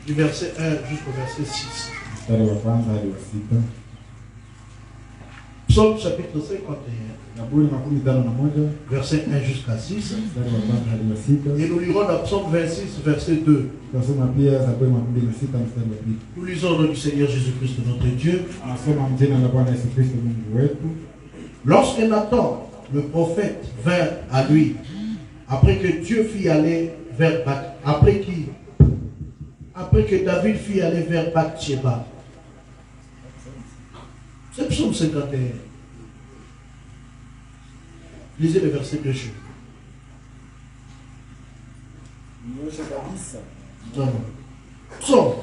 du verset 1 jusqu'au verset 6. Psaume chapitre 51, verset 1 jusqu'à 6. Et nous lirons dans Psaume 26, verset 2. Nous lisons au nom du Seigneur Jésus-Christ notre Dieu. Lorsque Nathan, le prophète, vint à lui, après que Dieu fit aller vers après que David fit aller vers Bathsheba. C'est Psaume 51. Lisez le verset 2. Psaume.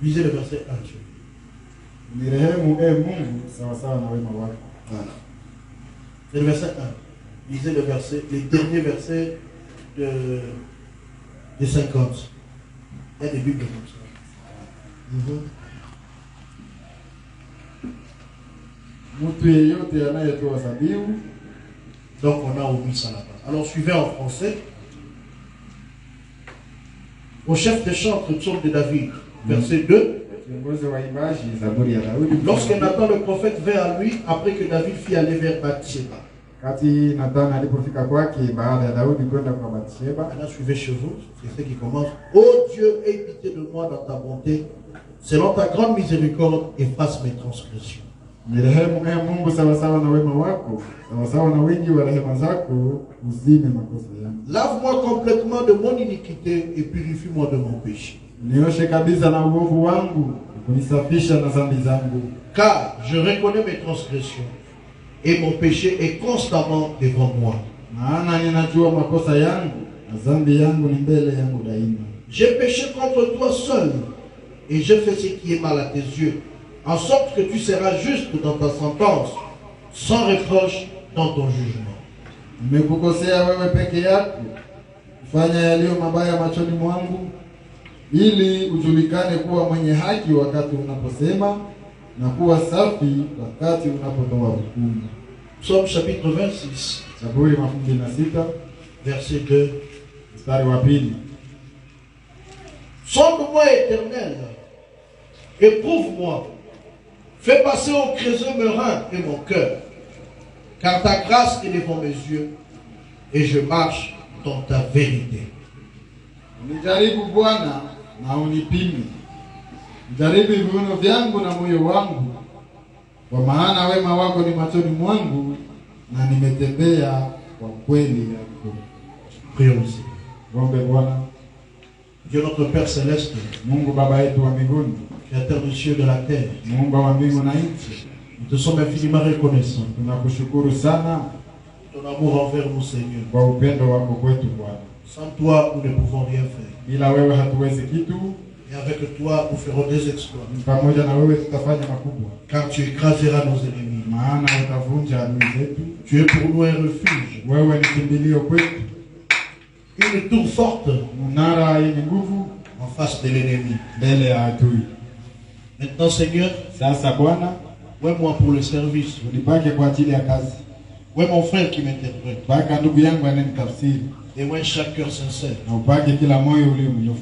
Lisez le verset 1. Voilà. C'est le verset 1. Lisez le verset, les derniers versets de 50. Il y a des Bibles comme ça. Donc on a omis ça là-bas. Alors suivez en français. Au chef des chantres, psaume de David, verset 2. Lorsque Nathan le prophète vint à lui, après que David fit aller vers Bathsheba. Maintenant suivez chez vous, c'est ce qui commence. Ô Dieu, aie pitié de moi dans ta bonté, selon ta grande miséricorde, efface mes transgressions. Lave-moi complètement de mon iniquité et purifie-moi de mon péché. Car je reconnais mes transgressions et mon péché est constamment devant moi. J'ai péché contre toi seul et j'ai fait ce qui est mal à tes yeux, en sorte que tu seras juste dans ta sentence, sans reproche dans ton jugement. Fanya yaliyo mabaya machoni mwangu, ili ujulikane kuwa mwenye haki wakati unaposema, na kuwa safi wakati unapotoa hukumu. Psaume chapitre 26, Zaburi 26, verset 2. Mstari wa 2. Sonde-moi, Éternel, éprouve-moi, fais passer au creuset mes reins et mon cœur, car ta grâce est devant mes yeux, et je marche dans ta vérité. Nijaribu Bwana na unipime. Nijaribu viuno vyangu na moyo wangu, kwa maana wema wako ni machoni mwangu, na nimetembea kwa kweli yako. Prions aussi. Ombe Bwana. Dieu notre Père céleste, Mungu Baba yetu wa mbinguni, Créateur du ciel et de la terre, Mungu wa mbingu na nchi, nous te sommes infiniment reconnaissants. tunakushukuru sana Ton amour envers nous, Seigneur. kwa upendo wako kwetu Bwana. Sans toi, nous ne pouvons rien faire. Bila wewe hatuwezi kitu, Et avec toi, nous ferons des exploits. pamoja na wewe tutafanya makubwa. Car tu écraseras nos ennemis. Maana utavunja adui zetu. Tu es pour nous un refuge, Wewe ni kimbilio kwetu, une tour forte mnara yenye nguvu en face de l'ennemi. mbele ya adui. Maintenant, Seigneur, Sasa Bwana, ouais-moi pour le service. unipake kwa ajili ya kazi. Ouais mon frère qui m'interprète. Paka ndugu yangu ananitafsiri, Et ouais chaque cœur sincère. na upake kila moyo ulio mnyofu.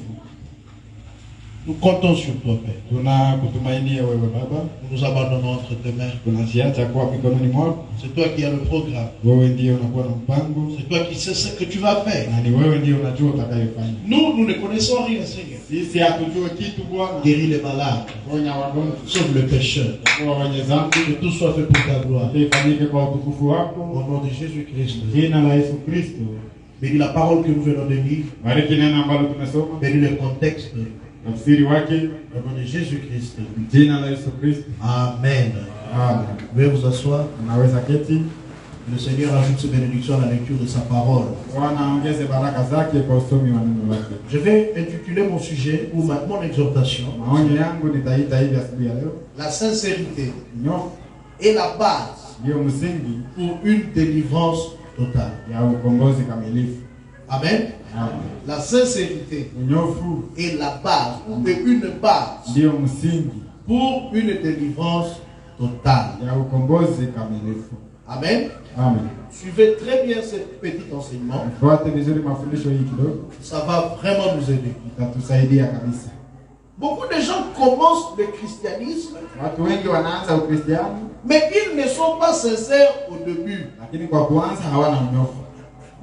Nous comptons sur toi, Père. Tunakutumainia wewe Baba, Nous nous abandonnons entre tes mains. tunajiacha kwa mikononi mwako. C'est toi qui as le programme. Wewe ndiye unakuwa na mpango, C'est toi qui sais ce que tu vas faire. na ni wewe ndiye unajua utakayofanya. Nous ne connaissons rien, Seigneur. Sisi hatujui kitu Bwana. Guéris les malades. Ponya wagonjwa, Sauve le pécheur. kwa wenye dhambi, Que tout soit fait pour ta gloire. ifanyike kwa utukufu Au wako. nom de Jésus-Christ. Jina la Yesu Kristo. Bénis la parole que nous venons de lire. Bariki neno ambalo tumesoma, Bénis le contexte. tafsiri wake, Au nom de Jésus-Christ. jina la Yesu Kristo. Amen. Amen. Veuillez vous asseoir. Unaweza keti. Le Seigneur ajoute ses bénédictions à la lecture de sa parole. Bwana aongeze baraka zake kwa usomi wa neno lake. Je vais intituler mon sujet ou mon exhortation Maonyo yangu nitaita hivi asubuhi ya leo. la sincérité Nyofu est la base ndio msingi pour une délivrance totale. ya ukombozi kamilifu. Amen. Amen. La sincérité Unyofu est la base ou une base ndio msingi pour une délivrance totale. ya ukombozi kamilifu. Amen. Amen. Suivez très bien ce petit enseignement. Fuate vizuri mafundisho hii kidogo. Ça va vraiment nous aider. Itatusaidia kabisa. Beaucoup de gens commencent le christianisme, Watu wengi wanaanza Ukristiano, mais ils ne sont pas sincères au début. lakini kwa kuanza hawana unyofu.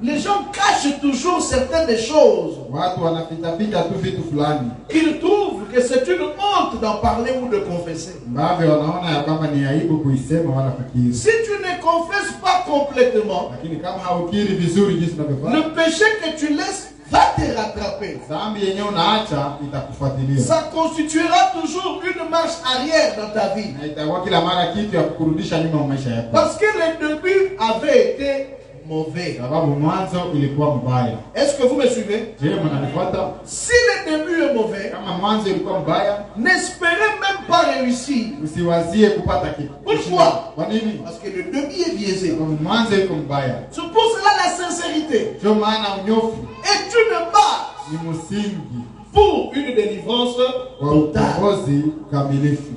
Les gens cachent toujours certaines choses. Watu wanaficha tu vitu fulani. Ils trouvent que c'est une honte d'en parler ou de confesser. Ambavyo wanaona ya kwamba ni aibu kuisema wala kukiri. Si tu ne confesses pas complètement, Lakini kama haukiri vizuri jinsi unavyofanya, le péché que tu laisses va te rattraper. dhambi yenyewe unaacha itakufuatilia. Ça constituera toujours une marche arrière dans ta vie. Na itakuwa kila mara kitu ya kukurudisha nyuma maisha yako. Parce que le début avait été mauvais. Sababu mwanzo ilikuwa mbaya. Est-ce que vous me suivez? Je, mnanifuata? Si le début est mauvais, Kama mwanzo ilikuwa mbaya, n'espérez même pas réussir. usiwazie kupata kitu. Pourquoi? Kwa nini? Parce que le début est biaisé. Kwa mwanzo iko mbaya. C'est pour cela la sincérité Ndio maana unyofu est une base ni msingi pour une délivrance wa totale. ukombozi kamilifu.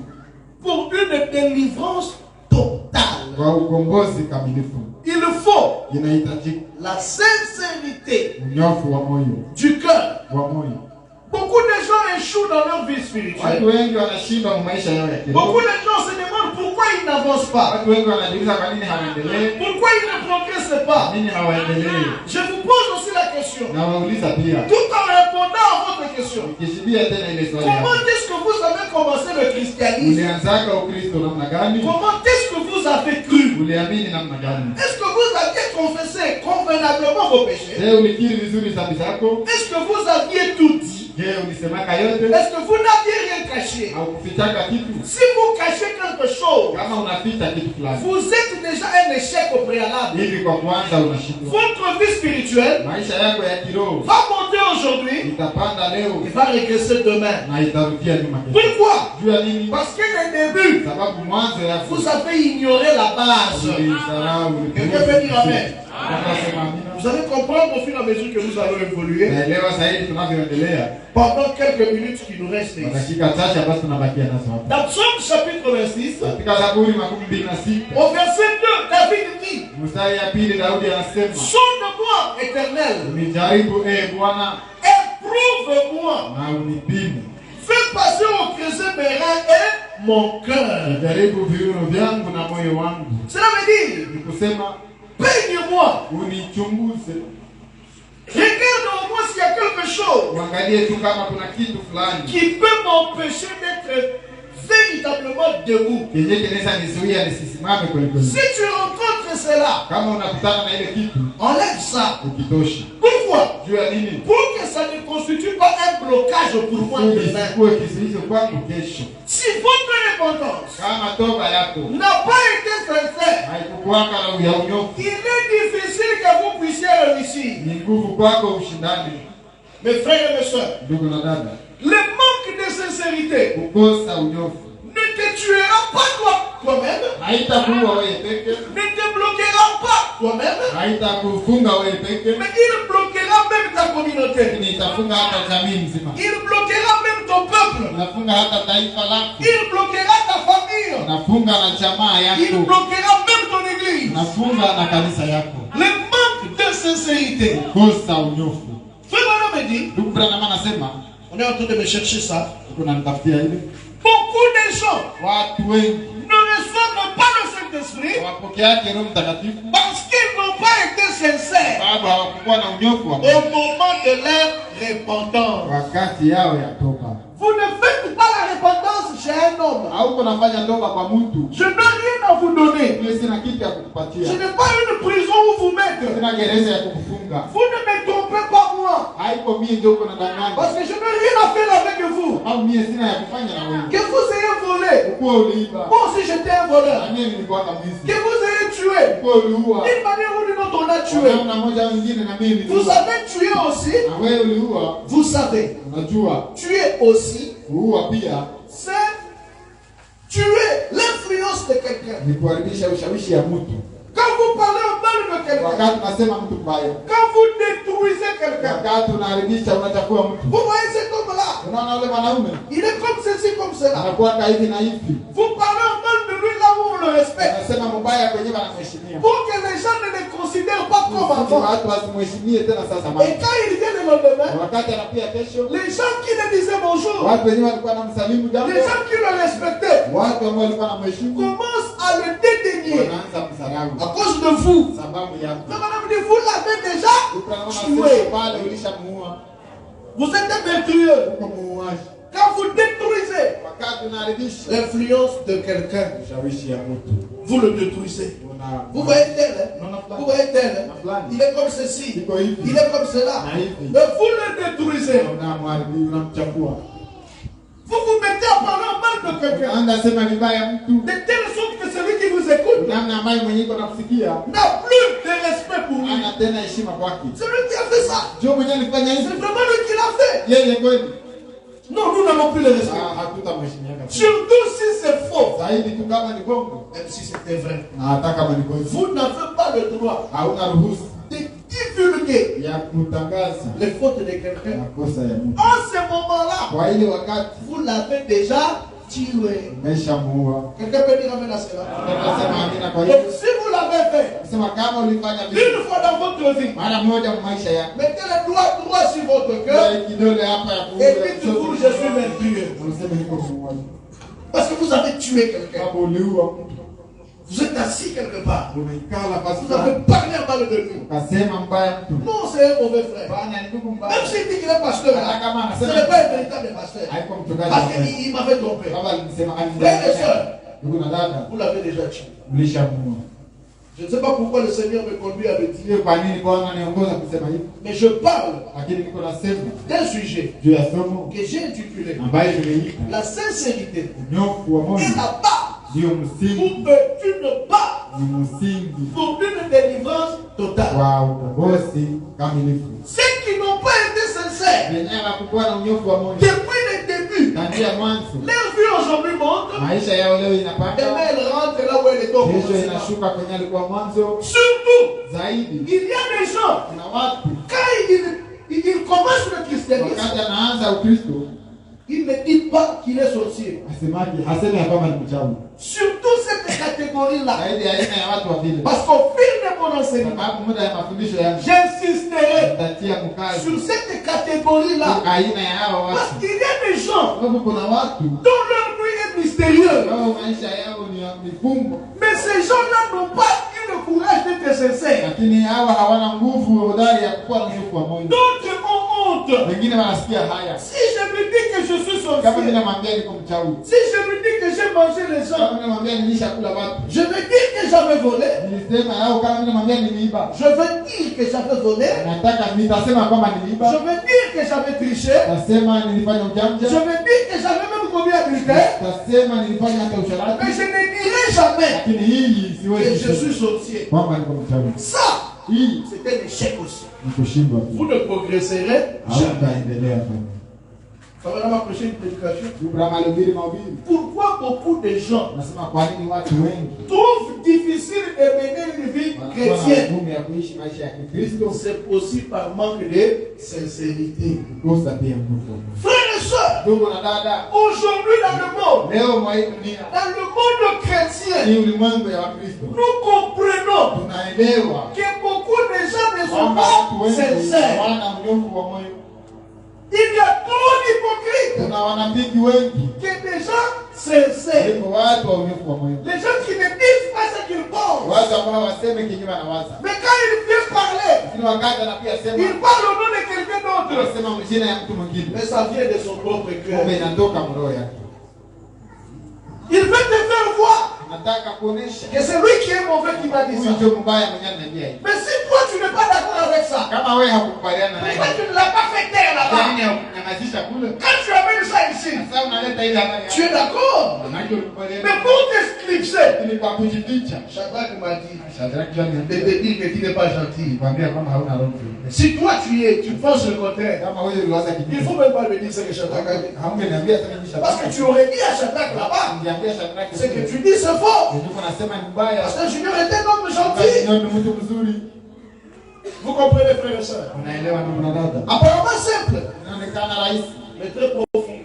Pour une délivrance totale, Kwa ukombozi kamilifu il faut inahitajika la sincérité unyofu wa moyo, du cœur. wa moyo. Beaucoup de gens échouent dans leur vie Watu spirituelle. wengi wanashindwa maisha yao ya kiroho. Beaucoup de gens se demandent pourquoi ils n'avancent pas. Watu wengi wanajiuliza kwa nini hawaendelee, Pourquoi ils ne progressent pas. kwa nini hawaendelee. Je vous pose aussi la question. Na wauliza pia, Tout en répondant à votre question. ukishibia tena ile swali Comment yako, est-ce que vous avez commencé le christianisme? ulianzaka Ukristo namna gani? Comment est-ce que vous avez cru? Uliamini namna gani? Est-ce que vous aviez confessé convenablement vos péchés? Je, ulikiri vizuri dhambi zako? Est-ce que vous aviez tout dit? Je, ulisemaka yote Est-ce que vous n'aviez rien caché? au kufichaka kitu? Si vous cachez quelque chose, Kama unaficha kitu fulani, vous êtes déjà un échec au préalable. hivi kwa kwanza unashindwa. Votre vie spirituelle Maisha yako ya kiroho va monter aujourd'hui itapanda leo et va régresser demain. na itarudia nyuma kesho. Pourquoi? Juu ya nini? Parce que le début, Sababu mwanzo yako vous avez ignoré la base. ulisahau, Quelqu'un peut dire amen. Ukasema amina. Vous allez comprendre au fur et à mesure que nous allons évoluer Naelewa zaidi tunavyoendelea. pendant quelques minutes qui nous restent Kwa ici. dakika chache ambazo tunabakia nazo hapa. Dans Psaume chapitre 26, Katika Zaburi 26 au verset 2, David dit: mstari ya pili, Daudi anasema, sonde-moi, Éternel, unijaribu Bwana éprouve-moi, na unipime, fais passer au creuset mes reins et mon cœur. unijaribu viuno vyangu na moyo wangu. Cela veut dire, Ni kusema peigne-moi, unichunguze, regarde au moins s'il y a quelque chose uangalie tu kama kuna kitu fulani qui peut m'empêcher d'être véritablement debout. kenye kinaweza nizuia nisisimame kweli kweli. Si tu rencontres cela, Kama unakutana na ile kitu, enlève ça. ukitosha. Pourquoi? Juu ya nini? Pour que ça ne constitue pas un blocage pour moi demain. Isikuwe kizuizo kwangu kesho. Si votre repentance Kama toba yako n'a pas été sincère, haikukuwaka na ya unyofu, il est difficile que vous puissiez réussir. ni nguvu kwako ushindani. Mes frères et mes soeurs, Ndugu na dada, le manque de sincérité kukosa unyofu ne te tuera pas toi-même, haitakuwa wewe peke, ne te bloquera pas toi-même, haitakufunga wewe peke, mais il bloquera même ta communauté. lakini itafunga hata jamii nzima, Il bloquera même ton peuple. inafunga hata taifa lako, Il bloquera ta famille. inafunga na jamaa Il yako, bloquera même ton église. inafunga na kanisa yako. Le manque de sincérité. Kosa unyofu. Frère Branham me dit, Ndugu Branham anasema, on est en train de me chercher ça. kuna nitafutia hivi, Beaucoup de gens watu wengi ne reçoivent pas le Saint-Esprit hawapokeake Roho Mtakatifu parce qu'ils n'ont pas été sincères sababu hawakuwa na unyofu wa au moyo moment de leur repentance. wakati yao ya toba. Vous ne faites pas la repentance chez un homme. Hauko nafanya toba kwa mtu, Je n'ai rien à vous donner. mimi sina kitu ya Je kukupatia, n'ai pas une prison où vous mettre. sina gereza ya kukufunga. Vous ne me trompez pas moi. Haiko mie ndio uko nadanganya, Parce que je n'ai rien à faire avec vous. au mie sina ya kufanya na wewe. Que vous ayez volé. Ukuwa uliiba, Moi aussi j'étais un voleur. na mimi nilikuwa mwizi. Que vous ayez tué. Ukuwa uliua, D'une manière ou d'une autre on a kwa tué. namna moja au nyingine, na mimi Vous niliua. avez tué aussi. Na wewe uliua, Vous savez. unajua Tuer aussi. kuua pia C'est tuer l'influence de quelqu'un. ni kuharibisha ushawishi ya mtu. Quand vous parlez au mal de quelqu'un. Wakati unasema mtu mbaya, Quand vous détruisez quelqu'un. wakati unaharibisha, unachafua mtu. Vous voyez cet homme-là. Unaona yule mwanaume Il est comme ceci, comme cela. anakuwa hivi na hivi, Vous parlez au mal de lui là où on le respecte. unasema mbaya kwenye wanamheshimia. Pour que les gens ne les considèrent pas comme avant. Et quand il vient le lendemain, les gens qui le disaient bonjour, les gens qui le respectaient, commencent à le dédaigner à cause de vous. Vous l'avez déjà tué. Vous êtes un vertueux. Quand vous détruisez l'influence de quelqu'un, vous le détruisez. Vous voyez tel, vous voyez tel, il est comme ceci, il est comme cela, mais vous le détruisez. Vous vous mettez à parler en mal de quelqu'un, de telle sorte que celui qui vous écoute n'a plus de respect pour lui. C'est lui qui a fait ça. C'est vraiment lui qui l'a fait. Non, nous n'avons plus le respect. Surtout si c'est faux. Même si c'était vrai. Vous n'avez pas le droit de divulguer les fautes de quelqu'un. En ce moment-là, vous l'avez déjà tué. Quelqu'un peut dire amen à cela. Donc si vous l'avez fait une fois dans votre vie, mettez le doigt droit sur votre cœur et dites-vous, je suis vertueux. Parce que vous avez tué quelqu'un. Vous êtes assis quelque part. Vous avez parlé en mal de lui. Non, c'est un mauvais frère. Même s'il dit qu'il est pasteur, ce n'est pas un véritable pasteur. Parce qu'il m'avait trompé. Frères et sœurs, vous l'avez déjà tué. Je ne sais pas pourquoi le Seigneur me conduit à le dire. Mais je parle d'un sujet que j'ai intitulé la sincérité et la base pour une base pour une délivrance totale. Ceux qui n'ont pas été sincères depuis le début, leur vie aujourd'hui montre, demain elle rentre là où elle est tombée. Surtout, il y a des gens, quand ils commencent le christianisme, ils ne disent pas qu'il est sorcier. Surtout cette catégorie-là. Parce qu'au fil de mon enseignement, j'insisterai sur cette catégorie-là. Parce qu'il y a des gens dont leur nuit est mystérieuse. Mais ces gens-là n'ont pas eu le courage d'être sincères. D'autres ont honte. Si je me dis que je suis sorcier, si je me dis que j'ai mangé les gens, je veux dire que j'avais volé. Je veux dire que j'avais volé. Je veux dire que j'avais triché. Je veux dire que j'avais même commis adultère. Mais je ne dirai jamais que je suis sorcier. Ça, c'est un échec aussi. Vous ne progresserez jamais. Ça va ma prochaine prédication. Pourquoi beaucoup de gens trouvent difficile de mener une vie chrétienne? C'est aussi par manque de sincérité. Frères et sœurs, aujourd'hui dans le monde chrétien, nous comprenons que beaucoup de gens ne sont pas sincères. Il y a trop d'hypocrites que des gens sincères. Les gens qui ne disent pas ce qu'ils pensent. Mais quand ils viennent parler, ils parlent au nom de quelqu'un d'autre. Mais ça vient de son propre cœur. Il veut te faire voir que c'est lui qui est mauvais qui m'a dit ça. Mais si toi tu n'es pas d'accord avec ça, pourquoi tu ne l'as pas fait taire là-bas? Quand tu amènes ça ici, tu es d'accord? Mais pour t'expliquer, Shadrach m'a dit de te dire que tu n'es pas gentil. Si toi tu penses le contraire, il ne faut même pas me dire ce que Shadrach a dit. Parce que tu aurais dit à Shadrach là-bas, ce que tu dis c'est faux. Parce que Junior était un homme gentil. Vous comprenez, frères et sœurs? Apparemment simple, mais très profond.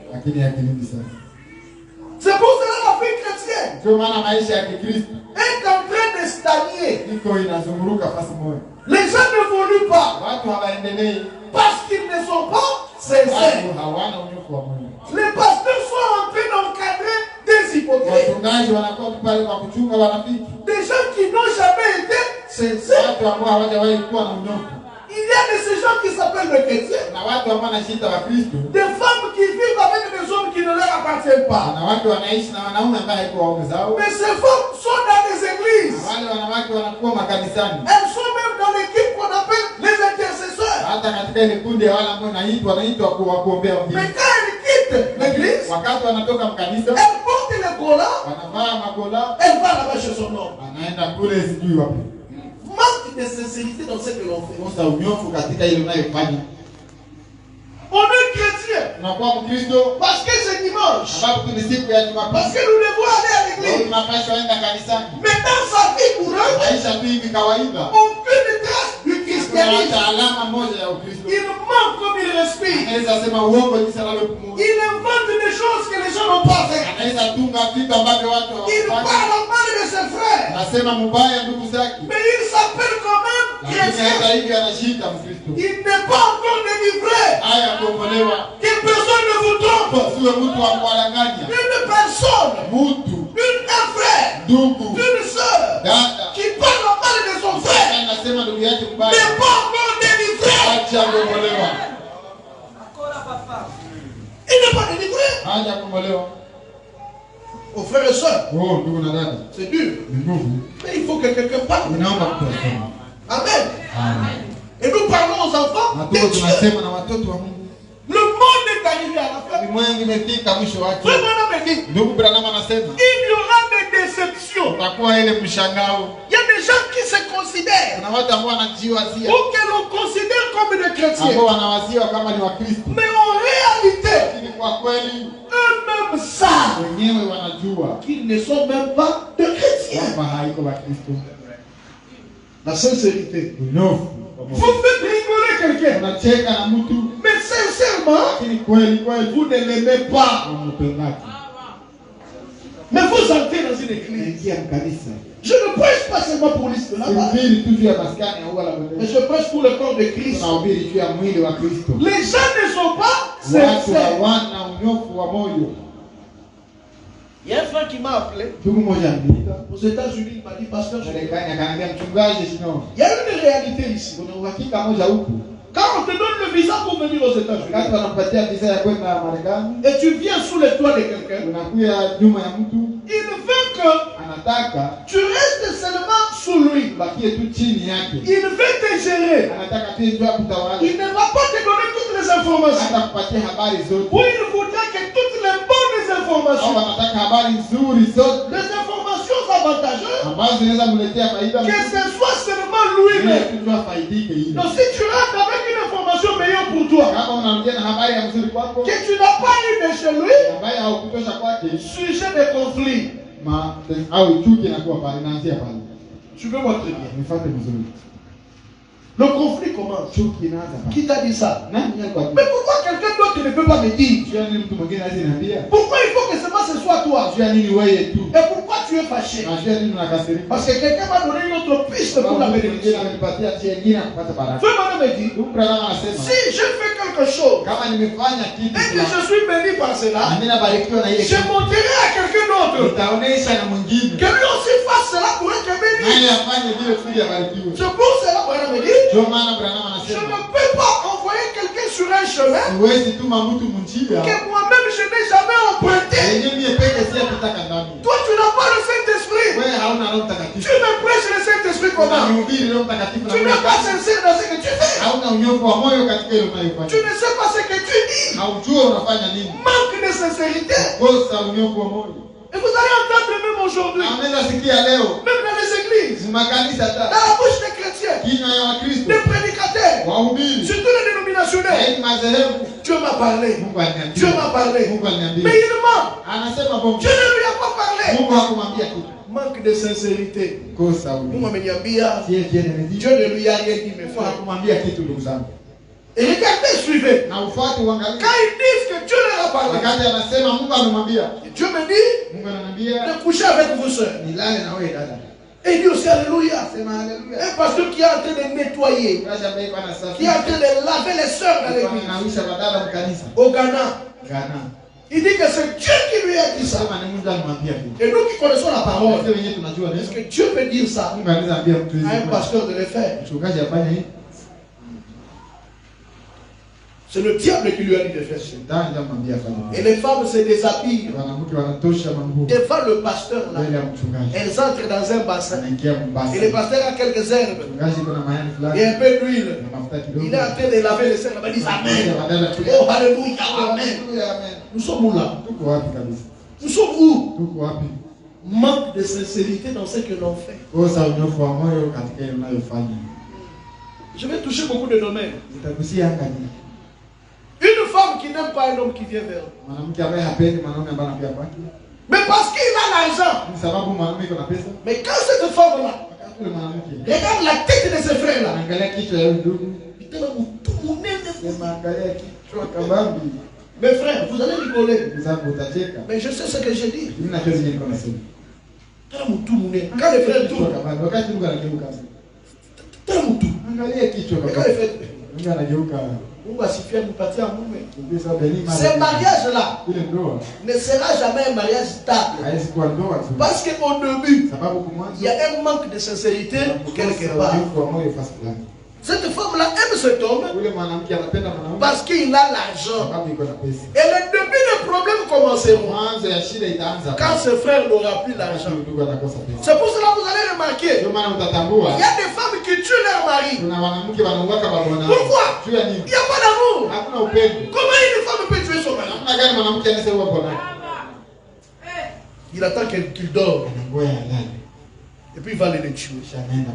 C'est pour cela la vie chrétienne est en train de stagné. iko inazunguruka fasi moja. Les gens n'évoluent pas Watu hawaendelei parce qu'ils ne sont pas sincères. watu hawana unyofu wa moyo. Les pasteurs sont en train d'encadrer des hypocrites. Wachungaji wanakuwa pale kwa kuchunga wanafiki. Des gens qui n'ont jamais été sincères. Watu ambao hawajawahi kuwa na unyofu. Il y a de ces gens qui s'appellent les chrétiens. Na watu ambao wanajiita Wakristo. Des femmes qui vivent avec des hommes qui ne leur appartiennent pas. Na watu wanaishi na wanaume ambao haiko waume zao. Mais ces femmes sont dans des églises. Wale wanawake wanakuwa makanisani. Elles sont même dans l'équipe qu'on appelle les intercesseurs. Hata katika ile kundi ya wale ambao wanaitwa kuombea Mais wengine. quand elles quittent l'église, Wakati wanatoka mkanisa, elles portent les collants, wanavaa magola, elles vont là-bas chez son homme. anaenda kule sijui wapi. Manque de sincérité dans ce que l'on fait. Kosa unyofu katika ile unayofanya. On est chrétien Unakuwa Mkristo parce que c'est dimanche. sababu tu ni siku ya Parce Jumapili. que nous devons aller à Ndio l'église. tunapaswa enda kanisani. Mais dans sa vie courante, Maisha tu hivi kawaida. aucune trace du christianisme. Tunaacha alama moja ya Ukristo. Il manque comme il respire. Anaweza sema uongo jinsi anavyopumua. Il invente des choses que les gens n'ont pas fait. Anaweza tunga vitu ambavyo watu Il hawafanyi. parle mal de ses frères. Anasema mbaya ndugu zake. Mais il s'appelle quand même Lakini hata chrétien. hivi anajiita Mkristo. Il n'est pas encore délivré. Haya kuokolewa. Que personne ne vous trompe. Siwe mtu wa kuwadanganya. Une personne, Mtu, un frère, ndugu, une soeur dada. qui parle mal de son frère Anasema ndugu yake mbaya. n'est pas encore délivré. Acha kuokolewa. Il n'est pas délivré. Acha kuokolewa. Aux frères et sœurs, Oh, ndugu na dada. c'est dur. Ni nguvu. Mais il faut que quelqu'un parle. Unaomba mtu aseme. Amen. Amen. Et nous parlons aux enfants Na de tuko Dieu. tunasema na watoto wa Mungu. Le monde est arrivé à la fin. Ulimwengu imefika mwisho wake. Frère Branham me dit, Ndugu Branham anasema il y aura des déceptions. utakuwa ile mshangao. Il y a des gens qui se considèrent Kuna watu ambao wanajiwazia ou que l'on considère comme des chrétiens. ambao wanawaziwa kama ni Wakristo. Mais en réalité, Lakini kwa kweli eux-mêmes savent wenyewe wanajua qu'ils ne sont même pas de chrétiens. kwamba haiko Wakristo. La sincérité. Unyofu. Vous faites rigoler quelqu'un. Unacheka na mtu Mais sincèrement, lakini kweli kweli vous ne l'aimez pas. unampendaki. Mais vous entrez dans une église. Ingia mkanisa. Je ne prêche pas seulement pour l'islam, Sihubiri tu juu ya maskani au wala mais bendera. je prêche pour le corps de Christ. Tunahubiri juu ya mwili wa Kristo. Les gens ne sont pas Watu sincères. hawana unyofu wa moyo. Il y a un frère qui m'a appelé Ndugu mmoja aliniita aux États-Unis. Il m'a dit, pasteur, Marekani, akaniambia mchungaji Shino, il y a une réalité ici. kuna uhakika moja huku. Quand on te donne le visa pour venir aux États-Unis Wakati wanakupatia visa ya kwenda Marekani, et tu viens sous les toits de quelqu'un, unakuya nyuma ya mtu, il veut que anataka tu restes seulement sous lui. bakie tu chini yake. Il veut te gérer. Anataka tu ndio akutawala. Il ne va pas te donner toutes les informations. Hata kupatia habari zote. Ou il voudrait que toutes les bonnes Au informations, wanataka habari nzuri zote les informations avantageuses, ambazo zinaweza kumletea faida. que ce soit seulement Ile lui-même. tu ndio afaidike ile. Donc si tu rentres avec une information meilleure pour toi, Kama unarudia na habari ya mzuri kwako, que tu n'as pas eu de chez lui, ambaye haukutosha kwake, sujet de conflit. au chuki inakuwa pale, inaanzia pale. Suivez-moi très bien. Nifuate vizuri. Le conflit commence. Chuki inaanza pale. Qui t'a dit ça? Nani alikuwa? Mais pourquoi quelqu'un d'autre ne peut pas me dire? Jua nini mtu mwingine hawezi niambia? Pourquoi il faut que seulement ce soit toi? Jua nini wewe tu? Et pourquoi tu es fâché? Najua nini unakasirika? Parce que quelqu'un m'a donné une autre piste pour la Mwingine bénédiction. amenipatia njia nyingine ya kupata baraka. Frère Branham me dit, Ndugu Branham anasema, si je fais quelque chose kama nimefanya kitu et que je fulani, suis béni par na cela, mimi nabarikiwa na ile je kitu, montrerai à quelqu'un d'autre nitaonesha na mwingine. que lui aussi fasse cela pour être béni. Naye afanye vile kusudi abarikiwe. C'est pour cela que Branham me dit, Ndio maana Branham je anasema, ne peux pas envoyer quelqu'un sur un chemin huwezi tuma mtu mnjia que moi-même je n'ai jamais emprunté. yenyewe mie peke si apitaka ndani. Toi, tu n'as pas le Saint-Esprit. Wewe hauna Roho Tu Mtakatifu. me prêches le Saint-Esprit comment? Unamhubiri Roho Mtakatifu na Tu n'es pas sincère dans ce que tu fais. hauna unyofu wa moyo katika ile Tu unayofanya. ne sais pas ce que tu dis. Haujua unafanya nini. Manque de sincérité. Kosa unyofu wa moyo. Et vous allez entendre même aujourd'hui, Na unaweza sikia leo même dans les églises, makanisa dans hata la bouche des chrétiens, kinywa ya Wakristo des prédicateurs, wahubiri surtout les dénominationnaires. haini madhehebu. Dieu m'a parlé. Mungu Dieu aliniambia. m'a parlé. Mungu Mais aliniambia. il ment. Anasema bongo. Dieu ne lui a pas parlé. Mungu hakumwambia kitu. Manque de sincérité. Kosa Mungu unyofu. ameniambia, Sie Dieu ne dit. Dieu ne lui a rien dit, mes Mungu frères. hakumwambia kitu ndugu zangu. Et regardez, suivez. Na ufuate uangalie. Quand ils disent que Dieu leur a parlé, Wakati anasema Mungu amemwambia. Dieu me dit Mungu ananiambia de coucher avec vos soeurs. nilale na wewe dada. Et il dit aussi Alléluia. Sema haleluya. Un pasteur qui est en train de nettoyer, Mchungaji ambaye yuko anasafisha. qui est en train de laver les sœurs dans l'église. Anawisha badala mkanisa. Au Ghana. Ghana. Il dit que c'est Dieu qui lui a dit ça. Sema ni Mungu alimwambia hivi. Et nous qui connaissons la parole, Sisi wenyewe tunajua nini? est-ce que Dieu peut dire ça Mungu anaweza ambia mtu hivi. à un pasteur de le faire? Mchungaji afanye hivi. C'est le diable qui lui a dit de faire ça. Shetani ndiye amwambia afanye. Et les femmes se déshabillent Wanawake wanatosha manguo. devant le pasteur là. Mbele ya mchungaji. Elles entrent dans un bassin. Anaingia mbasi. Et le pasteur a quelques herbes Mchungaji kuna mayani fulani. et un peu d'huile. Na mafuta kidogo. Il est en train de laver les sœurs. Il dit Amen. Badala tu. Oh, Alléluia. Amen. Haleluya, amen. Nous sommes où là? Tuko wapi kabisa? Nous sommes où? Tuko wapi? Manque de sincérité dans ce que l'on fait. Kosa unyofu wa moyo katika ile unayofanya. Je vais toucher beaucoup de domaines. Nitagusia anga nyingi. Une femme qui n'aime pas un homme qui vient vers elle. Mwanamke ambaye hapendi mwanaume ambaye anakuja kwake. Mais parce qu'il a l'argent. Ni sababu mwanaume iko na pesa. Mais quand cette femme-là Wakati yule mwanamke regarde la tête de ses frères-là, anaangalia kichwa ya yule ndugu. mes Sema angalia kichwa kabambi. frères, vous allez rigoler. Ndugu zangu utacheka. Mais je sais ce que je dis. Mimi najua zile niko nasema. Quand les frères Kichwa tournent, kabambi. Wakati ndugu anageuka. Angalia kichwa mais quand les kabambi. frères, Ndugu anageuka. Mungu asifie mpatie mume. Ndio sababu Benima. Ce mariage-là Ile ndoa ne sera jamais un mariage stable. haiwezi kuwa ndoa tu. Parce qu'au début, Sababu il kumwanzo y a un manque de sincérité quelque part. kwa moyo fasi fulani. Cette femme-là aime cet homme Ule mwanamke anapenda mwanaume parce qu'il a l'argent. sababu iko na pesa. Et le début des problèmes commenceront Mwanzo ya shida itaanza quand ce frère n'aura plus l'argent. ndugu anakosa pesa. C'est pour cela que vous allez remarquer, Ndio maana utatambua il y a des femmes qui tuent leur mari. kuna wanawake wanauaka bwana. Pourquoi? Juu ya nini? Il n'y a pas d'amour. Hakuna upendo. Comment une femme peut tuer son mari? Namna gani mwanamke anaweza kuwa bwana? Il attend qu'il dort Anangoja alale. et puis il va aller le tuer. Kisha anaenda.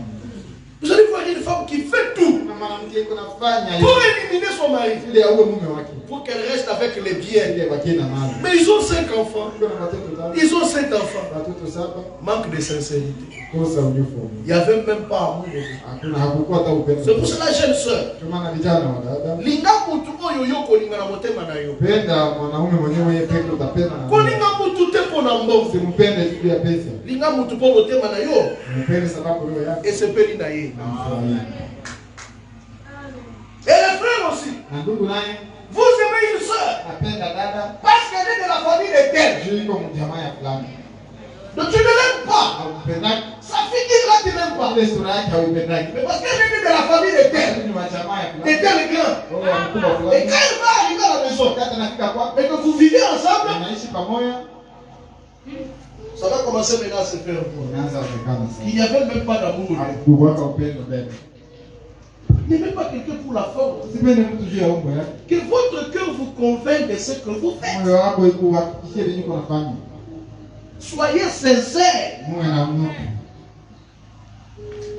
Vous allez voir une femme qui fait tout Kuna mwanamke yuko nafanya pour éliminer son mari, ili auwe mume wake. pour qu'elle reste avec les biens. Ili abakie na mali. Mais ils ont 5 enfants. Yuko na watoto tano. Ils ont 7 enfants. Watoto saba. Manque de sincérité. Kosa unyofu. Il n'y avait même pas amour. Hakuna hakukuwa hata upendo. C'est pour cela, jeune soeur, Ndio maana vijana wa dada linga mutu oyo yo kolinga na motema na yo. penda mwanaume mwenyewe yeye pekee utapenda na Kolinga mutu te pona mbongo. usimpende juu ya pesa. Linga mutu po motema na yo. Mpende sababu roho yake Esepeli na ye. inamfurahia. Et les frères aussi. Na ndugu naye Vous aimez une soeur napenda dada parce qu'elle est de la famille de tel. juu iko mjamaa ya fulani. Donc tu ne l'aimes pas. Haupendaki Ça figure là tu n'aimes pas. ile sura yake haupendaki. Mais parce qu'elle est de la famille de tel. Ni wa jamaa ya De fulani. tel grand. Roho ya mkubwa Et fulani. quand elle va arriver à la maison, Wakati anafika kwako mais que vous vivez ensemble, anaishi pamoja ça va commencer maintenant à se faire. unaanza kuonekana Il sasa. n'y avait même pas d'amour. Hakukuwa upendo mbele. Il n'y avait pas quelqu'un pour la forme. Usipende mtu juu ya umbo yake. Que votre cœur vous convainc de ce que vous faites. Moyo wako ikuhakikishie nini uko nafanya. Soyez sincères. Muwe na mnuko.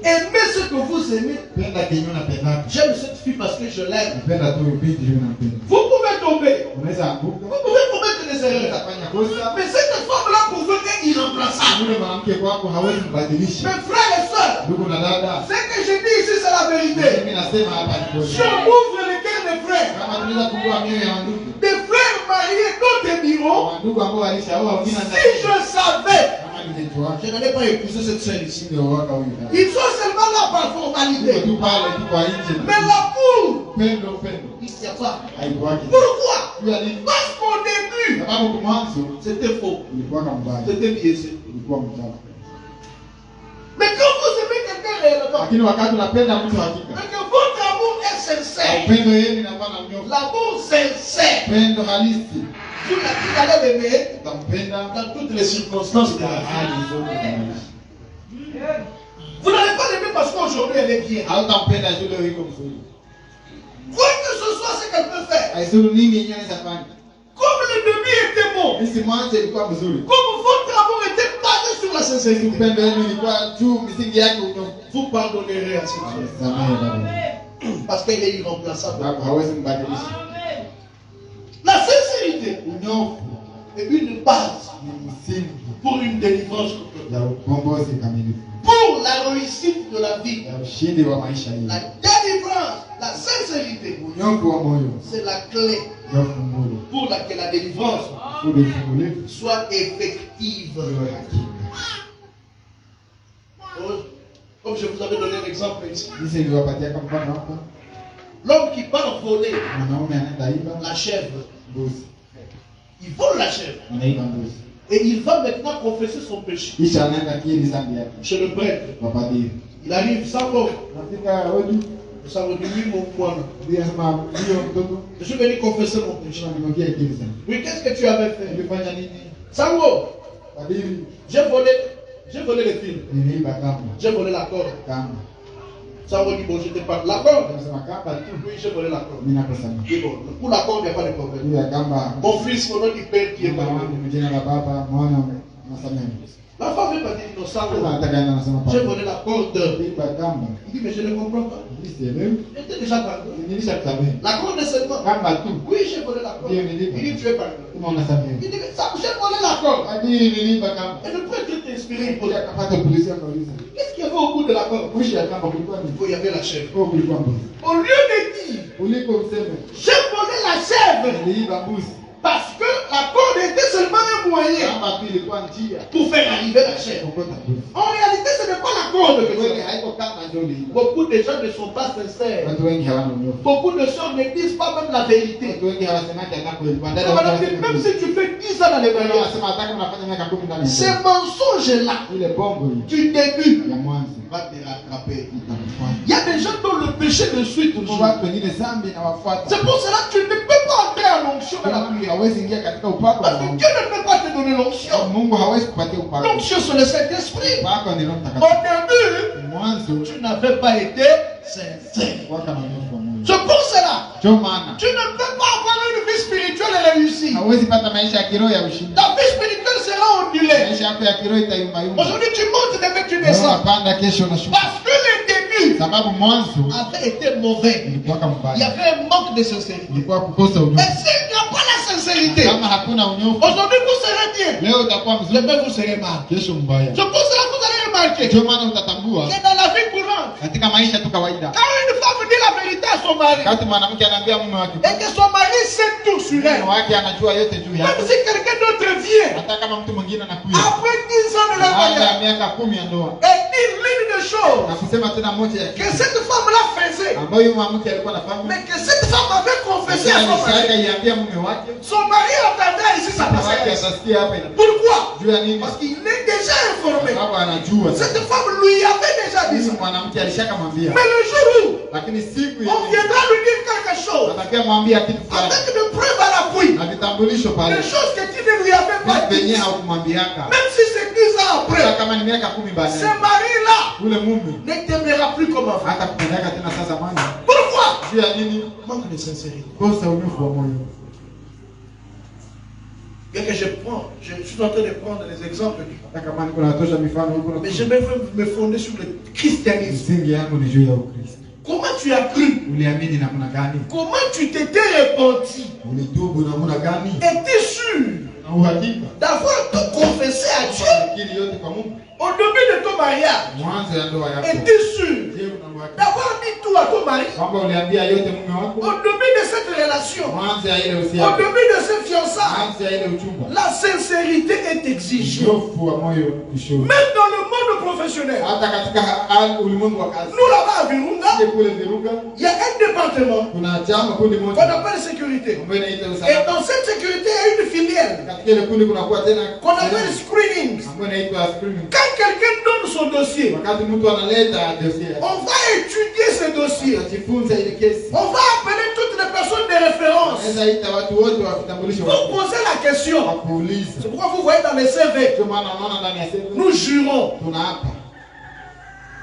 Aimez ce que vous aimez. Penda kenye unapendaka. J'aime cette fille parce que je l'aime. Napenda tu binti juu nampenda. Vous pouvez tomber. Unaweza anguka. Vous pouvez commettre des erreurs. Utafanya kosa. Mais cette femme-là pour vous est irremplaçable. Yule mwanamke kwako hawezi mbadilisha. Mes frères et sœurs, Ndugu na dada, ce que je dis ici, c'est la vérité. mimi nasema hapa ni kweli. Je m'ouvre le cœur des frères. Kama tunaweza kufungua mioyo ya ndugu. Des frères mariés dans des bureaux. Ndugu ambao walishaoa wengine Si je savais, kama ningejua je n'allais pas épouser cette sœur ici. singeoa huyu. Ils sont seulement là par Ndio formalité. tu pale tu kwa nje. Mais l'amour, Pendo. il n'y a pas. Haikuwaki. Pourquoi? Juu ya nini? Parce qu'au début, Sababu kwa mwanzo c'était faux. ilikuwa kama mbaya. C'était biaisé. Ilikuwa mtaka. Mais quand vous aimez quelqu'un réellement, Lakini wakati unapenda mtu hakika. et que votre amour est sincère, Upendo yenu inakuwa na mnyofu. l'amour sincère, Upendo halisi. vous allez l'aimer Utampenda dans toutes les circonstances de kwa la vie. hali zote za maisha. Vous n'allez pas l'aimer parce qu'aujourd'hui elle est bien. Hautampenda juu leo iko mzuri. Quoi que ce soit ce qu'elle peut faire, Haizuru nini yenyewe anaweza fanya. comme le début était bon, Jinsi mwanzo ilikuwa mzuri. comme votre amour était basé sur la sincérité, Upendo wenu ilikuwa juu misingi yake unyofu. vous pardonnerez à cette femme. Samehe dada. Parce qu'elle est irremplaçable. Sababu hawezi mbadilisha. La sincérité Unyofu est une base ni msingi pour une délivrance complète. ya ukombozi kamilifu. Pour la réussite de la vie. Ya ushindi wa maisha hii. La délivrance, la sincérité, Unyofu wa moyo c'est la clé ndio funguo. pour que la délivrance Funguo fungulifu soit effective. iwe hakika. Comme je vous avais donné un exemple ici. Jinsi niliwapatia kama mfano hapa. L'homme qui part voler Mwanaume anaenda iba la chèvre. mbuzi. Il vole la chèvre. Anaiba mbuzi. Et il va maintenant confesser son péché Kisha anaenda kiri dhambi yake. chez le prêtre. Wapadiri. Il arrive sans mot. Nafika hodi. Ça veut dire oui, mon moine. Ndio sema ndio mtoto. Je suis venu confesser mon péché. Kisha nimwambia kiri dhambi. Oui, qu'est-ce que tu avais fait? Nilifanya nini? Sango, Padiri. j'ai volé le fil. Niliiba kamba. J'ai volé la corde. Kamba. Sango dit bon, je te parle. La corde. Nasema kamba tu. Oui, j'ai volé la corde. Mimi nakosa. Oui, bon, pour la corde, il n'y a pas de problème. Ndio kamba. Mon fils, au nom du Père qui est Kamba parmi wangu nous. mjina la baba mwana nasamehe. La femme veut pas dire non, Sango. Sasa nataka enda nasema J'ai pale. volé la corde. Niliiba kamba. Il dit, mais je ne comprends pas. Mimi sielewi. J'étais déjà pardonné. Nilishakusamehe. La corde est seulement. Kamba tu. Oui, j'ai volé la corde. Ndio Il niliiba. dit, tu es pardonné. Kama unasamehe. Il dit, mais ça, j'ai volé la corde. Padiri niliiba kamba. Et le prêtre est inspiré. Il pose, Akapata polisi akauliza. qu'est-ce qu'il y avait au bout de la corde? Mwisho ya kamba kulikuwa ni Il y avait la chèvre. kulikuwa mbuzi. Au lieu de dire, Uliko useme j'ai volé la chèvre niliiba mbuzi. parce que la corde était seulement un moyen Kamba tu ilikuwa njia pour faire arriver la chèvre. kokota mbuzi. En réalité, ce n'est pas la corde que Wewe c'est. haiko kamba ndio uliiba. Beaucoup de gens ne sont pas sincères. Watu wengi hawana unyofu. Beaucoup de gens ne disent pas même la vérité. Watu wengi hawasemaki hata kweli. Badala Donc, on dit, même si tu fais 10 ans dans les mariages, wanasema hata kama unafanya miaka 10 ndani. ce mensonge-là Ile bongo hii du début ya mwanzo va te rattraper. itakufanya. Il y a des gens dont le péché le suit Kwa toujours. watu wengine dhambi na wafuata. C'est pour cela que tu ne peux pas entrer en onction dans la prière. Hawezi ingia katika upako Parce wa que Mungu. Dieu ne peut pas te donner l'onction. Mungu hawezi kupatia upako. L'onction sur le Saint-Esprit. Upako ni Roho Au Mtakatifu. début, Mwanzo tu n'avais pas été sincère. waka na unyofu wa moyo. C'est pour cela, Ndio maana tu ne peux pas avoir une vie spirituelle réussie. hawezi pata maisha ya kiroho ya ushindi. Ta vie spirituelle sera ondulée. Maisha yako ya kiroho itayumba yumba. Aujourd'hui, tu montes, demain, tu Leo descends. unapanda, kesho unashuka. Parce que le début Sababu mwanzo avait été mauvais. ilikuwa kama Il y mbaya. avait un manque de sincérité. Ilikuwa kukosa Et unyofu. s'il n'y a pas la sincérité, Kama hakuna unyofu, aujourd'hui vous serez bien, leo utakuwa mzuri, demain vous serez mal. kesho mbaya. C'est pour cela que vous allez remarquer Ndio maana utatambua que dans la vie courante, katika maisha tu kawaida, quand une femme dit la vérité à son mari, wakati mwanamke anaambia mume wake, et que son mari sait tout sur elle, mume wake anajua yote juu même yake, si quelqu'un d'autre vient, hata kama mtu mwingine anakuja après 10 ans de la baada ya mariage, miaka 10 ya ndoa et dit l'une des choses na kusema tena moja ya que kitu cette femme-là faisait, ambayo huyu mwanamke alikuwa anafanya, mais que cette femme avait confessé à son alishaka mari. iambia mume wake, Son mari entendait ici sa mume wake passage. atasikia hapa ina Pourquoi? juu ya nini? Parce qu'il est déjà informé. Sababu anajua Cette femme lui avait déjà dit huyu ça. mwanamke alishakamwambia, Mais le jour où lakini siku on viendra lui dire quelque chose, atakia mwambia kitu fulani avec des preuves à l'appui, na vitambulisho pale, des choses que tu ne lui avais pas vitu venyewe dit, haukumwambiaka, même si c'est 10 ans hata après, kama ni miaka 10 ce baadaye, mari-là ule mume ne t'aimera plus comme avant. hata kupendaka tena sasa zamani. Pourquoi? Juu ya nini? Manque de sincérité. Kosa unyofu wa moyo. Bien que je suis en train de prendre les exemples, Hata kama niko natosha mifano huko na mais je vais me fonder sur le christianisme. msingi yangu ni juu ya Ukristo. Comment tu as cru? Uliamini namna gani? Comment tu t'étais repenti? Ulitubu namna gani? Es-tu sûr Na uhakika d'avoir tout confessé à Dieu akili yote kwa Mungu. au début de ton mariage? Mwanzo ya ndoa yako. Es-tu sûr Je una uhakika d'avoir dit tout à ton mari kwamba uliambia yote mume wako? au début de cette relation, Mwanzo ya ile au uhusiano. début de ce fiançailles? Mwanzo ya ile uchumba. La sincérité est exigée. Unyofu wa moyo ni shauri. Même dans le monde professionnel. Hata katika hali ulimwengu wa kazi. Nous là-bas à Virunga, Je kule Viruga il y a un département kuna chama kundi qu'on moja appelle sécurité. ambayo inaita Et usalama. dans cette sécurité, il y a une filiale Katika ile kundi kunakuwa tena qu'on appelle screening. ambayo inaitwa screening. Quand quelqu'un donne son dossier, Wakati mtu analeta dossier, on va étudier ce dossier. anajifunza ile kesi. On va appeler toutes les personnes de référence Anaweza ita watu wote wa vitambulisho pour poser la question. wakuuliza. C'est pourquoi vous voyez dans les CV, Ndio maana unaona ndani ya CV nous jurons. tunaapa.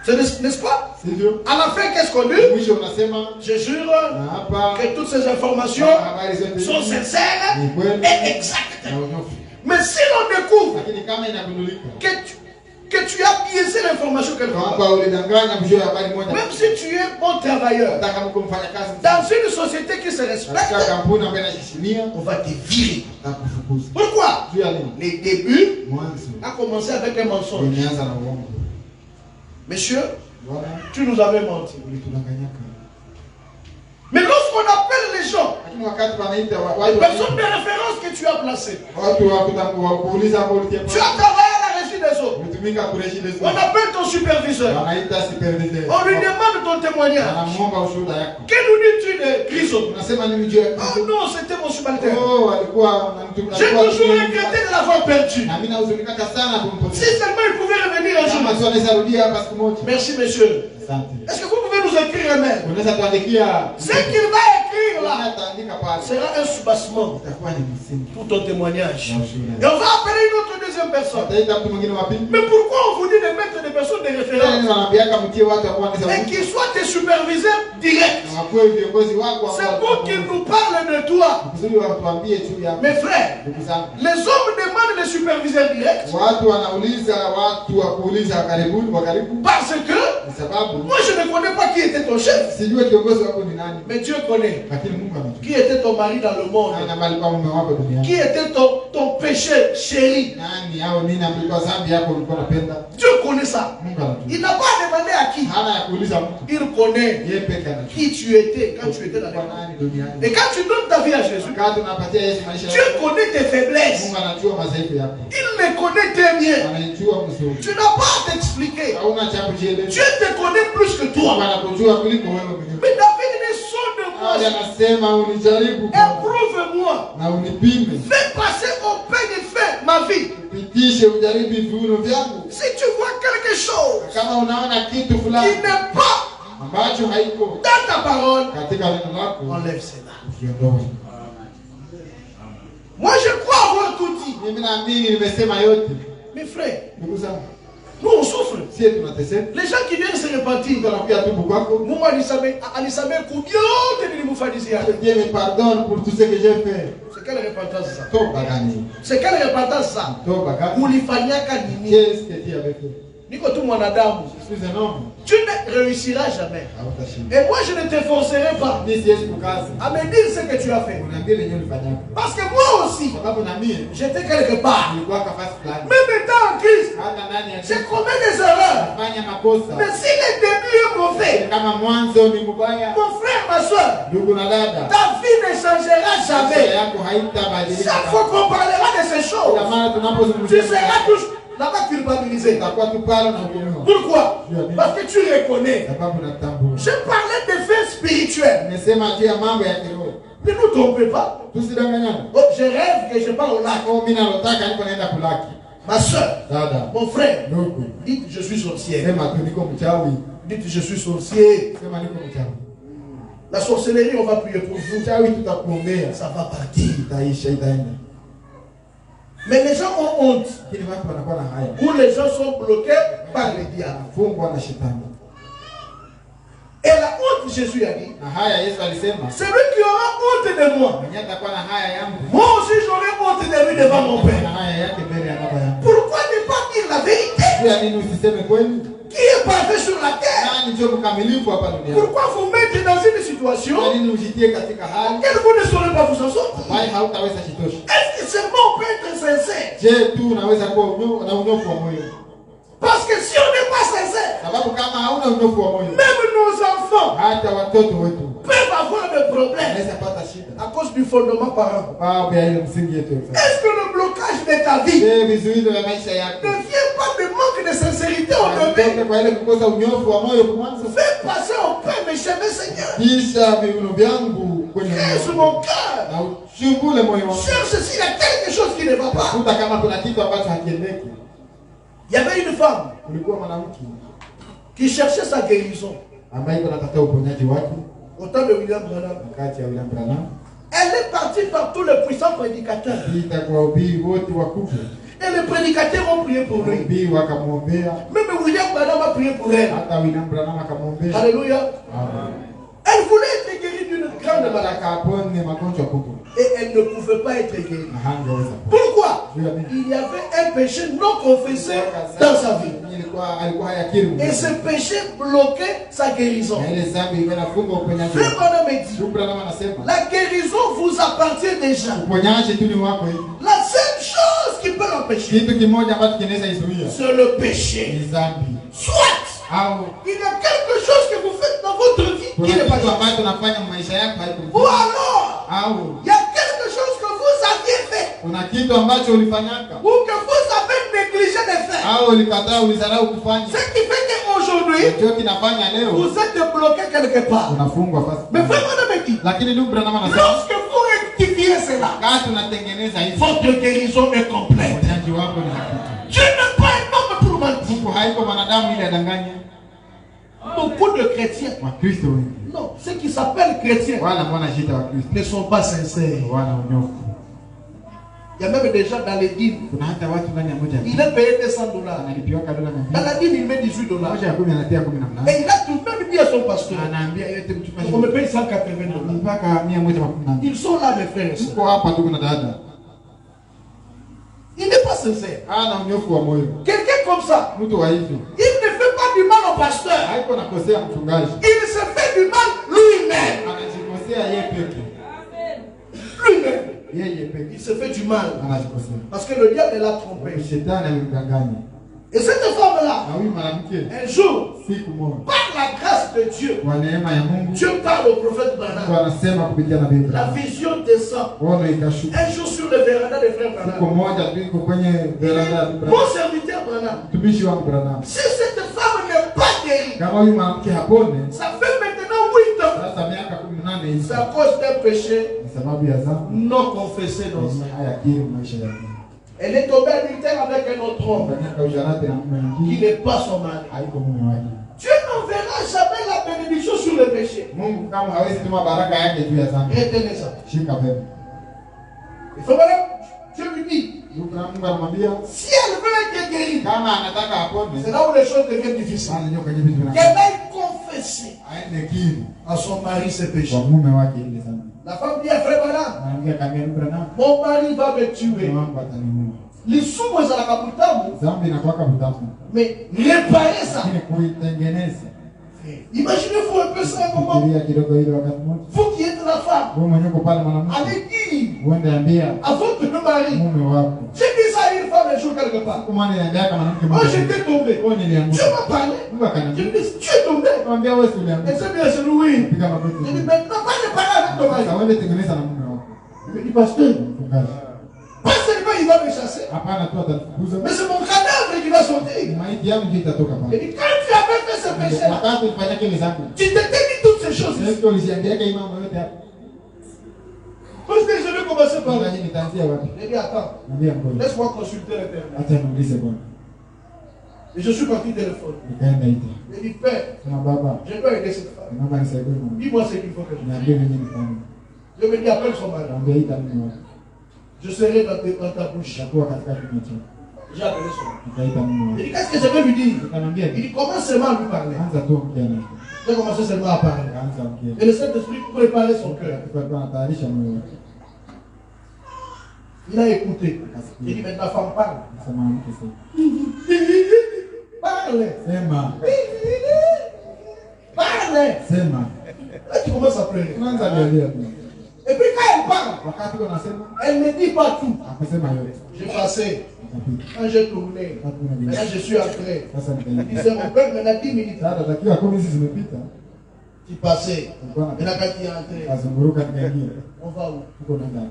N'est-ce pas? Sivyo? À la fin, qu'est-ce qu'on dit? Mwisho unasema Je jure naapa que toutes ces informations habari zote sont sincères ni kweli et exactes. na unyofu. Mais si l'on découvre Lakini kama inagundulika que tu as biaisé l'information quelque part, kwamba ulidanganya mjua habari moja, même si tu es un bon travailleur, hata kama uko mfanya kazi dans une société qui se katika respecte, kampuni ambayo inaheshimia on va te virer. na kufukuza. Pourquoi? Juu ya nini? Les débuts Mwanzo a commencé avec un mensonge. umeanza na uongo. Monsieur, Bwana tu nous avais menti. ulitudanganyaka. Mais lorsqu'on appelle les gens, Lakini wakati wanaita les watu personnes de référence que tu as placées, wa kuuliza hapo ulitia tu as travaillé à la régie des autres. ulitumia anatumika kureshi des On appelle ton superviseur. anaita superviseur. On lui demande ton témoignage. Anamuomba ushuhuda yako. Que nous dis-tu de Christ? Unasema nini juu ya Oh Kristo? non, c'était mon subalterne. Oh, alikuwa ananitumia. J'ai toujours regretté de l'avoir perdu. Na mimi nahuzunika sana Si kumpoteza. seulement il pouvait revenir un jour. Kama sio anaweza rudia hapa siku moja. Merci, monsieur. Asante. Est-ce que vous pouvez nous écrire un mail? Unaweza tuandikia. Ce qu'il va écrire là Ataandika pale. sera un soubassement Itakuwa ni msingi. pour ton témoignage. Na ushuhuda. Et on va appeler une autre deuxième personne. Ataita mtu mwingine wa pili. Mais pourquoi on vous dit de mettre des personnes de référence Wanaambiaka mtie watu ambao wanaweza et qu'ils soient tes superviseurs directs? na wakuwe viongozi wako C'est pour qu'ils nous parlent de toi. kusudi watuambie juu ya Mes frères, ndugu zangu. les hommes demandent les superviseurs directs Watu wanauliza watu wa kuuliza karibuni wa karibu parce que kwa sababu moi je ne connais pas qui était ton chef, sijui kiongozi wako ni nani, mais Dieu connaît. lakini Mungu anajua. Qui était ton mari dans le monde? Nani ambaye alikuwa mume wako duniani? Qui était ton péché chéri? Nani au nini ambaye dhambi yako ulikuwa unapenda? Dieu connaît ça. Mungu anajua. Il n'a pas demandé à qui. Hana ya kuuliza mtu. Il connaît Yeye pekee anajua. qui tu étais quand tu étais dans le Kwa monde. nani duniani? Et quand tu donnes ta vie à Jésus, Wakati unapatia Yesu maisha Dieu yako, connaît tes faiblesses. Mungu anajua madhaifu yako. Il les connaît très bien. Anajua mzuri. Tu n'as pas à t'expliquer. Hauna cha kujieleza. Dieu te connaît plus que Mungu toi. anakujua kuliko wewe mwenyewe. Mais David dit sonde-moi, Haya anasema unijaribu éprouve-moi, na unipime. fais passer au peigne fin ma vie. Pitishe ujaribu viuno vyangu. Si tu vois quelque chose Kama unaona kitu qui fulani n'est pas ambacho haiko dans ta parole, katika neno lako, enlève cela. ukiondoe. Moi je crois avoir tout dit. Mimi naamini nimesema yote. Mes frères, Ndugu zangu, nous on souffre. sisi tunateseka. Les gens qui viennent se repentir, Tunakuja tubu kwako. Mungu alisame kubyote nilimfanyizia. Dieu me pardonne pour tout ce que j'ai fait. C'est quelle repentance ça? Toba gani? C'est quelle repentance ça? Toba gani? Ulifanyaka nini? Qu'est-ce que tu avais fait? Niko tu mwanadamu. Je suis un homme. Tu ne réussiras jamais. Hautashinda. Et moi je ne te forcerai pas Mimi siwezi kukaza. à me dire ce que tu as fait. Unaambia lenyewe ulifanya. Parce que moi aussi, Sababu na mimi j'étais quelque part. nilikuwa kafasi fulani. Même étant en Christ, Hata ndani ya j'ai commis des erreurs. nafanya makosa. Mais si le début est mauvais, Kama mwanzo ni mbaya, mon frère, ma soeur, ndugu na dada, ta vie ne changera maisha jamais. yako haitabadilika. Chaque fois qu'on parlera de ces choses, Kila mara tu tunapozungumzia seras tous là-bas culpabilisé. utakuwa tu pale na hukumiwa. Pourquoi? Parce que tu reconnais. Sababu natambua. Je parlais de faits spirituels. Nimesema juu ya mambo ya kiroho. Ne nous trompez pas. Tusidanganyane. Oh, je rêve que je parle au lac. Oh, mimi nalotaka niko naenda kulaki. Ma soeur, Dada, mon frère, ndugu, dites je suis sorcier. sema tu niko mchawi. Dites je suis sorcier. Sema niko mchawi. La sorcellerie, on va prier pour vous. Mchawi tutakuombea. Ça va partir. Itaisha, itaenda. Mais les gens ont honte. Lakini watu wanakuwa na haya. Où les gens sont bloqués par le diable. Fungwa na shetani. Et la honte, Jésus a dit, Na haya Yesu alisema, celui qui aura honte de moi, mwenye atakuwa na haya yangu. moi aussi j'aurai honte de lui devant mon Na Père. haya yake mbele ya baba yangu. Pourquoi ne pas dire la vérité? Juu ya nini usiseme kweli? Qui est parfait sur la terre? Nani ndio mkamilifu hapa duniani? Pourquoi vous mettre dans une situation Kwa nini ujitie katika hali que vous ne saurez pas vous en sortir? ambayo hautaweza jitosha? Est-ce que seulement on peut être sincère? Je, tu unaweza kuwa na unyofu wa moyo? Parce que si on n'est pas sincère, Sababu kama hauna unyofu wa moyo, même nos enfants hata watoto wetu peuvent avoir des problèmes wanaweza pata shida. à cause du fondement parent. Sababu ya ile msingi yetu. Est-ce que le blocage de ta vie Je, vizuizo vya maisha yako ne vient pas de manque de sincérité au début? Unatoka kwa ile kukosa unyofu wa moyo kwa mwanzo. Fais passer au pain mes chemins, Seigneur. Kisha viuno vyangu kwenye Crée sur moyo. mon cœur. Na uchungule moyo wangu. Cherche s'il y a quelque chose qui ne va pas. Kuta kama kuna kitu ambacho hakiendeki. Il y avait une femme Kulikuwa mwanamke qui cherchait sa guérison ambaye iko natafuta uponyaji wake au temps de William Branham. wakati ya William Branham. Elle est partie par tous les puissants prédicateurs. Ita kwa wahubiri wote wakubwa. Et les prédicateurs ont prié pour lui. Wahubiri wakamwombea. Même William Branham a prié pour elle. Hata William Branham akamwombea. Alléluia. Amen. Elle voulait être guérie d'une grande maladie. Nataka apone magonjwa kubwa. Et elle ne pouvait pas être guérie. Na hangeweza. Pourquoi? Juu ya nini? Il y avait un péché non confessé dans sa vie. Alikuwa hayakiri Mungu. Et ce péché bloquait sa guérison. Na ile dhambi ilikuwa inafunga uponyaji. Frère Branham me dit, Ndugu Branham anasema la guérison vous appartient déjà. uponyaji tu ni wako hivi. La seule chose qui peut l'empêcher, Kitu kimoja ambacho kinaweza izuia c'est le péché. ni dhambi. Soit Au il y a quelque chose que vous faites dans votre vie qui kuna n'est pas kitu juste. ambacho unafanya maisha yako Ou haikuwa. alors, Au il y a quelque chose que vous aviez fait kuna kitu ambacho ulifanyaka ou que vous avez négligé négligé de faire. Au ulikataa ulizarau kufanya. Ce qui fait qu'aujourd'hui, Ndio kinafanya leo vous êtes bloqué quelque part. unafungwa fasi. Mais vraiment, on me dit, Lakini ndugu Branham anasema lorsque vous rectifiez cela, wakati unatengeneza hivi votre guérison est complète. uponyaji wako ni hakika. Dieu n'est pas un homme pour mentir. Mungu haiko mwanadamu ili adanganye. Beaucoup de chrétiens, Wakristo wengi non, ceux qui s'appellent chrétiens, wala wanajiita Wakristo ne sont pas sincères. wana unyofu. Il y a même des gens dans les dîmes. Kuna hata watu ndani ya moja Il est payé $200. analipiwa dola Dans la dîme, il met $18. moja ya 10 anatia 18. Et il a tout même dit à son pasteur, Anaambia yote mchungaji on me paye $180. mpaka 118. Ils sont là, mes frères et sœurs. Tuko hapa tuko na dada. Il n'est pas sincère. Ana unyofu wa moyo. Quelqu'un comme ça, Mtu wa hivyo il ne fait pas du mal au pasteur. haiko nakosea mchungaji. Il se fait du mal lui-même. Anajikosea yeye peke. Lui-même. Yeye peke. Il se fait du mal. Anajikosea. Parce que le diable l'a trompé. Shetani alimdanganya. Et cette femme-là, Na huyu mwanamke un jour, siku moja par la grâce de Dieu, kwa neema ya Mungu Dieu parle au prophète Branham. Mungu anasema kupitia nabii La Branham. vision descend. Ono ikashuka. Un jour sur le véranda des frères Siku Branham. moja tuko kwenye veranda ya Mon Branham. serviteur Branham, Mtumishi wa Branham. si cette femme n'est pas guérie, Kama huyu mwanamke hapone, ça fait maintenant 8 ans. sasa miaka 18 hivi. C'est à cause d'un péché Ni sababu ya dhambi non confessé dans sa vie. hayakiri maisha yake. Elle est tombée adultère avec un autre homme Fanyika ujarati na mume qui mwingine n'est pas son mari. haiko mume wake. Dieu n'enverra jamais la bénédiction sur le péché. Mungu kama hawezi tuma baraka yake juu ya dhambi. Retenez ça. Shika pepe. Il faut voilà, Dieu lui dit, Mungu anamwambia si elle veut être guérie, kama anataka apone, c'est là où les choses deviennent difficiles. sana ndio kwenye vitu Qu'elle vina. aille confesser Aende kiri à son mari ses kwa péchés. mume wake ile dhambi. La femme dit à frère Branham, Anaambia kamia Branham, mon mari va me tuer. mume wangu ataniua. Lisumu ezalaka butamu, Dhambi inakuwa butamu. mais réparer ça. Lakini kuitengeneza. Imaginez-vous un peu ça un moment. Fikiria kidogo ile wakati mmoja. Vous qui êtes la femme, Wewe mwenyewe uko pale mwanamke. allez dire Uende ambia à votre mari. mume wako. J'ai dit ça à une femme un jour quelque part. Kama niambia kama mwanamke Oh, mmoja. j'étais tombé. Oh, nilianguka. Dieu m'a parlé. Mungu Je akaniambia. me dis, tu es tombé. Mwambia wewe si Elle ulianguka. s'est bien chez oui. Piga Je magoti. dis, maintenant, pas de parler avec ton mari. Sasa wewe tengeneza na mume wako. Il me dit, pasteur, Mchungaji. pas seulement il va me chasser, Hapana tu atakufukuza. mais c'est mon cadavre qui va sortir. Maiti yangu ndio itatoka Il pale. dit, quand tu avais fait ce péché-là, Wakati ulifanya kile zangu. tu t'étais dit toutes ces choses. Sasa uliziambia kama mambo yote hapa. Parce que je vais commencer par là. Mchungaji nitaanzia wapi? Il dit, attends, Mwambia ngoja. laisse-moi consulter l'Éternel. Acha niulize bwana. Et je suis parti téléphone. Nikaenda ita. Il dit, Père, Sema baba, je dois aider cette femme. naomba nisaidie mwana. Dis-moi ce qu'il faut que je fasse. Niambie nini nifanye. Je me dis, appelle son mari. Mwambie ita mume wako. Je serai dans ta bouche. Itakuwa katika kinywa chako. J'ai appelé son mari. Nikaita mume Il wako. dit, qu'est-ce que je vais lui dire? Nikamwambia Il dit, commence seulement à lui parler. anza tu ongea naye. J'ai commencé seulement à parler. Anza ongea. Et le Saint-Esprit préparait son cœur. Alikuwa anatayarisha moyo wake. Il a écouté. Il dit, maintenant, femme, parle. Nasema mke sasa. Parle. Sema, Parle. sema. Là, tu commences à pleurer. Unaanza kulia tu. Et puis, quand elle parle, Wakati uko nasema, elle ne dit pas tout. akasema yote. J'ai passé. Akapita. Quand j'ai tourné, Wakati maintenant, unalia. je suis entré. Sasa Il nikaita. disait, mon père, maintenant 10 minutes. Sasa dakika 10 hizi zimepita. Tu passais. Alikuwa Maintenant, quand tu es entré, anazunguruka nikaingia. on va où? Tuko naenda.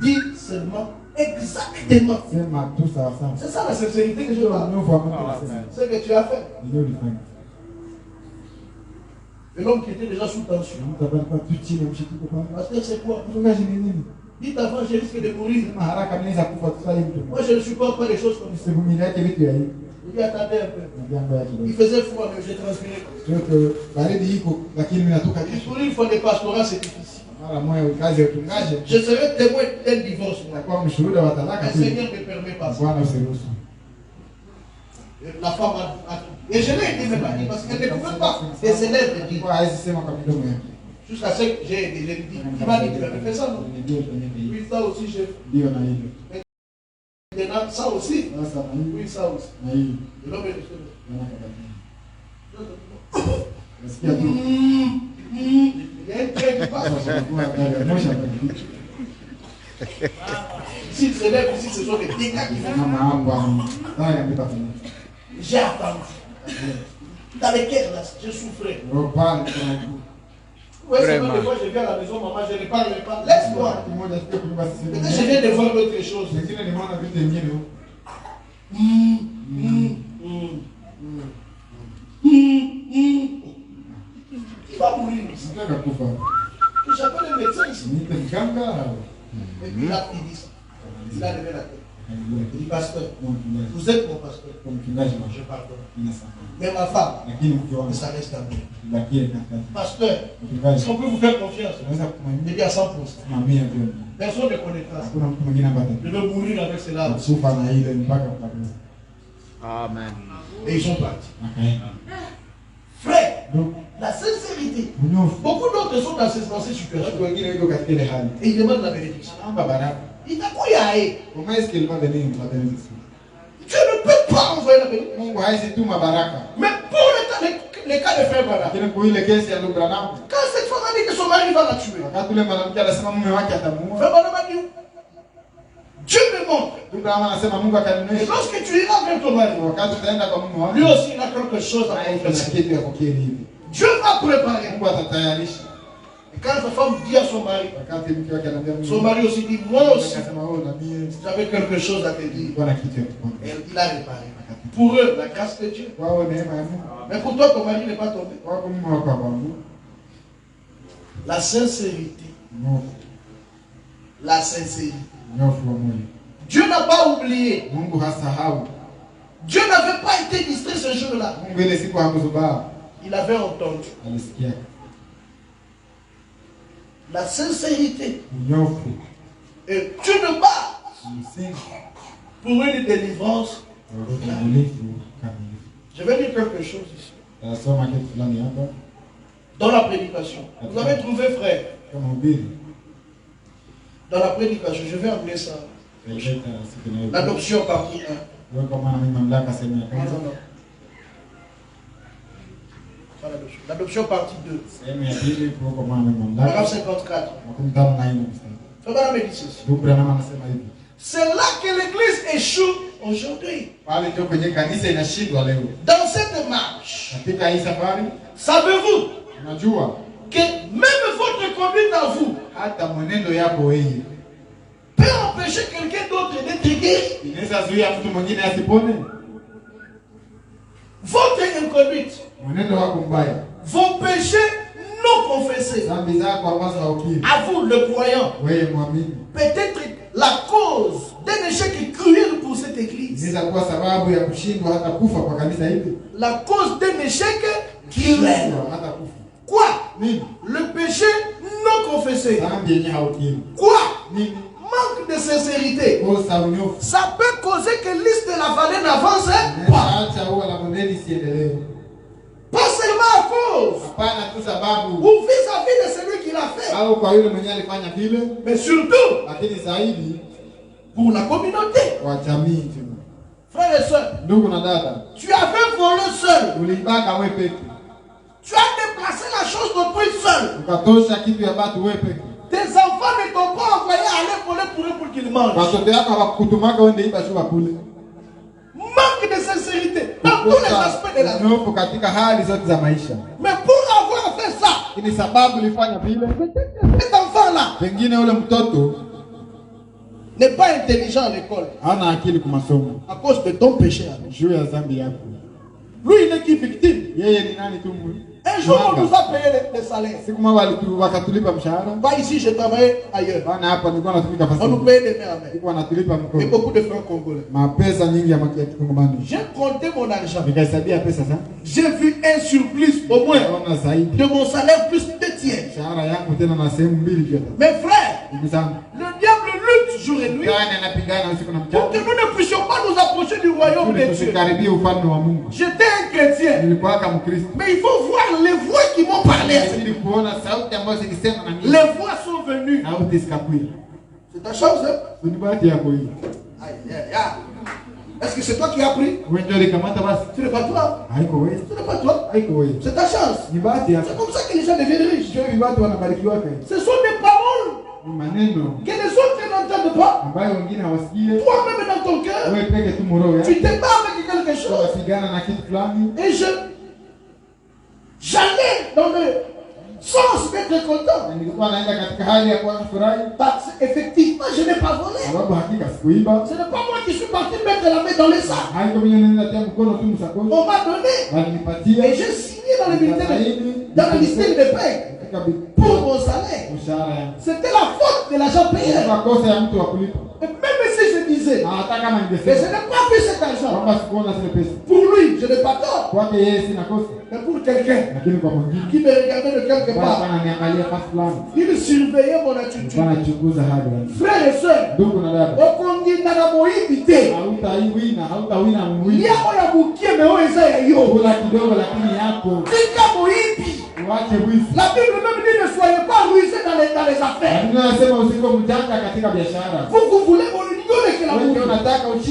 Dis seulement exactement. Sema tu sawa sawa. C'est ça la sincérité que je Ndio parle. mnyofu wa mtu anasema. Ce que tu as fait. Ndio ulifanya. Et l'homme qui était déjà sous tension. Mtu alikuwa tu chini mshikiko pale. Pasteur, c'est quoi? Mchungaji ni nini? Dites avant, je risque de mourir. Sema haraka mnaweza kufa tu sasa hivi. Moi, je ne supporte pas des choses comme ça. Usivumilie yake vitu ya hivi. Il dit, attendez un peu. Jambo ya Il kidogo. faisait froid, mais j'ai transpiré. Joto baridi iko lakini mimi natoka Et kesho. pour une fois, des pastorats, c'est difficile. Mara moja kazi ya utungaji. Je serai témoin d'un divorce. Moi. Nakuwa mshuhuda wa talaka Le tu. Seigneur ne permet pas ça. Bwana usiruhusu. Et la femme a... Et je l'ai aidé même à dire, parce qu'elle ne pouvait pas des élèves de dire. Kwa hizi sema kwa midomo yake. Jusqu'à ce que j'ai aidé. J'ai dit, il m'a dit, tu avais fait ça, non? Ndio kwenye hii. Oui, ça aussi, j'ai fait. Ndio na hivyo. Maintenant, ça aussi. Sasa na hii Oui, ça aussi. na hii. Et l'homme est resté. Nasikia tu. Il y a un train qui passe. Kwa gari moshi hapa. S'il se lève ici, ce sont des dégâts qui font. Kama hapa. Haya yapita kwenye. J'ai attendu. Dans les cœurs, là, je souffrais. Ropa Oui, c'est vrai, des fois, je viens à la maison, maman, je ne parle pas. Laisse-moi. mmoja sio kunyumba sisi. Peut-être je viens de voir autre chose. Wengine nimeona vitu vingine huko. Il va mourir ici. J'appelle le médecin ici. Et puis là, il dit ça. Il a levé la tête. Il dit, pasteur, vous êtes mon pasteur. Je pardonne. Mais ma femme, ça reste à moi. Pasteur, est-ce qu'on peut vous faire confiance? Il dit à 100%. Personne ne connaîtra ça. Je veux mourir avec cela. Amen. Et ils sont partis. Frère, la sincérité. Beaucoup d'autres sont dans ces situations. Et ils demandent la bénédiction. Il t'a quoi y aller? Dieu ne peut pas envoyer la bénédiction. Mais pour les cas de frère Branham, quand cette femme a dit que son mari va la tuer, frère Branham a dit, Dieu me montre. Et lorsque tu iras vers ton mari, lui aussi il a quelque chose à confesser. Dieu va préparer. Et quand sa femme dit à son mari aussi dit, moi aussi, j'avais quelque chose à te dire. Et il a réparé. Pour eux, la grâce de Dieu. Mais pour toi, ton mari n'est pas tombé. La sincérité. La sincérité. Dieu n'a pas oublié. Dieu n'avait pas été distrait ce jour-là. Il avait entendu. La sincérité. Et Dieu ne bat pour une délivrance. Je vais dire quelque chose ici. Dans la prédication. Vous avez trouvé, frère. Dans la prédication, je vais appeler ça l'adoption partie 1. L'adoption partie 2. Paragraphe 54. Frère me dit ceci. C'est là que l'église échoue aujourd'hui. Dans cette marche, savez-vous que même votre conduite à vous peut empêcher quelqu'un d'autre d'être guéri? Votre inconduite, vos péchés non confessés, à vous le croyant, peut-être la cause d'un échec cruel pour cette église. La cause d'un échec cruel. Quoi? Le péché non confessé. Quoi? Manque de sincérité. Ça peut causer que l'île de la vallée n'avance pas. Pas seulement à cause ou vis-à-vis de celui qui l'a fait, mais surtout pour la communauté. Frères et sœurs, tu avais volé seul. Tu as déplacé la chose d'autrui seul. Tes enfants ne t'ont pas envoyé aller voler pour eux pour qu'ils mangent. Manque de sincérité dans tous les aspects de la vie. Mais pour avoir fait ça, cet enfant-là n'est pas intelligent à l'école à cause de ton péché. Lui, il est qui victime? Un jour, on nous a payé les salaires. Pas ici, je travaillais ailleurs. On nous payait des mains à main. Et beaucoup de francs congolais. J'ai compté mon argent. J'ai vu un surplus au moins de mon salaire plus de tiers. Mes frères, le diable lutte jour et nuit pour que nous ne puissions pas nous approcher du royaume de Dieu. J'étais un chrétien, mais il faut voir les voix qui m'ont parlé. Les voix sont venues. C'est ta chance, hein? Est-ce que c'est toi qui as pris? Ce n'est pas toi. Ce n'est pas toi. C'est ta chance. C'est comme ça que les gens deviennent riches. Ce sont des paroles que les autres n'entendent pas. Toi-même dans ton cœur, tu te bats avec quelque chose. Et j'allais dans le sens d'être très content. Nilikuwa naenda katika hali ya kuwa furahi. Parce qu'effectivement, je n'ai pas volé. Sababu hakika sikuiba. Ce n'est pas moi qui suis parti mettre la main dans les sacs. Haiko mimi ninatia mkono tu msakoni. On m'a donné. Walinipatia. Et j'ai signé dans le ministère de paix. Pour mon salaire. C'était la faute de l'agent payé. Et même si je disais, mais je n'ai pas vu cet argent. Pour lui, je n'ai pas tort. Mais pour quelqu'un qui me regardait de quelque part, il surveillait mon attitude. Frères et sœurs, au Congo, il y a la Bible même dit ne soyez pas rusés dans les affaires. Vous voulez mon union avec la bouche.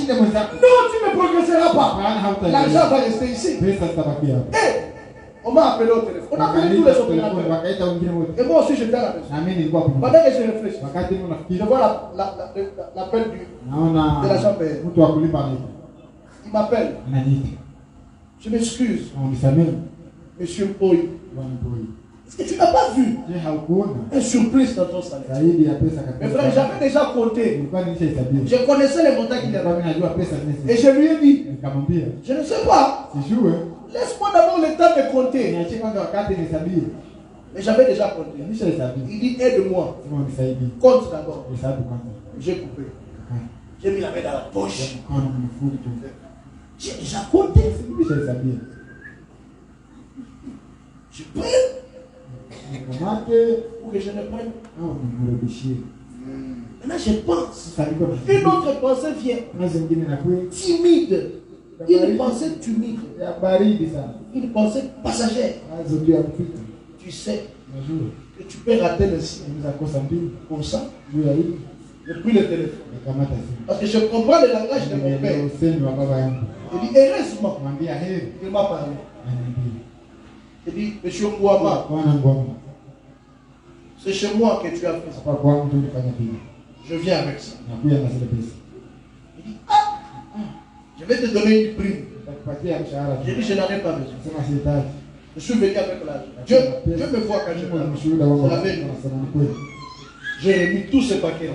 Non, tu ne progresseras pas. L'argent va rester ici. Et on m'a appelé au téléphone. On a appelé tous les opérateurs. Et moi aussi j'étais à la maison. Pendant que je réfléchis, je vois l'appel de l'agent payé. Il m'appelle. Je m'excuse. Monsieur Boy. Est-ce que tu n'as pas vu une surprise dans ton salaire? Mais frère, j'avais déjà compté. Je connaissais les montants qu'il avait. Et je lui ai dit, je ne sais pas. Laisse-moi d'abord le temps de compter. Mais j'avais déjà compté. Il dit, aide-moi. Compte d'abord. J'ai coupé. J'ai mis la main dans la poche. J'ai déjà compté. Je prie pour que je ne prenne. Maintenant je pense. Une autre pensée vient. Timide. Une pensée timide. Une pensée passagère. Tu sais que tu peux rater le ciel. Comme ça. Je prie le téléphone. Parce que je comprends le langage de mon père. Il dit heureusement. Il m'a parlé. Il dit, monsieur Ngouama, c'est chez moi que tu as fait ça. Je viens avec ça. Il dit, je vais te donner une prime. J'ai dit, je n'en ai pas besoin. Je suis venu avec l'argent. Dieu me voit quand je parle. C'est la vérité. J'ai remis tous ces paquets.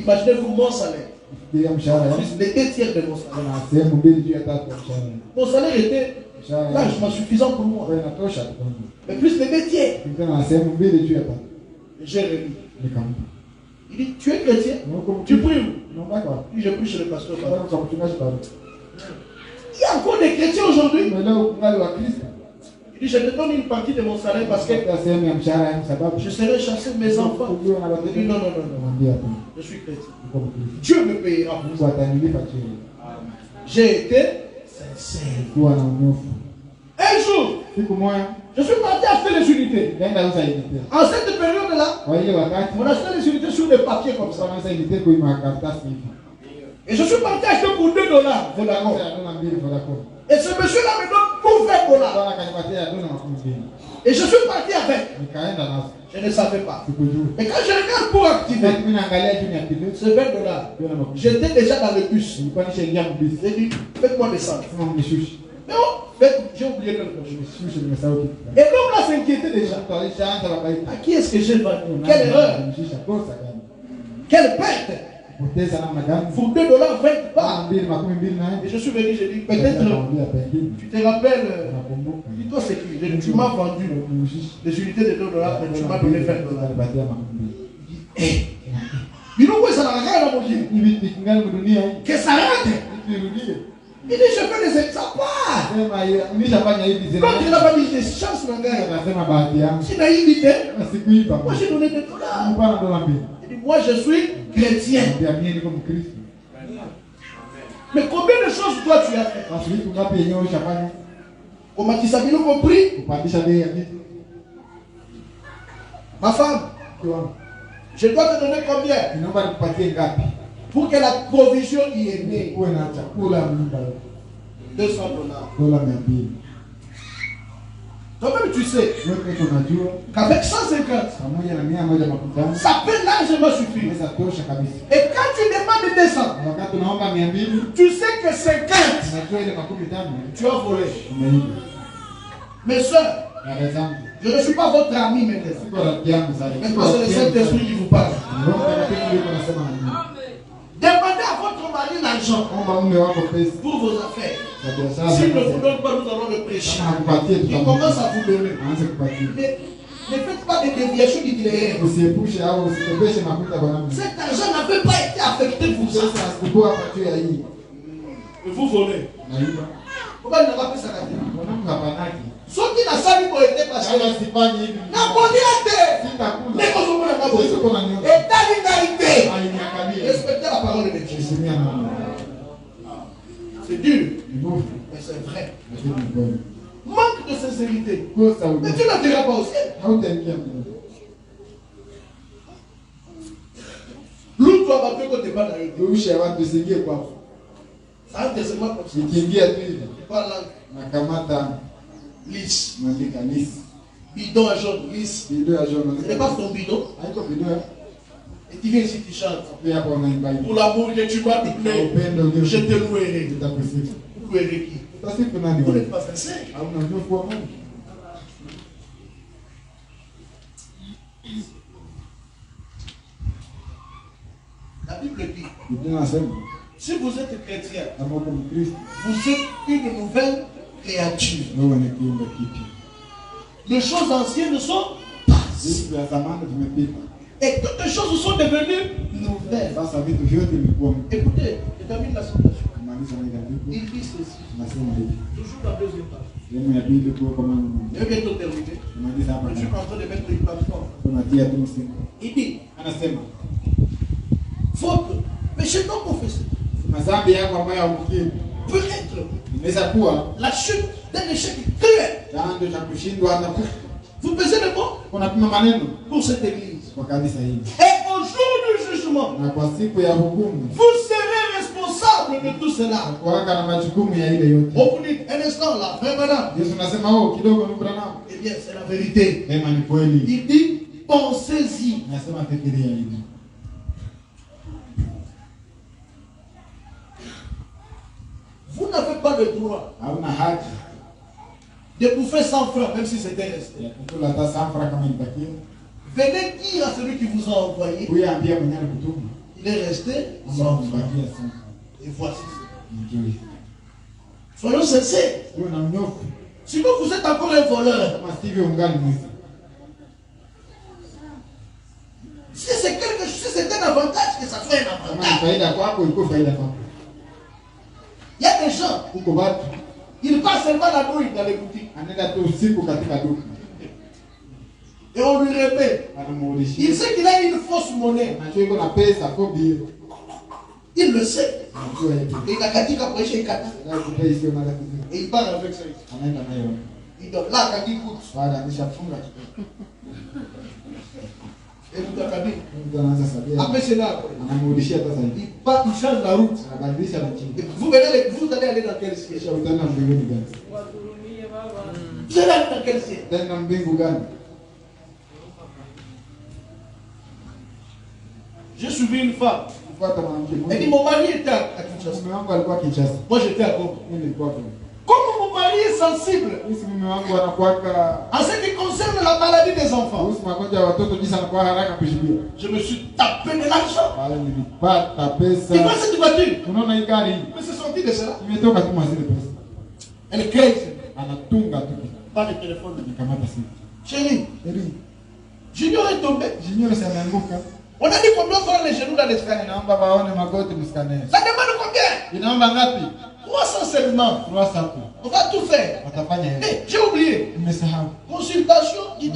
Imaginez-vous mon salaire. Les 2 tiers de mon salaire. Mon salaire était largement suffisant pour moi. Mais plus les 2 tiers. J'ai remis. Il dit, tu es chrétien? Tu pries où? Il dit, je prie chez le pasteur. Il y a encore des chrétiens aujourd'hui. Il dit, je te donne une partie de mon salaire parce que je serai chassé de mes enfants. Il dit, non. Je suis chrétien. Dieu me payera pour ça. J'ai été sincère. Un jour, je suis parti acheter les unités. En cette période-là, on achetait les unités sur des papiers comme ça. Et je suis parti acheter pour $2 Vodacom. Et ce monsieur-là me donne pour $20. Et je suis parti avec. Je ne savais pas. Et quand je regarde pour activer, ce $20, j'étais déjà dans le bus. J'ai dit, faites-moi descendre. Non, j'ai oublié quelque chose. Et l'homme là s'inquiétait déjà. À qui est-ce que j'ai vendu? Quelle erreur? Quelle perte? Pour $2, 20 pas. Et je suis venu, j'ai dit, peut-être, tu te rappelles, dis-toi c'est qui? Tu m'as vendu des unités de $2, mais tu m'as donné $20. Il dit, où est-ce que ça rate? Il dit, je fais des examens. L'autre, il n'a pas dit, j'ai chance, mon gars. Tu n'as évité. Moi, j'ai donné $2. Il dit, moi, je suis chrétien. Mais combien de choses toi tu as fait? Comment tu s'habille compris? Ma femme, je dois te donner combien? Pour que la provision y est née. $200. Toi-même tu sais qu'avec 150, ça peut largement suffire. Et quand tu demandes 200, tu sais que 50, tu as volé. Mes soeurs, Je ne suis pas votre ami maintenant. Maintenant, c'est le Saint-Esprit qui vous parle. Demandez à votre mari l'argent pour vos affaires. S'il ne vous donne pas, nous allons le prêcher. Il commence à vous donner. Mais ne faites pas des déviations d'itinéraire. Cet argent n'avait pas été affecté pour ça. Vous volez. Pourquoi il n'a pas fait ça? Ceux qui n'ont pas pour être passés. Respectez la parole de Dieu. C'est dur, mais c'est vrai. Manque de sincérité. Mais tu ne diras pas au ciel. L'autre va battre quand tu n'es pas dans le Dieu. Ça a un testament comme ça. C'est pas langue. Lisse. Bidon à jaune, lisse. Ce n'est pas ton bidon. Et tu viens ici, tu chantes. Pour l'amour que tu m'as donné, je te louerai. Vous louerez qui? Vous n'êtes pas sincère. La Bible dit, si vous êtes chrétien, vous êtes une nouvelle créature. Les choses anciennes sont passées. Et toutes les choses sont devenues nouvelles. Écoutez, je termine la citation. Il dit ceci. Toujours la deuxième page. Je vais bientôt terminer. Je suis en train de mettre une plateforme. Il dit, votre péché non confessé peut être la chute d'un échec cruel. Vous pesez le mot pour cette église. Et au jour du jugement, vous serez responsable de tout cela. On vous dit un instant là, frère madame. Eh bien, c'est la vérité. Il dit, pensez-y. Vous n'avez pas le droit de bouffer 100 francs, même si c'était resté. Venez dire à celui qui vous a envoyé, il est resté 100 francs. Et voici. Soyons sincères. Sinon vous êtes encore un voleur. Si c'est quelque chose, si c'est un avantage, que ça soit un avantage. Il y a des gens, ils passent seulement la nuit dans les boutiques. Et on lui répète. Il sait qu'il a une fausse monnaie. Il le sait. Et il a katika prêcher une kata. Et il parle avec ça. Il donne là quand il coûte. Et vous avez après c'est là. Il change la route. Vous allez aller dans quel siège? Vous allez aller dans quel siège? J'ai suivi une femme. Elle dit mon mari était à Kinshasa. Moi j'étais à Goma. Comme mon mari est sensible en ce qui concerne la maladie des enfants, je me suis tapé de l'argent. Il voit cette voiture. Mais c'est sorti de cela. Elle est crazy. Pas de téléphone. Chérie, Junior est tombé. On a dit qu'on doit faire les genoux dans les scanners. Ça demande combien? 300 seulement. On va tout faire. Hey, j'ai oublié. Consultation, $10.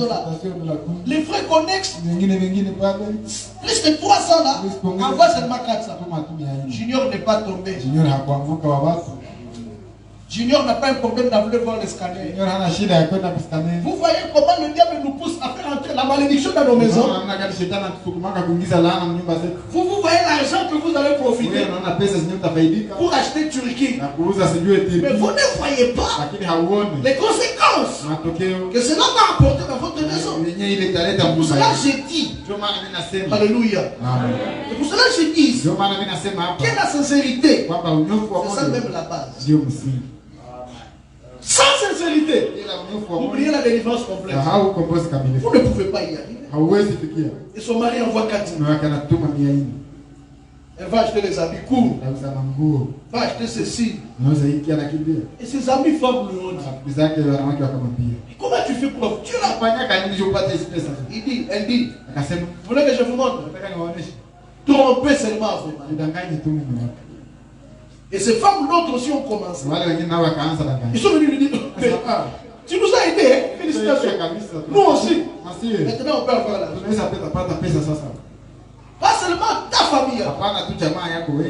Les frais connexes, plus de 300 là. Envoie seulement 400. Junior n'est pas tombé. Junior n'a pas un problème d'avoir voir les scanners. Vous voyez comment le diable nous pousse à faire entrer la malédiction dans nos maisons. Vous voyez l'argent que vous allez profiter pour acheter Turquie. Mais vous ne voyez pas les conséquences que cela va apporter dans votre maison. Pour cela j'ai dit, alléluia. Et pour cela j'ai dit, quelle est la sincérité? C'est ça même la base. Sans sincérité, sincérité, oubliez la délivrance complète. Vous ne pouvez pas y arriver. Et son mari envoie 4 000. Elle va acheter les habits courts. Va acheter ceci. Et ses amis femmes lui ont dit, comment tu fais preuve? Tu l'as. Elle dit, vous voulez que je vous montre? Tromper seulement à vous. Et ces femmes, l'autre aussi ont commencé. Ils sont venus lui dire, tu nous as aidés, hein? Félicitations. Nous aussi. Maintenant on peut avoir l'argent. Pas seulement ta famille,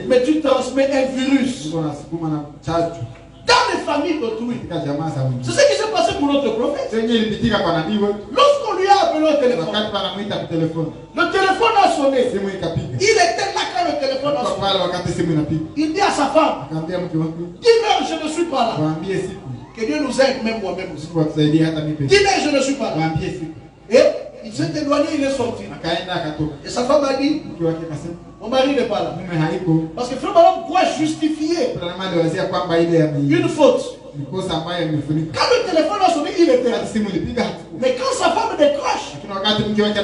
mais tu transmets un virus dans les familles d'autrui. C'est ce qui s'est passé pour notre prophète. Lorsqu'on lui a appelé au téléphone, le téléphone a sonné. Il était là quand le téléphone a sonné. Il dit à sa femme, dis-leur je ne suis pas là. Que Dieu nous aide, même moi-même aussi. Dis-leur je ne suis pas là. Et il s'est éloigné, il est sorti. Et sa femme a dit, mon mari n'est pas là. Parce que frère, pourquoi justifier une faute? Quand le téléphone a sonné, il était là. Mais quand sa femme décroche,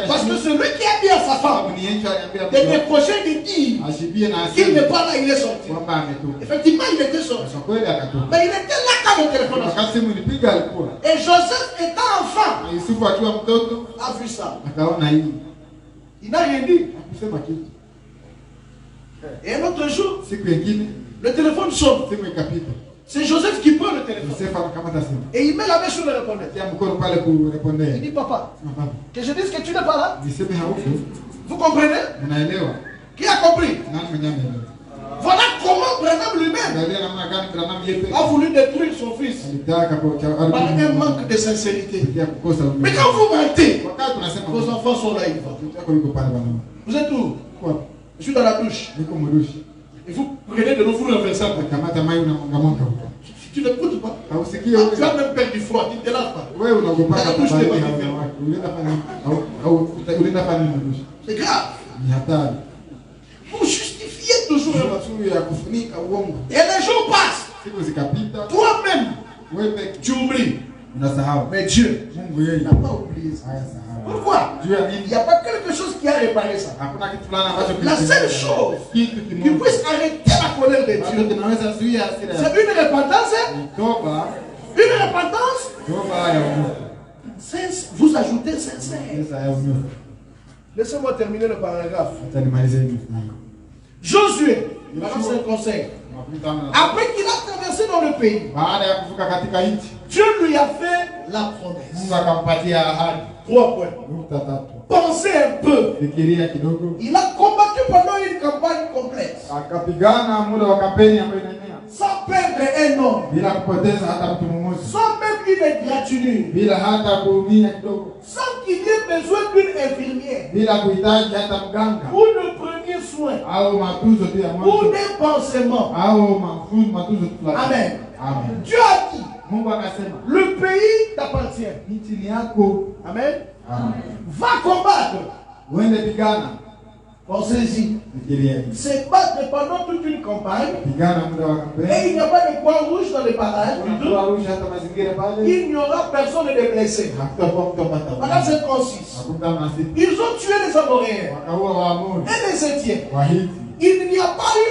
parce que celui qui a dit à sa femme de décrocher, de dire qu'il n'est pas là, il est sorti. Effectivement, il était sorti. Mais il était là quand le téléphone a sonné. Et Joseph étant enfant a vu ça. Il n'a rien dit. Et un autre jour, le téléphone sonne. C'est Joseph qui prend le téléphone. Et il met la main sur le répondeur. Il dit, papa, que je dise que tu n'es pas là. Vous comprenez? Qui a compris? Voilà comment Branham lui-même a voulu détruire son fils par un manque de sincérité. Mais quand vous mentez, vos enfants sont naïfs. Vous êtes où? Je suis dans la douche. Et vous prenez de l'eau, vous renversez. Tu n'écoutes pas. Tu as même perdu froid, tu ne te laves pas. La douche n'est pas différente. C'est grave. Vous justifiez toujours. Et les jours passent. Toi-même, tu oublies. Mais Dieu n'a pas oublié ça. Pourquoi? Il n'y a pas quelque chose qui a réparé ça. La seule chose qui puisse arrêter la colère de Dieu, c'est une repentance. Une repentance. Vous ajoutez sincère. Laissez-moi terminer le paragraphe. Josué, c'est un conseil. Après qu'il a traversé dans le pays, Dieu lui a fait la promesse. 3 points. Pensez un peu. Il a combattu pendant une campagne complète. Sans perdre un homme. Sans même une égratignure. Sans qu'il y ait besoin d'une infirmière. Ou de premier soin. Ou d'un pansement. Amen. Dieu a dit, le pays t'appartient. Amen. Va combattre. Pensez-y. C'est battre pendant toute une campagne. Et il n'y a pas de poids rouge dans les parages. Il n'y aura personne de blessé. Voilà, c'est consiste. Ils ont tué les Amoréens et les Étiens. Il n'y a pas eu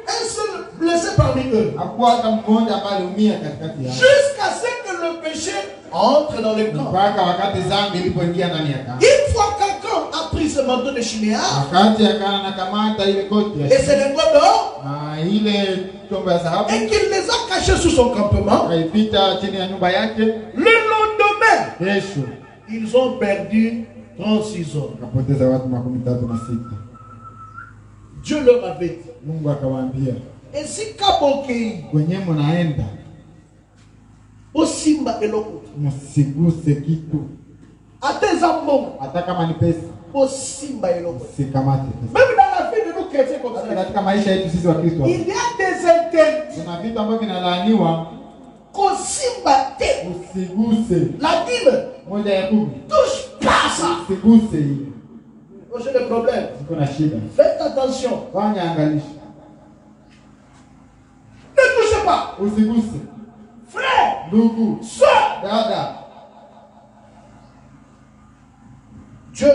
un seul blessé parmi eux. Jusqu'à ce que le péché entre dans le camp. Une fois quelqu'un a pris ce manteau de chiméa et ses lingots d'or et qu'il les a cachés sous son campement, le lendemain, ils ont perdu 36 hommes. Dieu leur avait dit. Et si Kabokei au Simba eloko à tes amants au Simba eloko, même dans la vie de nous chrétiens comme ça, il y a des interdits qu'au Simba la Bible touche pas ça. J'ai des problèmes. Faites attention. Ne touchez pas. Frère, soeur, dada, Dieu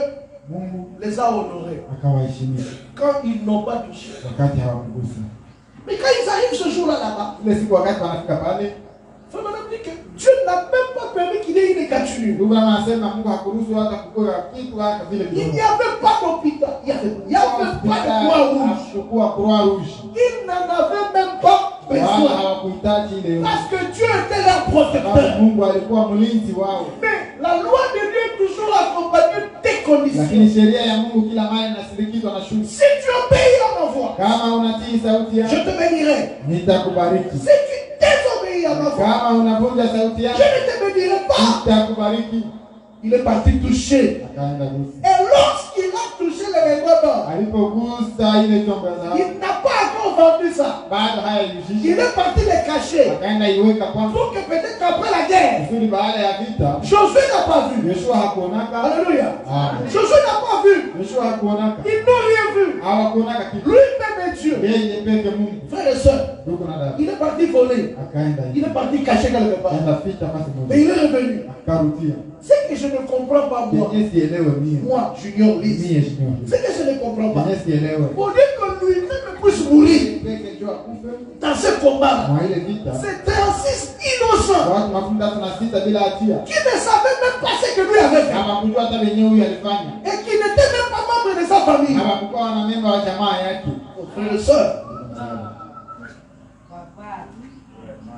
Mungu les a honorés akawaheshimisha quand ils n'ont pas touché. wakati hawakugusa. Mais quand ils arrivent ce jour-là là-bas, Ile siku wakati wanafika pale, faut me dire que Dieu n'a même pas permis qu'il y ait une écature. ndugu anasema Mungu hakuruhusu hata kukoa kitu hata vile Il vile. n'y avait pas d'hôpital, il n'y avait pas de croix rouge. Hakukuwa croix rouge. Ils n'en avaient même pas Wala besoin. hawakuhitaji ile. Parce que Dieu était leur protecteur. Mungu alikuwa mlinzi wao. Mais la loi de Dieu est toujours accompagnée des conditions. Lakini sheria ya Mungu kila mara inasindikizwa na shuhuda. Si tu obéis à ma voix, Kama unatii sauti je yangu, te bénirai. nitakubariki. Si tu désobéis à ma voix, Kama unavunja sauti yangu, je ne te bénirai pas. nitakubariki. Il est parti toucher. Akaenda gusa. Et lorsqu'il a touché le lingot d'or, Alipogusa ile chombo ya dhahabu, il n'a pas encore vendu ça. bado haya Il ilishisha. est parti les cacher. Akaenda iweka kwanza. Pour que peut-être qu'après la guerre, Kusudi baada ya vita, Josué n'a pas vu. Yoshua hakuonaka. Alléluia. Amen. Josué n'a pas vu. Yoshua hakuonaka. Ils n'ont rien vu. Hawakuonaka kitu. Lui-même est Dieu. Yeye peke Mungu. Frères et sœurs, Ndugu na dada. il est parti voler. Akaenda Il est parti cacher quelque part. Akaenda ficha fasi Mais moja. il est revenu. Akarudia. C'est que je ne comprends pas moi. Kenye sielewe mie. Moi, Junior Lise. Mie junior. C'est que je ne comprends pas. Kenye sielewe. Au lieu que lui-même puisse mourir Peke njoo akufe. dans ce combat, Mwa ile vita. c'est 36 innocents Watu makumi tatu na sita bila hatia. qui ne savaient même pas ce que lui avait fait. Hawakujua hata wenyewe huyu alifanya. Et qui n'étaient même pas membres de sa famille. Hawakuwa wanamemba wa jamaa yake. Frères et sœurs,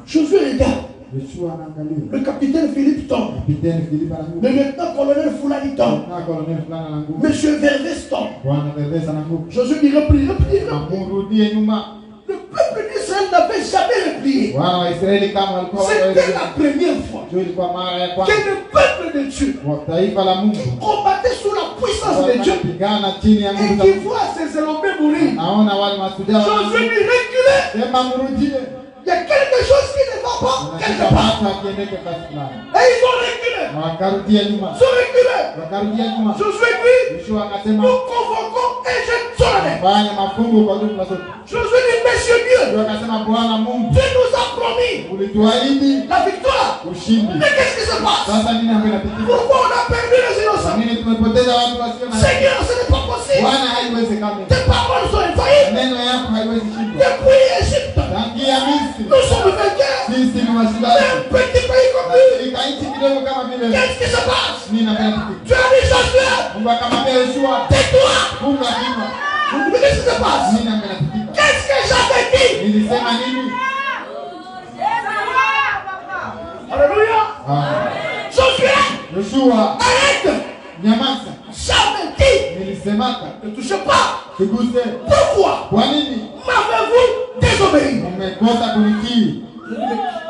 Josué regarde. Yoshua anaangalia. Le capitaine Philippe tombe. Kapiteni Filipo anaanguka. Le lieutenant-colonel Foulani tombe. Na koloneli fulani anaanguka. Monsieur Verves tombe. Bwana Bebesa anaanguka. Josué dit replie, replie, replie. Amurudie nyuma. Le peuple d'Israël n'avait jamais replié. Wana wa Israeli kama walikuwa C'était la première fois Ndio ilikuwa mara ya que kwanza le peuple de Dieu kwa taifa la Mungu combattait sous la puissance de Dieu wanapigana chini ya et nguvu za qui Mungu. voit ses élobés mourir. Naona wale masudia Josué dit reculez. sema mrudie. Il y a quelque chose qui ne va pas quelque Unashika part. watu akiendeke kasi fulani. Et ils ont reculé. Na wakarudia nyuma. Ils ont reculé. Wakarudia nyuma. Josué dit Yoshua akasema nous convoquons un jeune solennel. fanya mafungo kwa jumla zote. Josué dit monsieur Dieu, Yoshua akasema Bwana Mungu Dieu nous a promis ulituahidi la victoire. ushindi. Mais qu'est-ce qui se passe? Sasa nini ambayo inapitika? Pourquoi on a perdu les Kwa innocents? nini tumepoteza watu wasio na Seigneur, ce n'est pas possible. Bwana haiwezekani. Tes paroles sont infaillibles. Neno yako haiwezi shindwa. Depuis Égypte, Tangia Misri nous sommes vainqueurs. sisi ni Mais washindani. un petit pays comme lui, Katika nchi kidogo kama vile qu'est-ce qui se passe? nini napenda Tu as dit Josué, Mungu akamwambia Yoshua, tais-toi. funga kinywa. Mais qu'est-ce qui se passe? Nini napenda kutika? Qu'est-ce que j'avais dit? Nilisema nini? Alléluia. Josué, Yoshua, arrête. nyamaza. Jamais dit. Nilisemaka Ne touchez pas. siguse. Pourquoi Kwa nini m'avez-vous désobéi? umekosa kunitii?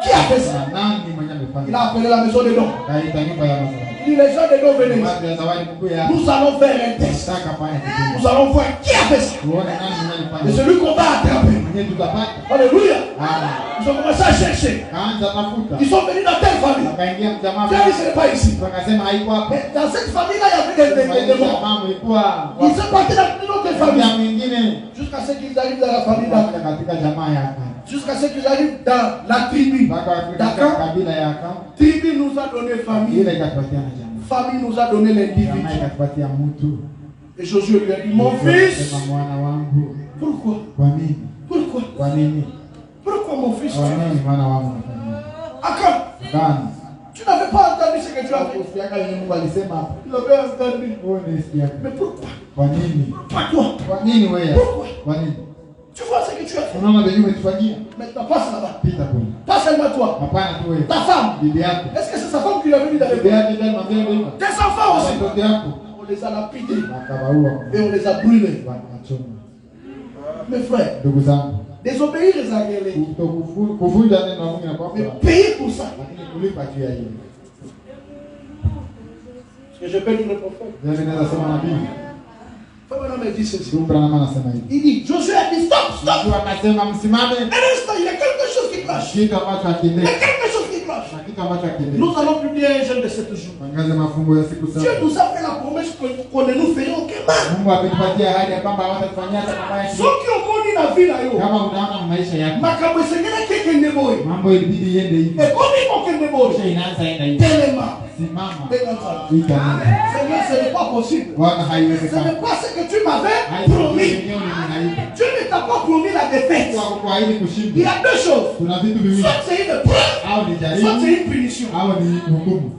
Qui a fait ça? Na nani mwenye Il amefanya? a appelé la maison de dons. Kaita nyumba ya mazao. Il dit les gens de dons venez. Watu ya zawadi mkuu ya Nous allons faire un test. nataka fanya kitu. Nous allons voir qui a fait ça. Tuone nani mwenye Et alifanya. celui qu'on va attraper. Mwenye tutapata. Alléluia. Amen. Ils ont commencé à chercher. Kaanza tafuta. Ils sont venus dans telle famille. Akaingia mjamaa. Dieu dit ce n'est pas ici. Wakasema haiko hapa. Mais dans cette famille-là, il y avait des démons. Mama ilikuwa Ils sont partis dans une autre familia famille. mwingine Jusqu'à ce qu'ils arrivent dans la famille d'Akan. katika jamaa ya Akani. Jusqu'à ce qu'ils arrivent dans la tribu. Mpaka wafika katika D'accord. kabila ya Akani. Tribu nous a donné famille. Ile ikatupatia na jamaa. Famille nous a donné Jamaa l'individu. ikatupatia mtu. Et Josué lui a dit, mon fils, Sema mwana wangu. pourquoi? Kwa nini? Pourquoi? Kwa nini? Pourquoi mon fils? Kwa nini mwana wangu anafanya? Akan, Gani? tu n'avais pas entendu ce que tu as fait. Usiaka yenye Mungu alisema hapa. Tu l'avais entendu. Wewe unasikia. Mais pourquoi? Kwa nini? Pas toi. Kwa nini wewe? Pourquoi? Kwa nini? Tu vois ce que tu as fait. Unaona venye umetufanyia? Maintenant, passe là-bas. Pita kule. Pas seulement toi. Hapana tu wewe. Ta femme. Bibi yako. Est-ce que c'est sa femme qui l'a mis dans le Bibi pays? yako ndio mwambie ndio. Tes enfants aussi. Watoto yako. On les a lapidés Wakabaua. et on les a brûlés. Wakachoma. Mes frères, Ndugu zangu. désobéir les Israéliens. Kuvunja neno la Mungu na kwa Mais payer pour ça. lakini kulipa juu ya hiyo. Parce que je peux dire le prophète. Ndio naweza sema nabii. Frère Branham dit ceci. Ndugu Branham anasema hivi. Il dit, Josué a dit stop, stop. Mtu akasema msimame. Un instant, il y a quelque chose qui cloche. Kitu ambacho Il y akiendeka. a quelque chose qui cloche. Na kitu ambacho akiendeka. Nous allons publier un jeûne de 7 jours. Tangaza mafungo ya siku Dieu saba. nous a fait la promesse promesse qu'on ne nous ferions aucun mal. Mungu ametupatia ahadi ya kwamba hawatatufanyia hata mabaya. Ceux qui ont connu la vie là, Kama unaona maisha yako, makambo sengena keke ndeboy. mambo ilibidi iende hivi. Et comme ils ont ndeboy, Kisha inaanza enda hivi. tellement. Simama. Seigneur, ce n'est pas possible. Bwana Ce haiwezekani. n'est pas ce que tu m'avais promis. Dieu ne t'a pas promis la défaite. Kwa kuahidi Il y kushinda. a deux choses. Kuna vitu viwili. Soit c'est une preuve, Au ni soit jaribu, c'est une punition. au ni hukumu.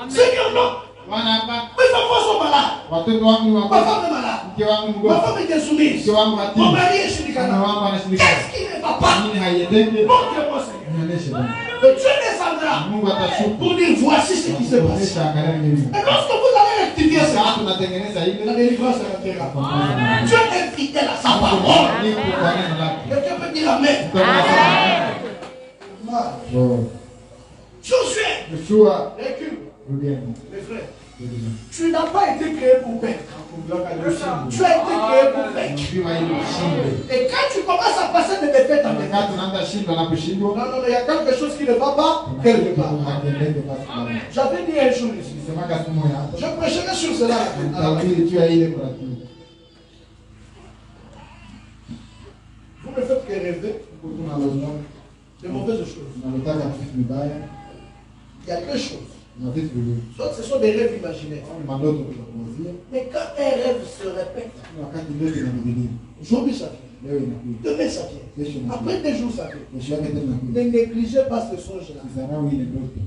Seigneur, non. Bwana hapa, Mes enfants sont malades. watoto wangu Ma wako, femme est malade. mke wangu Ma mgonjwa, femme est insoumise. mke wangu Mon hatii, mari est mume shirikana. wangu anashindikana. Qu'est-ce qui ne va pas? Nini haiendeki? Montre-moi, Seigneur. Nionyeshe Bwana. Que Dieu descendra Mungu atashuka. pour dire voici ce qui se passe. Kuonyesha angalia nini. Et lorsque vous allez rectifier Sasa ça, tunatengeneza la ile. délivrance sera là. Dieu est fidèle à sa parole. Niko kwa neno lake. Quelqu'un peut dire Amen. Oh. Josué, Yeshua, recule. rudieni. Mes frères, tu n'as pas été créé pour perdre. Tu as été créé pour vaincre. Ukiwa ili ushinde. Et quand tu commences à passer de défaite en défaite, Wakati unaanza shindwa na kushindwa, non, il y a quelque chose qui ne va pas quelque part. hakiendeki basi bwana. J'avais dit un jour ici. Semaka siku moja. Je prêcherai sur cela. Utahubiri juu ya ile kuratibu. Vous ne faites que rêver Tunalozungumza, de mauvaises choses. tunalotaka vitu vibaya Il y a deux choses. na vitu vizuri. Soit ce sont des rêves imaginaires. Au ni mandoto tunakuanzia. Mais quand un rêve se répète, Wakati ndoto inarudia. aujourd'hui ça vient, Leo inakuja. demain ça vient, après 2 jours ça vient. Kesho yake tena inakuja. Ne négligez pas ce songe-là. Usisahau ile ndoto.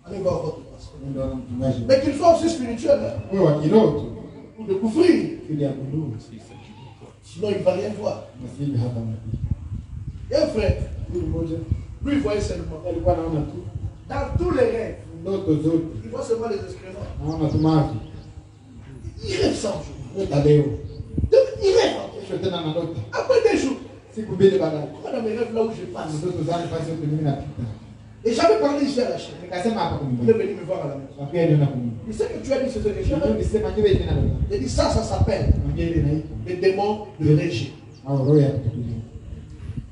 Allez voir votre pasteur. Ndio na mtumaji. Mais qu'il soit aussi spirituel, hein, Wewe wa kiroho tu. pour découvrir. Ili ya kunduu. Sinon il ne va rien voir. Basi hata mnabii. Et un frère, Huyu mmoja lui il voyait seulement. alikuwa anaona tu Dans tous les rêves, ndoto zote. il voit seulement les excréments. Naona tu mavi. Il rêve 100 jours. Ndoto leo. Il rêve. Kesho tena na ndoto. Après 2 jours, Siku mbili baadaye. moi dans mes rêves là où je passe. Ndoto zangu basi yote mimi napita. Et j'avais parlé ici à la chaîne. Nikasema hapa Il est kumbe. venu me voir à la maison. Wapia ndio nakumbuka. Il sait que tu as dit ce que j'ai Ndio dit. nisema ndio ile ndio. Il dit ça s'appelle Ndio ile inaitwa. le démon de rejet. Au roho ya kutukulia.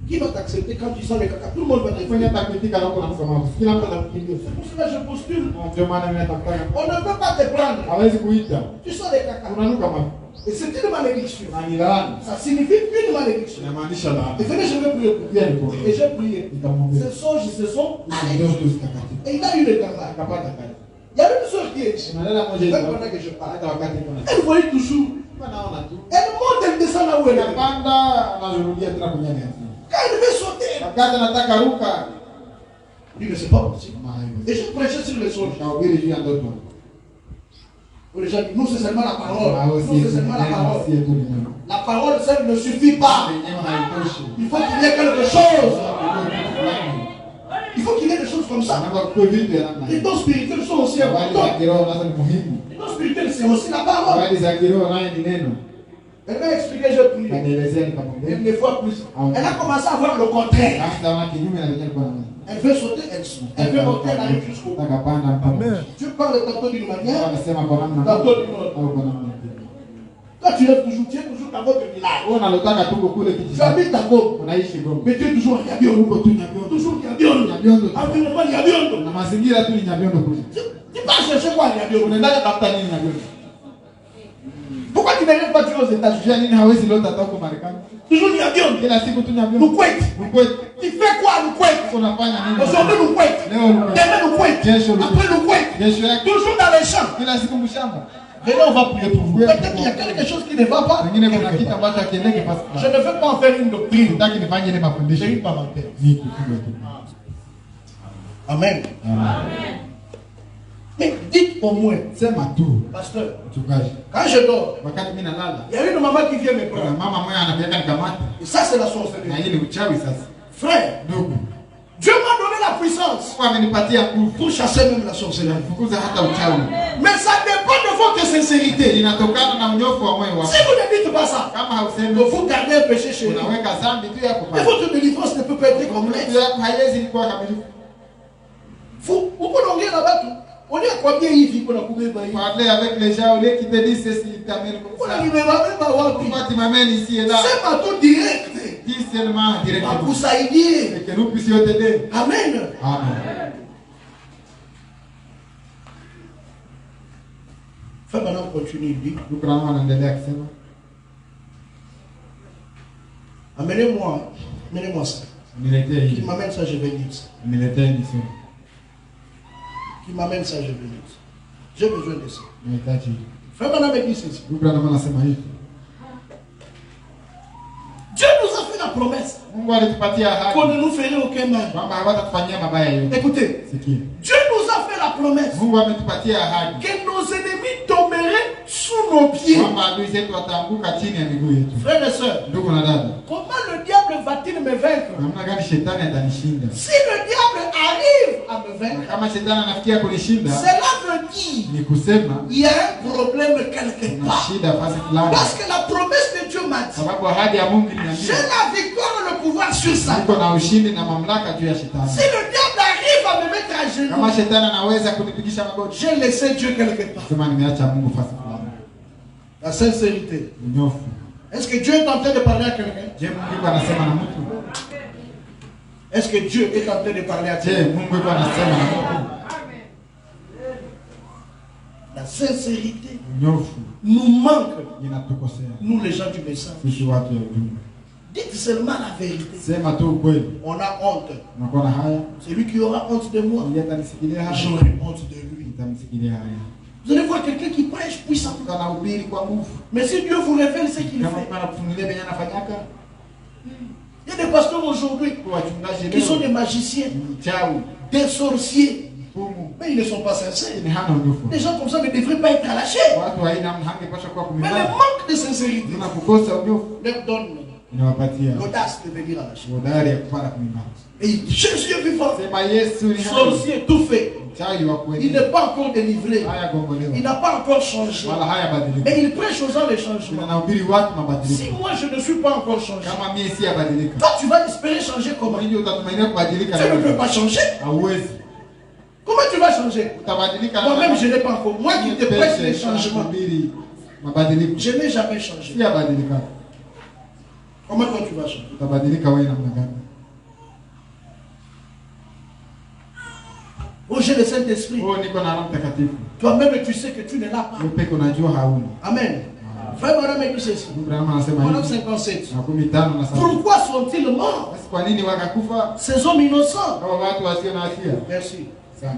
Qui va t'accepter quand tu sens le caca? Tout le monde va Fanya t'accepter. hata kuitika na uko na msamaha. Kila mtu anakukimbia. C'est pour cela que je postule. Ndio maana mimi nataka. On ne peut pas te prendre. Hawezi kuita. Tu sens le caca. Unanuka mavi. Et c'est une malédiction. Na ni laana. Ça signifie une malédiction. Inamaanisha laana. Et venez, je vais prier pour Pia ni toi. kwa. Et j'ai prié. Nitamwombea. Ce songe, ce sont. Ndoto zitakatifu. Et il a eu le caca. Akapata kazi. Il y a une soeur qui est ici. Unalala moja Même hivi. pendant que je parle. Hata wakati kuna. Elle voyait toujours. Naona tu. Elle monte, elle descend là où elle est. Anapanda anarudia tena kwenye ngazi. Quand elle veut sauter, Wakati anataka ruka. il dit mais c'est pas possible. Kama hayo. Et je prêchais sur les songes. Tunahubiri juu ya ndoto. Où les gens disent, nous c'est seulement la parole. Ah, aussi, Nous c'est seulement la parole. si tu ni. La parole seule ne suffit pas. Yenyewe haitoshi. Il faut qu'il y ait quelque chose. Il faut qu'il y ait des choses comme ça. Anaanza kukua vitu ya namna Les hiyo. dons spirituels sont aussi Habari za importants. kiroho nazo ni muhimu. Les dons spirituels, c'est aussi la parole. Habari za kiroho nayo ni neno. Elle m'a expliqué, j'ai prié. Kanielezea Elle nikamwambia. ne fois plus. Elle a commencé à voir le contraire. Hata wana kinyume na vyenyewe alikuwa anaona. Elle veut sauter, elle saute. Elle veut monter, elle arrive jusqu'au bout. Nataka panda mpaka. Tu parles tantôt d'une manière, Anasema kwa namna tantôt d'une autre. au kwa namna nyingine. Quand tu es toujours dans votre village. Wewe unalotaka tuko kule Tu kijijini. habites à Goma. Unaishi Goma. Mais tu es toujours à Nyabiondo. Huko tu Nyabiondo. Toujours Nyabiondo. Nyabiondo. Environnement Nyabiondo. Na mazingira tu ni Nyabiondo kule. Tu vas chercher quoi à Nyabiondo? Unaenda kutafuta nini Nyabiondo? Pourquoi tu n'arrives pas toujours aux États-Unis? Unajua nini hawezi lota hata huko Marekani? Toujours Nyabiondo. Kila siku tu Nyabiondo. Lukwet. Lukwet. Tu fais quoi à Lukwet? Unafanya nini? Aujourd'hui Lukwet. Leo Lukwet. Demain Lukwet. Kesho Lukwet. Après Lukwet. Kesho yake. Toujours dans les champs. Kila siku mshamba. Venez, on va prier pour vous. Peut-être qu'il y a quelque chose qui ne va pas. Wengine kuna kitu ambacho akiendeke pasi. Je ne veux pas en faire une doctrine. Nataki nifanye ile mafundisho. C'est une parenthèse. Ni kupiga tu. Amen. Amen. Mais dites au moins, Sema tu pasteur, mchungaji. quand je dors, Wakati mimi nalala, il y a une maman qui vient me kuna prendre. mama mmoja anapeleka nikamata. Et ça, c'est la Na sorcellerie. hii ni uchawi sasa. Frère, Ndugu, Dieu m'a donné la puissance Mungu amenipatia nguvu pour chasser même la sorcellerie. kufukuza hata uchawi. Mais ça dépend de votre sincérité. Inatokana na unyofu wa moyo Si wako. vous ne dites pas ça, Kama hausemi vous gardez un péché chez vous. unaweka dhambi tu yako Et pale. votre délivrance ne peut pas être complète. Ndio yako haiwezi kuwa kamilifu. Vous pouvez l'ongler là-bas. On est à combien il vit pour la couper par Parler avec les gens, les qui te disent ceci, ils t'amènent comme on ça. arrive même à voir. Pourquoi tu m'amènes ici et là? C'est pas tout direct. Dis seulement directement. Pour ça, il dit. Et que nous puissions t'aider. Amen. Amen. Fais maintenant continuer. continue, il dit, Ndugu Branham anaendelea kusema, amenez-moi ça. niletee Qui hili. m'amène ça, je vais lire ça. Niletee hili sio. Qui m'amène ça, je vais lire ça. J'ai besoin de ça. Nahitaji hili. Frère Branham me dit ceci. Ndugu Branham anasema hivi. Dieu nous a fait la promesse Mungu alitupatia qu'on ahadi ne nous ferait aucun mal. kwamba hawatatufanyia mabaya yote. Écoutez, Sikia. Dieu nous a fait la promesse Mungu ametupatia ahadi que nos ennemis tomberaient sous nos pieds. kwamba adui zetu wataanguka chini ya miguu yetu. Frères et sœurs, Ndugu na dada, comment le diable va-t-il me vaincre? namna gani shetani atanishinda? Si le diable arrive à me Na vaincre, kama shetani anafikia kunishinda, cela veut dire ni kusema il y a un problème quelque kuna part. shida fasi fulani, Parce que la promesse de Dieu m'a dit, sababu ahadi ya Mungu j'ai iliniambia la victoire et le pouvoir sur ça. niko na ushindi na mamlaka juu ya shetani. Si le diable arrive à me mettre à genoux, Kama shetani anaweza kunipigisha magoti, j'ai laissé Dieu quelque part. sema nimeacha Mungu fasi fulani. La sincérité. Unyofu. Est-ce que Dieu est en train de parler à quelqu'un? Je, Mungu yuko anasema na mtu? Est-ce que Dieu est en train de parler à Je, quelqu'un? Mungu yuko anasema na mtu? La sincérité Unyofu nous manque, inatukosea nous les gens du message. sisi watu ya ujumbe. Dites seulement la vérité. Sema tu ukweli. On a honte. Unakuwa na haya, Celui qui aura honte de moi, ndiye atanisikilia haya, j'aurai honte de lui. nitamsikilia haya. Vous allez voir quelqu'un qui prêche puissamment. Kanahubiri kwa nguvu. Mais si Dieu vous révèle ce qu'il Kama fait, Mungu anakufunulia venye anafanyaka, il y a des pasteurs aujourd'hui kwa wachungaji qui sont des leo magiciens, mchawi, des sorciers, mfumu, mais ils ne sont pas sincères. ni hana unyofu. Des gens comme ça ne devraient pas être lâchés. Watu haina hangepaswa kuwa Mais le kumiliki. manque de sincérité Tuna kukosa unyofu leur donne inawapatia l'audace de venir à la chair. hodari ya kupanda kumiliki. Et il dit, Jésus est vivant, Sema Yesu ni hai. sorcier tout fait. Mchawi wa Il kweli. n'est pas encore délivré. Haya gombolewa. Il n'a pas encore changé. Wala haya badilika. Mais il prêche aux gens les changements. Anahubiri watu Si mabadiliko. moi je ne suis pas encore changé, Kama mimi si abadilika. toi tu vas espérer changer comment? Hiyo utatumainia kubadilika. Tu ne peux pas changer. Hauwezi. Comment tu vas changer? Utabadilika. Moi-même je n'ai pas encore. Moi qui te prêche les changements, Kuhubiri mabadiliko. je n'ai jamais changé. Si abadilika. Comment toi tu vas changer? Utabadilika wewe namna gani? Oh, j'ai le Saint-Esprit. Oh, niko na Roho Mtakatifu. Toi-même tu sais que tu n'es là pas. Wewe peke unajua hauna. Amen. Frère Branham dit ceci. Abraham anasema Pendant hivi. 57. Na 15 na 7. Pourquoi sont-ils morts? Basi kwa nini wakakufa Ces hommes innocents. kama watu wasio na hatia? Merci. Sana.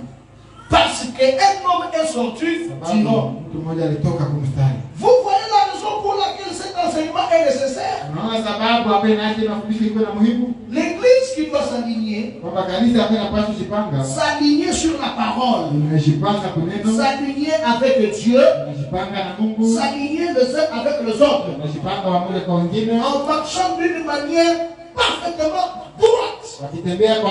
Parce qu'un homme est sorti du Sababu nom. mtu mmoja alitoka kumstari. Vous voyez la raison pour laquelle cet enseignement est nécessaire. Unaona sababu ambayo inaje mafundisho iko na muhimu? L'église qui doit s'aligner, Kwamba kanisa ambayo inapaswa kujipanga, s'aligner sur la parole, inajipanga kuneno, s'aligner avec Dieu, inajipanga na Mungu, s'aligner les uns avec les autres, inajipanga wamoja kwa wengine, en marchant d'une manière parfaitement droite, wakitembea kwa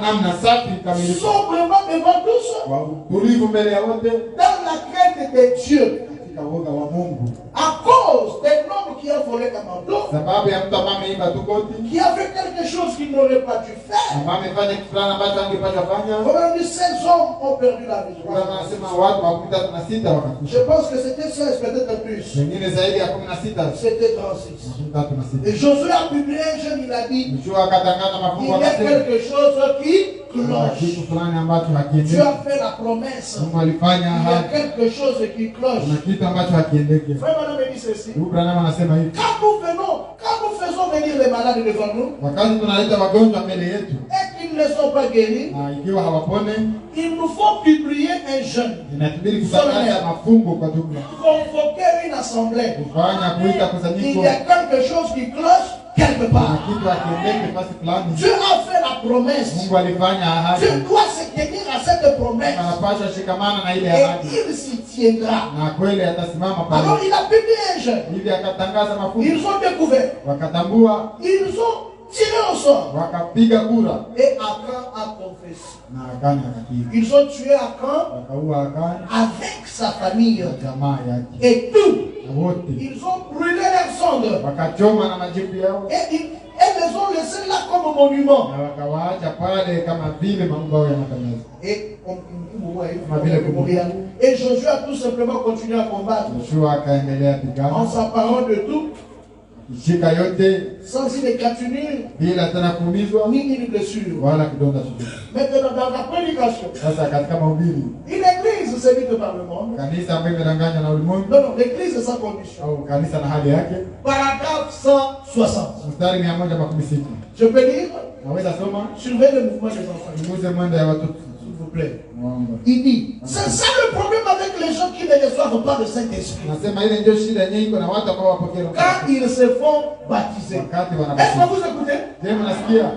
namna safi kamilifu, sobrement devant tous, kwa utulivu mbele ya wote, dans la crainte de Dieu, katika woga wa Mungu. à cause d'un homme qui a volé un manteau, Sababu ya mtu ambaye ameiba tu koti, qui a fait quelque chose qu'il n'aurait pas dû faire. ambaye amefanya kitu fulani ambacho angepaswa fanya. Comment on dit, 16 hommes ont perdu la vie. Kuna wanasema watu wa 36 wakakufa. Je pense que c'était 16, peut-être plus. Wengine zaidi ya 16. C'était 36. 36. Et Josué a publié un jeune, il a dit, Joshua akatangaza il mafungo y a akasema quelque chose qui kuna cloche. kitu fulani ambacho Dieu hakiendeki. a fait la promesse. Mungu alifanya Il y a ahadi. quelque chose qui cloche. Kuna kitu ambacho hakiendeki. Frère Madame me dit ceci. Ndugu Branham anasema hivi. Quand nous faisons venir les malades devant nous, Wakati tunaleta wagonjwa mbele yetu et qu'ils ne sont pas guéris, na ikiwa hawapone, il nous faut publier un jeûne, inatubidi kutangaza mafungo kwa jumla. convoquer une assemblée. Kufanya kuita Il kusanyiko. y a quelque chose qui cloche quelque Kuna part. kitu hakiendeki fasi fulani. Dieu a fait la promesse. Mungu alifanya ahadi. Dieu doit se tenir à cette promesse. Anapaswa shikamana na ile Et ahadi. il s'y tiendra. Na kweli atasimama Alors pale. il a publié un jeûne. Hivi akatangaza mafungo. Ils ont découvert. Wakatambua, Ils ont tiré au sort. wakapiga kura Et Akan a confessé. na Akani akapiga. Ils ont tué Akan Wakaua Akani avec sa famille. na jamaa yake. Et tout. Na wote Ils ont brûlé leurs cendres. wakachoma na majivu yao Et ils les ont laissés là comme monument. na wakawaacha pale kama vile mambao ya matangazo. Et Josué a tout simplement continué à combattre. Joshua akaendelea En pigana s'apparant de tout, shika yote sans une égratignure, bila tena kuumizwa ni blessure. wala kidonda chochote. Maintenant, dans la prédication, Sasa katika mahubiri une église séduite par le monde. Kanisa ambayo imedanganywa na ulimwengu. Non, non, l'église est sans condition. Au kanisa na hali yake. Paragraphe 160. Mstari 116. Je peux lire? Naweza soma? Surveillez le mouvement des enfants. Mguze mwendo ya watoto. S'il vous plaît. Mwomba. Il dit, c'est ça le problème avec les gens qui ne reçoivent pas le Saint-Esprit. Nasema ile ndio shida yenyewe iko na watu ambao wapokea Roho. Quand ils se font baptiser. Wakati Est-ce wanabatizwa. que vous écoutez? Je mnasikia?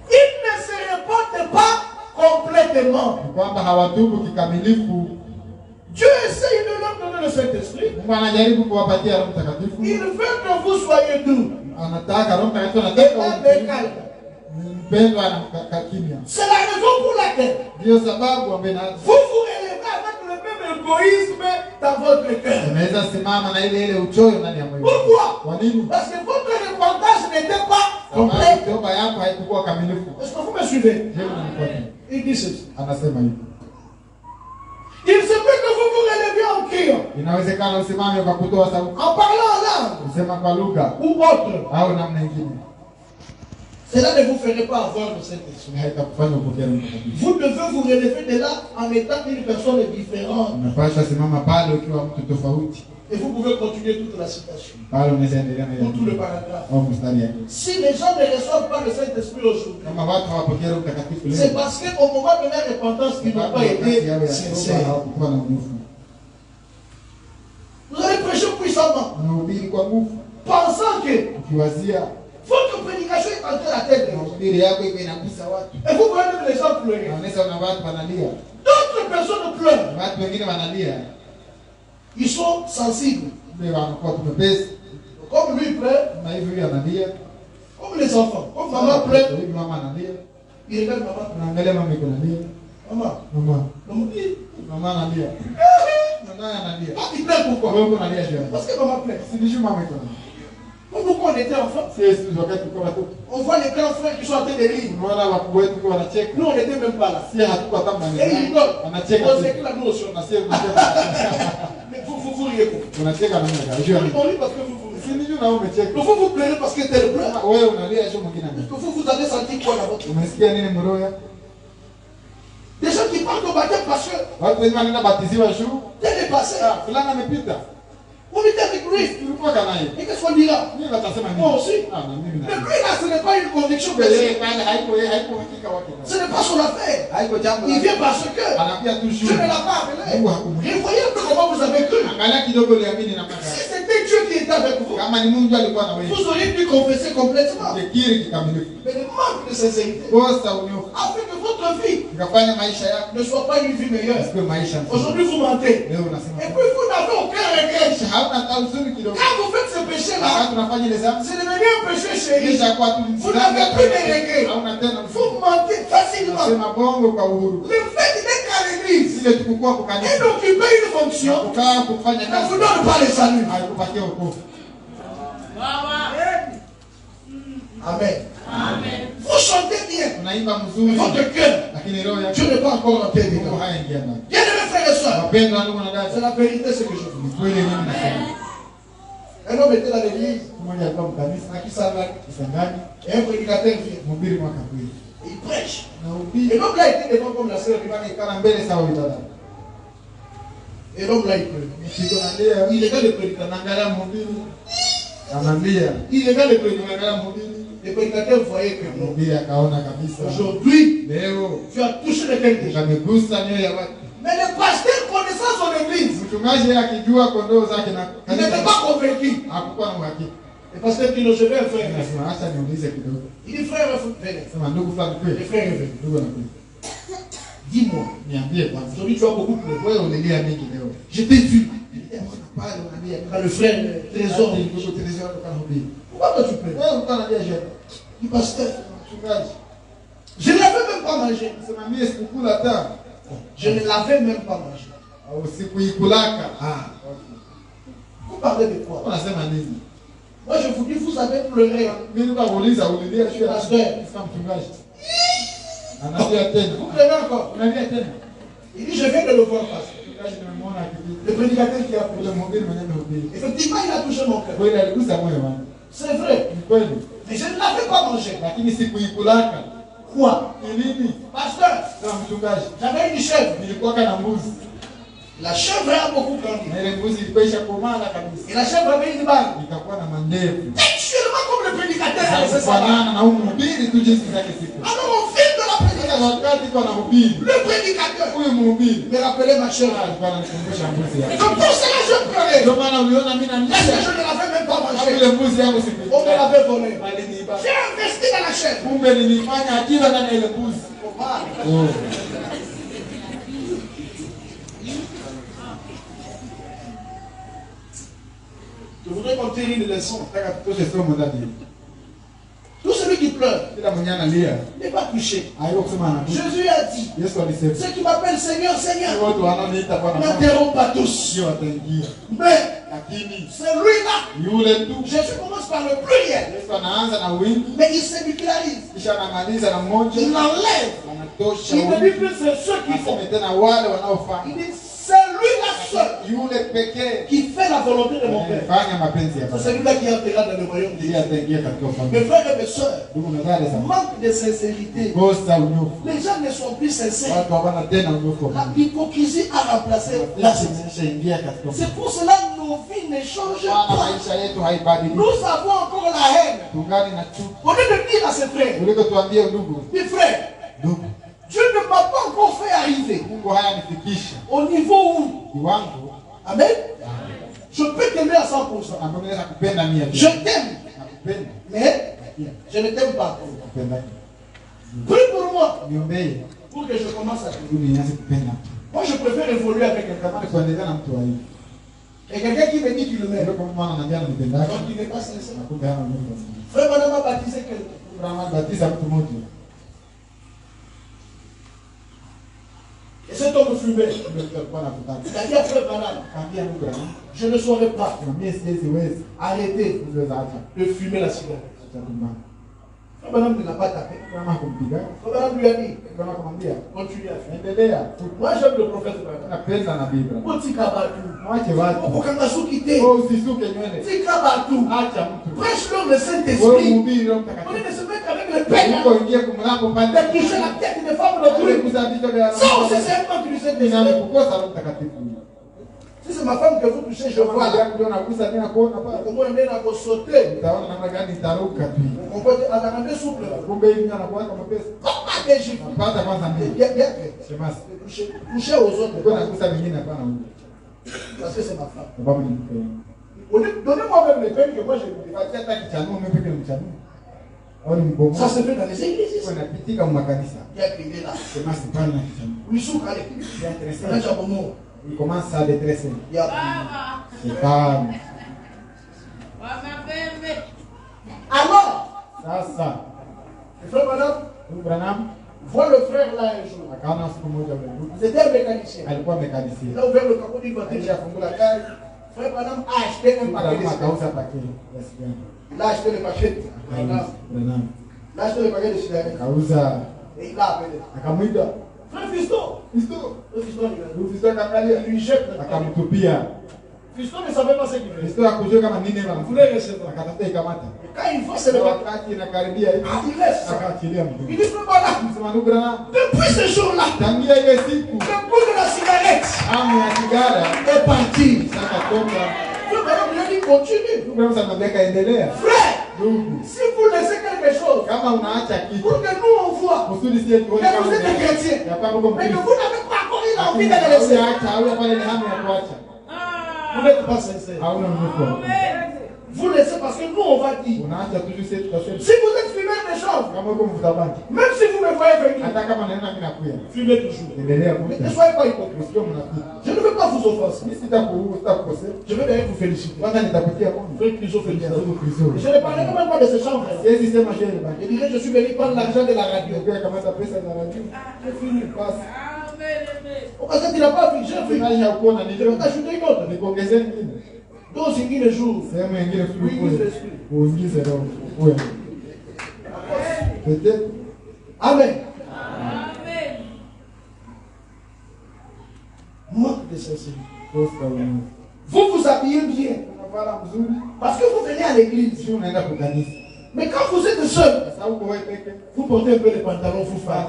Ils ne se répandent pas complètement. Kwamba hawatubu kikamilifu. Dieu essaye de leur donner le Saint-Esprit. Mungu anajaribu kuwapatia Roho Mtakatifu. Il veut que vous soyez doux. Anataka Roho Mtakatifu anataka mpendwa na kakimya. C'est la raison pour laquelle Ndio sababu ambaye vous vous élevez avec le même égoïsme dans votre cœur. Unaweza simama na ile uchoyo ndani ya moyo. Pourquoi? Kwa nini? Parce que votre repentance n'était pas complète. Toba yako haikuwa kamilifu. Est-ce que vous me suivez? Je mnanifuata. Il dit ceci. Anasema hivi. Il se peut que vous vous releviez en criant. Inawezekana usimame kwa kutoa sauti. En parlant en langue. Usema kwa lugha. Ou autre. Au namna nyingine. Cela ne vous ferait pas avoir le Saint-Esprit. Haitakufanya upokee Roho Mtakatifu. Vous devez vous relever de là en étant une personne différente. Unapaswa simama pale ukiwa mtu tofauti. Et vous pouvez continuer toute la citation. Pale unaweza endelea na Pour tout le paragraphe. au mstari yake. Si les gens ne reçoivent pas le Saint-Esprit aujourd'hui, Kama watu hawapokea Roho Mtakatifu leo. c'est parce qu'au moment de la repentance, ils n'ont pas été sincères. Hawakuwa na nguvu. Vous allez prêcher puissamment, Unahubiri kwa nguvu. pensant que Ukiwazia votre prédication est entrée à la tête des gens. mahubiri yako iko inagusa watu. Et vous voyez même les gens pleurer. Unaonesha na watu wanalia. D'autres personnes pleurent. Watu wengine wanalia. Ils sont sensibles. Ndio wanakuwa tumepesi. Comme lui pleure, Na hivyo analia. comme les enfants. Comme maman pleure, Hivi mama analia. il regarde maman. Unaangalia mama iko analia. Maman, Mama. maman dit, Mama analia. Mama analia. ah, il pleure pourquoi? Wewe uko unalia je? Parce que maman pleure. Si nishu mama iko analia. Nous, quand on était enfants, Sisi wakati tuko watoto. on voit les grands frères qui sont en train de lire. Unaona wakubwa wetu kwa wanacheka. Nous, on n'était même pas là. Si hatuko hata Et ils ndani. rigolent. Wanacheka. On sait que la nous aussi. Na sisi tunacheka. Mais vous riez quoi? Unacheka na mimi. Unajua nini? On rit parce que vous Si nishu na wewe umecheka. Donc vous pleurez parce que tel pleure. Wewe unalia sio mwingine Parce analia. que vous avez senti quoi dans votre vie? Umesikia nini mroya? Des gens qui partent au baptême parce que Watu wengi wanaenda batiziwa shuru. tel est passé. Fulani amepita. Vous mettez avec lui. Tulikuwa kana hiyo. Et qu'est-ce qu'on dira? Mimi natasema nini? Moi aussi. Ah, na mimi Mais na. lui là, ce n'est pas une conviction Yeye personnelle. pale haiko hakika wake. Ce n'est pas son affaire. Haiko jambo. Il vient parce que Anakuja tu Dieu shuru. ne l'a pas appelé. Mungu hakumwita. Et voyez un peu comment vous avez cru. Angalia kidogo liamini na Si maka. c'était Dieu qui était avec vous, Kama ni Mungu alikuwa na wewe. vous auriez pu confesser complètement. Ngekiri kikamilifu. Mais le manque de sincérité Kosa unyofu. afin que votre vie Ukafanya maisha yako ne soit pas une vie meilleure. isiwe maisha nzuri. Aujourd'hui, vous mentez. Leo unasema. Et puis, vous n'avez aucun regret. Hauna hata uzuri kidogo. Quand vous faites ce péché-là, Wakati unafanya ile dhambi. c'est devenu un péché chéri. Kisha kwa tu Vous n'avez plus de regrets. hauna tena Vous mentez facilement. unasema bongo kwa uhuru. Le fait d'être à l'église Ile tukukua kwa et kanisa. d'occuper une fonction Kukaa kufanya ne vous kazi. donne pas le salut. Haikupatia wokovu. Amen. Vous chantez bien. Unaimba Mais mzuri. votre cœur, Lakini roho yako Dieu n'est pas encore entré Mungu dedans. hayaingia ndani. Bien aimés frères et sœurs, Wapendwa ndugu na c'est dada. la vérité ce que je vous Ni dis. kweli mimi nasema. Un homme était dans l'église, Mmoja alikuwa mkanisa à qui ça va, Kisangani, et un prédicateur vient. mhubiri mwaka pili. Il prêche. Na Et ubiri l'homme là était devant comme la sœur. kana mbele sawa dada. Et l'homme là, il pleure. Siko nalia, Il regarde le prédicateur. anaangalia mhubiri. Analia. Il regarde le prédicateur. Anaangalia mhubiri. Le prédicateur voyait que non. Mhubiri akaona kabisa. Aujourd'hui, Leo tu as touché le cœur des gens. kamegusa mioyo ya watu. Mais le pasteur connaissant son église, Mchungaji yeye akijua kondoo zake na il n'était pas convaincu. hakukuwa na uhakika. Le pasteur dit non, je vais faire. Nasema acha niulize kidogo. Il dit frère, venez. Sema ndugu fulani Le kweli. frère est venu. Ndugu anakuja. Dis-moi, Niambie kwanza. aujourd'hui tu as beaucoup pleuré. Wewe ulilia nini leo? Je t'ai vu. Pale unalia. Quand le frère trésor. Ndugu Teresa alikuwa anahubiri. Pourquoi toi tu pleures? Wewe ulikuwa unalia je? Du pasteur. Mchungaji. Je ne l'avais même pas mangé. Sema mimi sikukula hata. Je ne l'avais même pas mangé. Au sikuikulaka. Ah. Vous parlez de quoi? Unasema nini? Moi je vous dis, vous avez pleuré. Mimi nikakuuliza ulilia juu ya Pasteur. Sasa mchungaji. Analia tena. Vous pleurez encore. Unalia tena. Il dit, je viens de le voir passer. Mchungaji nimemwona akipita. Le prédicateur qui a Ule pleuré. mhubiri mwenyewe amehubiri. Effectivement, il a touché mon cœur. Kweli aligusa moyo wangu. C'est vrai. Ni kweli. Mais je ne l'avais pas mangé. Lakini sikuikulaka. Quoi? Nini? Pasteur, Na mchungaji. j'avais une chèvre. Nilikuwa na mbuzi. La chèvre a beaucoup grandi. Na ile mbuzi ilikuwa ishakomana kabisa. Et la chèvre avait une barbe. Ikakuwa na mandevu. Textuellement comme le prédicateur a laissé ça. Kufanana na huyu mhubiri tu jinsi zake siku. Alors au fil de la prédication, Wakati kwa na mhubiri. le prédicateur Huyu mhubiri. me rappelait ma chèvre. Alikuwa ananikumbusha mbuzi yake. C'est pour cela que je pleurais. Ndio maana uliona mimi Parce que nalia. je ne l'avais même pas Kama mangé. ile mbuzi yangu siku. On me l'avait volé. Aliniiba. J'ai investi dans la chèvre. Kumbe nilifanya ajira ndani ya ile mbuzi. Oh. Je voudrais qu'on tire une leçon. Nataka tutoshe somo ndani. Tout celui qui pleure Kila mwenye analia. n'est pas touché. Hayo kusema anakuja. Jésus a dit, Yesu alisema. ceux qui m'appellent Seigneur, Seigneur, Watu wanaoniita Bwana Bwana n'interrompent pas tous. sio wataingia. Mais Lakini celui-là, yule tu Jésus commence par le pluriel, Yesu anaanza na wingi mais il singularise. kisha anamaliza na mmoja. Il enlève. Anatosha Il ne dit wingi. plus c'est ceux qui font. Aseme tena wale Il wanaofanya. dit celui-là seul Yule pekee qui fait la volonté de mon Père. fanya mapenzi ya C'est Baba. celui-là qui entrera dans le royaume de Ndiye Dieu. ataingia katika Mes ufalme. frères et mes soeurs, Ndugu na dada zangu. manque de sincérité. Kosa unyofu. Les gens ne sont plus sincères. Watu hawana tena unyofu wa La Mungu. hypocrisie a remplacé la sincérité. Imeshaingia katika ufalme. C'est pour cela que nos vies ne changent Maana pas. maisha yetu haibadiliki. Nous avons encore la haine. Tungali na chuki. Au lieu de dire à ses frères, Kuliko tuambie ndugu, mes frères, ndugu, Dieu ne m'a pas encore fait arriver Mungu haya nifikisha au niveau où, kiwango amen, je peux t'aimer à 100%. ambapo naweza kupenda 100%. Je t'aime, Nakupenda, mais je ne t'aime pas. nakupenda. Prie pour moi Niombee pour que je commence à t'aimer. ili nianze kupenda. Moi, je préfère évoluer avec quelqu'un. Kama kuendelea na mtu wa hivi. Et quelqu'un qui me dit qu'il Ndio m'aime, kama mwana ananiambia ananipenda. donc il n'est pas sincère. Nakumbe hana Mungu. Frère Madame a baptisé quelqu'un. Abraham batiza mtu mmoja. Et cet homme fumait. Ndio alikuwa anakutaka. Il a dit à frère Madame, Kaambia ndugu yangu, je ne saurais pas na mimi siwezi. arrêter Unaweza acha. de fumer la cigarette. Tutakumbana. Frère Madame ne l'a pas tapé. Kama kumpiga, Frère Madame lui a dit, kama kumwambia, continue à fumer. endelea. Moi, j'aime le prophète Madame. Napenda na Biblia. Otika batu. Mwache watu. Okokangazukite. Wewe usisuke nywele. Tika batu. Acha mtu. Prêche-leur le Wewe Saint-Esprit. mhubiri Roho Au lieu Mtakatifu. de se mettre avec les peines, Ukoingia kumlango pande. de toucher la tête des femmes de Kule Dieu. kusababisha vya Ça aussi, c'est un manque du Saint-Esprit. kukosa Roho Mtakatifu. Si c'est ma femme que vous touchez, je vois Kwa là. ndio nagusa mimi nakuona pale. Comment on est là pour sauter. Utaona namna gani itaruka tu. On peut attendre souple. Kumbe hivi anakuwa kama pesa. Comment des gifles. Napata kwanza mimi. Bien fait. Shemasi. Toucher aux autres. Ndio nagusa vingine hapana huko. Parce que c'est ma femme. Sababu ni mke wangu. Donnez-moi même les peines que moi j'ai voulu. Nipatie hata kichanuo mimi pekee mchanuo. Au ni mbomo. Ça se fait dans les églises. Kwa napitika mu makanisa. Il y a crié là. Shemasi pale na kichanuo. Oui, sous calé. C'est intéressant. C'est un jabon. Il commence à détresser. Il y a. C'est pas Alors, sasa. le frère madame, Ndugu Branham voit le frère là un jour. akaona siku moja yule ndugu C'était un mécanicien. alikuwa Il amekanisia. a ouvert le capot du voiture. Alishafungula gari. Frère madame a acheté un paquet de Branham akauza cigarettes. paketi ya sigara. Il a acheté le paquet. Branham Il a acheté le paquet de cigarettes. akauza Et il l'a appelé. akamwita Frère Fiston. Fisto. Le Fiston, Ndugu Fisto akaangalia il lui jette le paquet. akamtupia. Fiston ne savait pas ce qu'il faisait. Fisto akujua kama nini Il bana. voulait recevoir. Akatafuta ikamata. Quand il faut, c'est le paquet. Wakati inakaribia hivi Il laisse ça. akaachilia Il mtu. dit, frère madame, Msema ndugu Branham depuis ce jour-là, tangia ile siku le goût de la cigarette hamu ya sigara est parti. sasa toka. Frère madame lui a dit, continue. Ndugu Branham anamwambia kaendelea. Frère, Ndugu si vous laissez quelque chose, kama unaacha kitu pour que nous on voit kusudi sie tuone que kama vous êtes chrétien, ya kwamba uko mais que Mkristo. vous n'avez pas encore eu l'envie de le laisser, Hauja hauja pale ni hamu ya kuacha. vous n'êtes pas sincère. Hauna mnuko. Vous laissez parce que nous on va dire, Unaacha tu sisi tutasema si vous êtes fumeur de chanvre, kama uko mvuta bangi. même si vous me voyez venir, Hata kama naona mimi nakuya. fumez toujours. Endelea Mais ne kuvuta. soyez pas hypocrite. Usio mnafiki. Je ne veux pas vous offenser. Mimi sitakukosea. Je veux d'ailleurs vous féliciter. Kwanza nitakutia moyo. Frère Christo, félicitations. Kristo. Je ne parlerai même pas de ce chanvre. Siwezi sema shehe Je bangi. dirais, je suis venu prendre l'argent de la radio. Ndio kama pesa za radio. J'ai fini. Basi. Parce que tu n'as pas vu, j'ai fini. Finali ya kuona Je ni vais t'ajouter une autre. nikuongezee nyingine. Donc, c'est qui le jour. Sehemu nyingine Oui, kule. c'est sûr. Uingize roho. Wewe. Peut-être Amen. Manque de sincérité. kosa wewe. Vous vous habillez bien. Unavala mzuri. Parce que vous venez à l'église. Sio unaenda kwa kanisa. Mais quand vous êtes seul, vous portez un peu les pantalons, vous faites.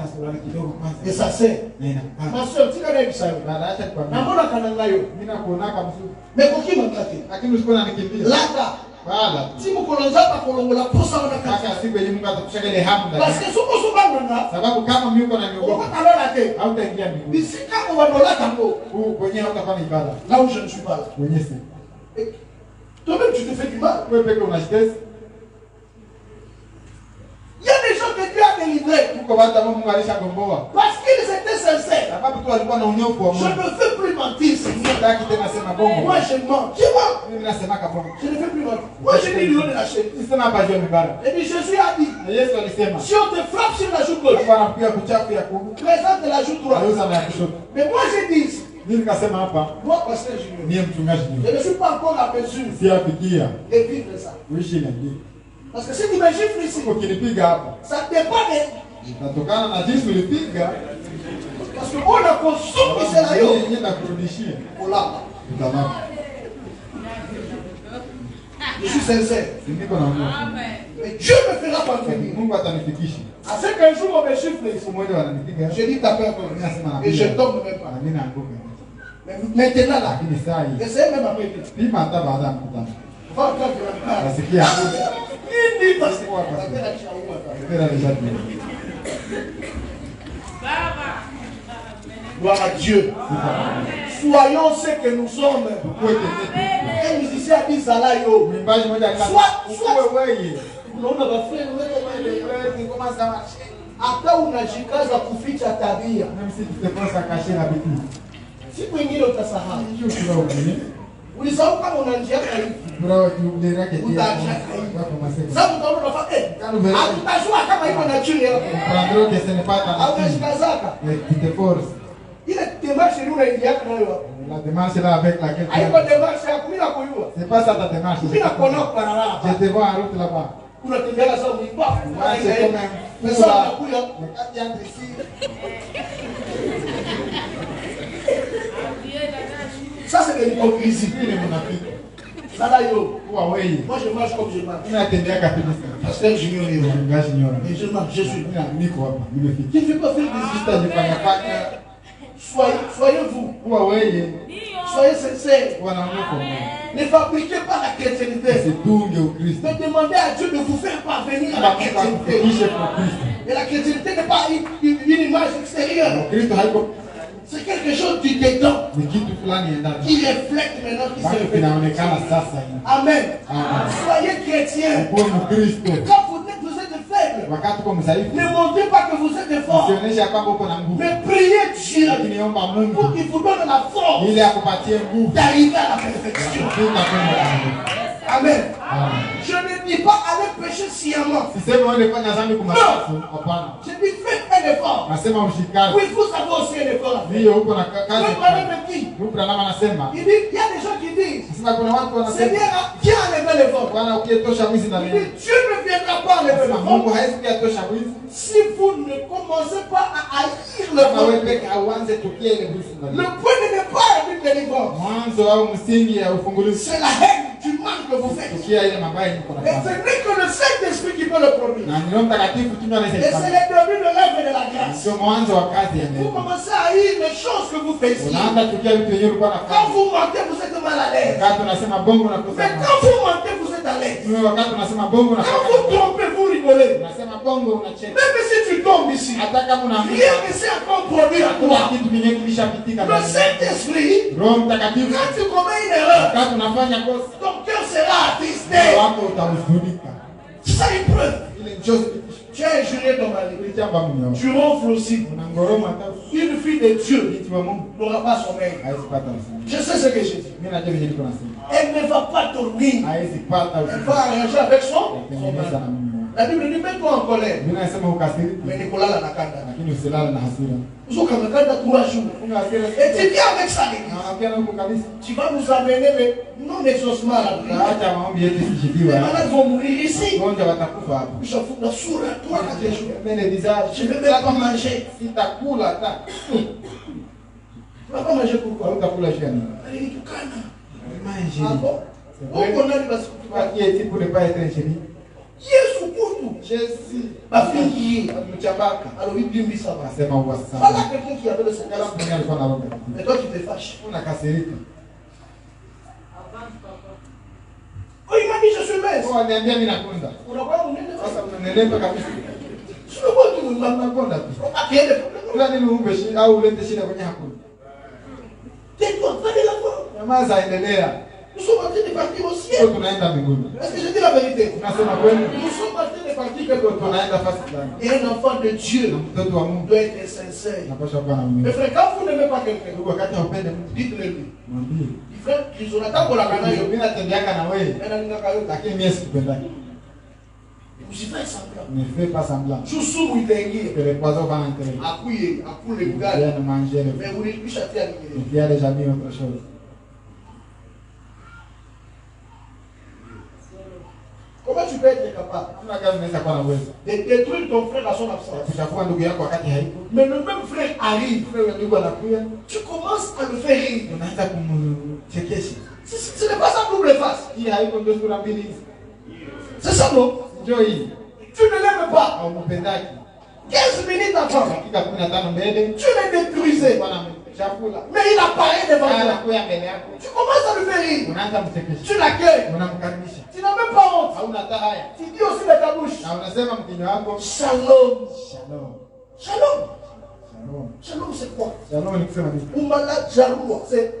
Et ça sert. Ma soeur, tu connais ça. Mais pour qui m'a traité? Là, si vous connaissez pas Kolongola, pour ça, on a parce que si vous là où je ne suis pas là. Toi-même, tu te fais du mal. Il y a des gens que Dieu a délivrés. Parce qu'ils étaient sincères. Je ne veux plus mentir, Seigneur. Moi, je mens. Je mens. Je ne veux plus mentir. Moi, j'ai mis l'eau de la chaîne. Et puis Jésus a dit, si on te frappe sur la joue gauche, présente la joue droite. Mais moi, j'ai dit, moi, pasteur Junior, je ne suis pas encore à mesure de vivre ça. Parce que si tu me gifles ici, ça dépend de... Parce que on a consommé cela. Je suis sincère. Mais Dieu me fera parvenir. À ce qu'un jour on me gifle ici, je dis ta peur et je tombe même pas. Mais maintenant là, essayez même après. Gloire à Dieu. Soyons ce que nous sommes. Un musicien a dit Zalayo. Hata unajikaza kuficha tabia. Siku ingine utasahau. Ulisahau kama unanjiaka hivi. Sasa utaona unafanya hatutajua kama iko na chini hapo. Au unajikazaka. Ile démarche nous unaingia nayo hapo. La démarche là avec laquelle haiko démarche ya kumina kuyua. C'est pas ça ta démarche. Kumina kona parara. Je te vois en route là-bas. Unatembea sasa mwipa. C'est comme un fou là. Quand tu entres ici. Ça c'est de l'hypocrisie. Ça là yo. Moi je marche comme je marche. Pasteur Junior. Et je marche, je suis. Tu ne fais pas faire des histoires. Soyez vous. Soyez sincères. Ne fabriquez pas la chrétienté. Mais demandez à Dieu de vous faire parvenir à la chrétienté. Et la chrétienté n'est pas une image extérieure. C'est quelque chose du dedans qui reflète maintenant, qui se reflète. Amen. Soyez chrétiens. Quand vous êtes faible, ne montrez pas que vous êtes fort. Mais priez Dieu pour qu'il vous donne la force d'arriver à la perfection. Amen. Je ne dis pas aller pécher sciemment. Non. Je dis faites un effort. Oui, vous avez aussi un effort. Il dit, il y a des gens qui disent, Seigneur, qui a enlevé l'effort? Il dit, Dieu ne viendra pas enlever l'effort si vous ne commencez pas à haïr le point. Le point de départ est une délivrance. C'est la haine du mal que vous faites. Et ce n'est que le Saint-Esprit qui peut le produire. Et c'est le début de l'œuvre de la grâce. Vous commencez à haïr les choses que vous faites. Quand vous mentez, vous êtes mal à l'aise. Mais quand vous mentez, vous êtes à l'aise. Quand vous trompez, vous rigolez. Même si tu tombes ici, rien ne s'est encore produit à toi. Le Saint-Esprit, quand tu commets une erreur, ton cœur sera attristé. Ça une preuve. Tu as injurié ton mari. Tu ronfles aussi. Une fille de Dieu n'aura pas sommeil. Je sais ce que j'ai dit. Elle ne va pas dormir. Elle va arranger avec son mari. La Bible dit mets-toi en colère. Mais Nicolas l'a nakanda. Et tu viens avec ça. Tu vas nous amener le non-exaucement à la prière. Les malades vont mourir ici. Je fous la sourd à toi. Je ne vais même pas manger. Tu ne vas pas manger pourquoi? Allez, tu cannes. Ah bon? Yesu tout. Jesi. Ma fille, Mchabaka. alors il dit ça va. Nasema uwasa. Voilà quelqu'un qui avait le Seigneur. Kila mtu alikuwa na roho mtakatifu. Mais toi tu te fâches. Unakasirika. Oh, il m'a dit je suis mince. Kwa niambia mimi nakunda. Unakuwa mnene Sasa sasa. unanenepa kabisa. Sio kwa tu Unakonda tu. akiende. Kila nini umbe shida au ulete shida kwenye hakuna. Tais-toi, pas de la voix. Nyamaza, endelea. Nous sommes en train de partir au Sio ciel. tunaenda mbinguni. Est-ce que je dis la vérité? Unasema kweli? Nous sommes en train de partir quelque part. Tunaenda fasi fulani. Et un enfant de Dieu Na mtoto wa Mungu doit être sincère. anapaswa kuwa na Mais mwaminifu. frère, quand vous n'aimez pas quelqu'un, Ndugu, wakati haupende mtu, dites-le lui. mwambie. Frère, ils ont attaqué la canaille. Mimi natembeaka na wewe, lakini mimi sikupendaki. Vous y faites semblant. Ne fais pas semblant. Choussou, il est Que les poisons vont entrer. Accouiller, accouler, vous Viens gardez. de manger. Mais vous n'êtes plus châtié à Et l'ignorer. puis il y a déjà mis autre chose. Comment tu peux être capable Hamna gani unaweza kuwa na uwezo. de détruire ton frère à son absence? Kuchafua ndugu yako wakati haiko. Mais le même frère arrive. Wewe ndugu anakuja, Tu commences à le faire rire. unaanza kumchekesha. Ce n'est pas ça double face. Hii haiko ndio sura mbili hizi. C'est ça non? Njoo hii. Tu ne l'aimes pas. Au mpendaki. 15 minutes avant, Dakika 15 mbele, tu le détruisais. bwana mchafula. Mais il apparaît devant toi. Anakuja mbele yako. Tu commences à le faire rire. Unaanza mchekesha. Tu l'accueilles. Unamkaribisha. Tu n'as même pas honte. Hauna hata haya. Tu dis aussi de ta bouche. Na unasema mkinywa wako, Shalom. Shalom. Shalom. Shalom. Shalom, c'est quoi? Shalom ni kusema nini? Umala Shalom, c'est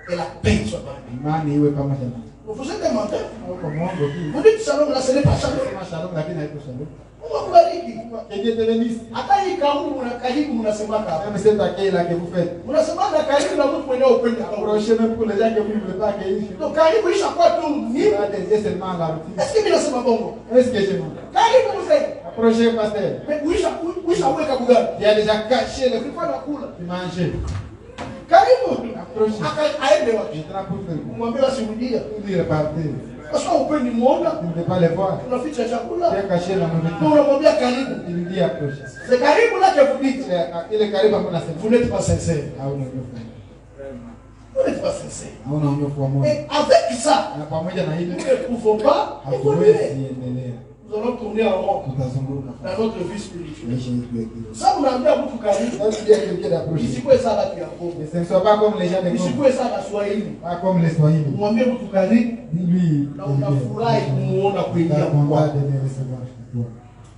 que la paix soit parmi Imani iwe pamoja na. nous. Vous êtes un menteur. Uko mwongo tu. Vous dites Shalom, là, ce n'est pas Shalom. Sema shalom lakini haiko shalom. Unakubariki. Keje telenisi. Hata hii kauli karibu mnasemaka hapa. Kama sasa kile ke vous faites. Mnasemanga karibu na mtu mwenye upendo. Approchez même pour les gens que vous ne voulez pas accueillir. Donc karibu ishakuwa tu ni. Regardez seulement la routine. Est-ce que mimi nasema bongo? Est-ce que c'est bon? Karibu mzee. Approchez pasteur. Mais uisha weka bugani. Il y a déjà caché le Ulikuwa nakula. manger. Karibu. Approchez. Aende wapi? Je te rappelle que Mwambie asirudia. vous dire partir. Parce qu'on peut ni muona. Tu ne peux pas les voir. Unaficha Tu chakula. as caché la Ndio nourriture. unamwambia karibu. Il lui dit approche. C'est karibu là que vous dites. Ile karibu hakuna sema. Vous n'êtes pas sincère. Hauna unyofu. Vous n'êtes pas sincère. Hauna unyofu wa moyo. Et avec ça, Na pamoja na hili nous ne pouvons pas hatuwezi évoluer. endelea. Nous allons tourner en rond Tutazunguka. dans notre vie spirituelle. Maisha yetu ya kiroho. Ça, vous l'avez à vous karibu. Sasa ndio kile d'approche. Isikuwe sana tu ya Kongo. Ce ne soit pas comme les gens de Congo. Isikuwe sana Swahili. Pas comme les Swahili. Mwambie mtu karibu Dis-lui. na unafurahi kumuona kuingia Ta kwa. conduite de les recevoir chez toi.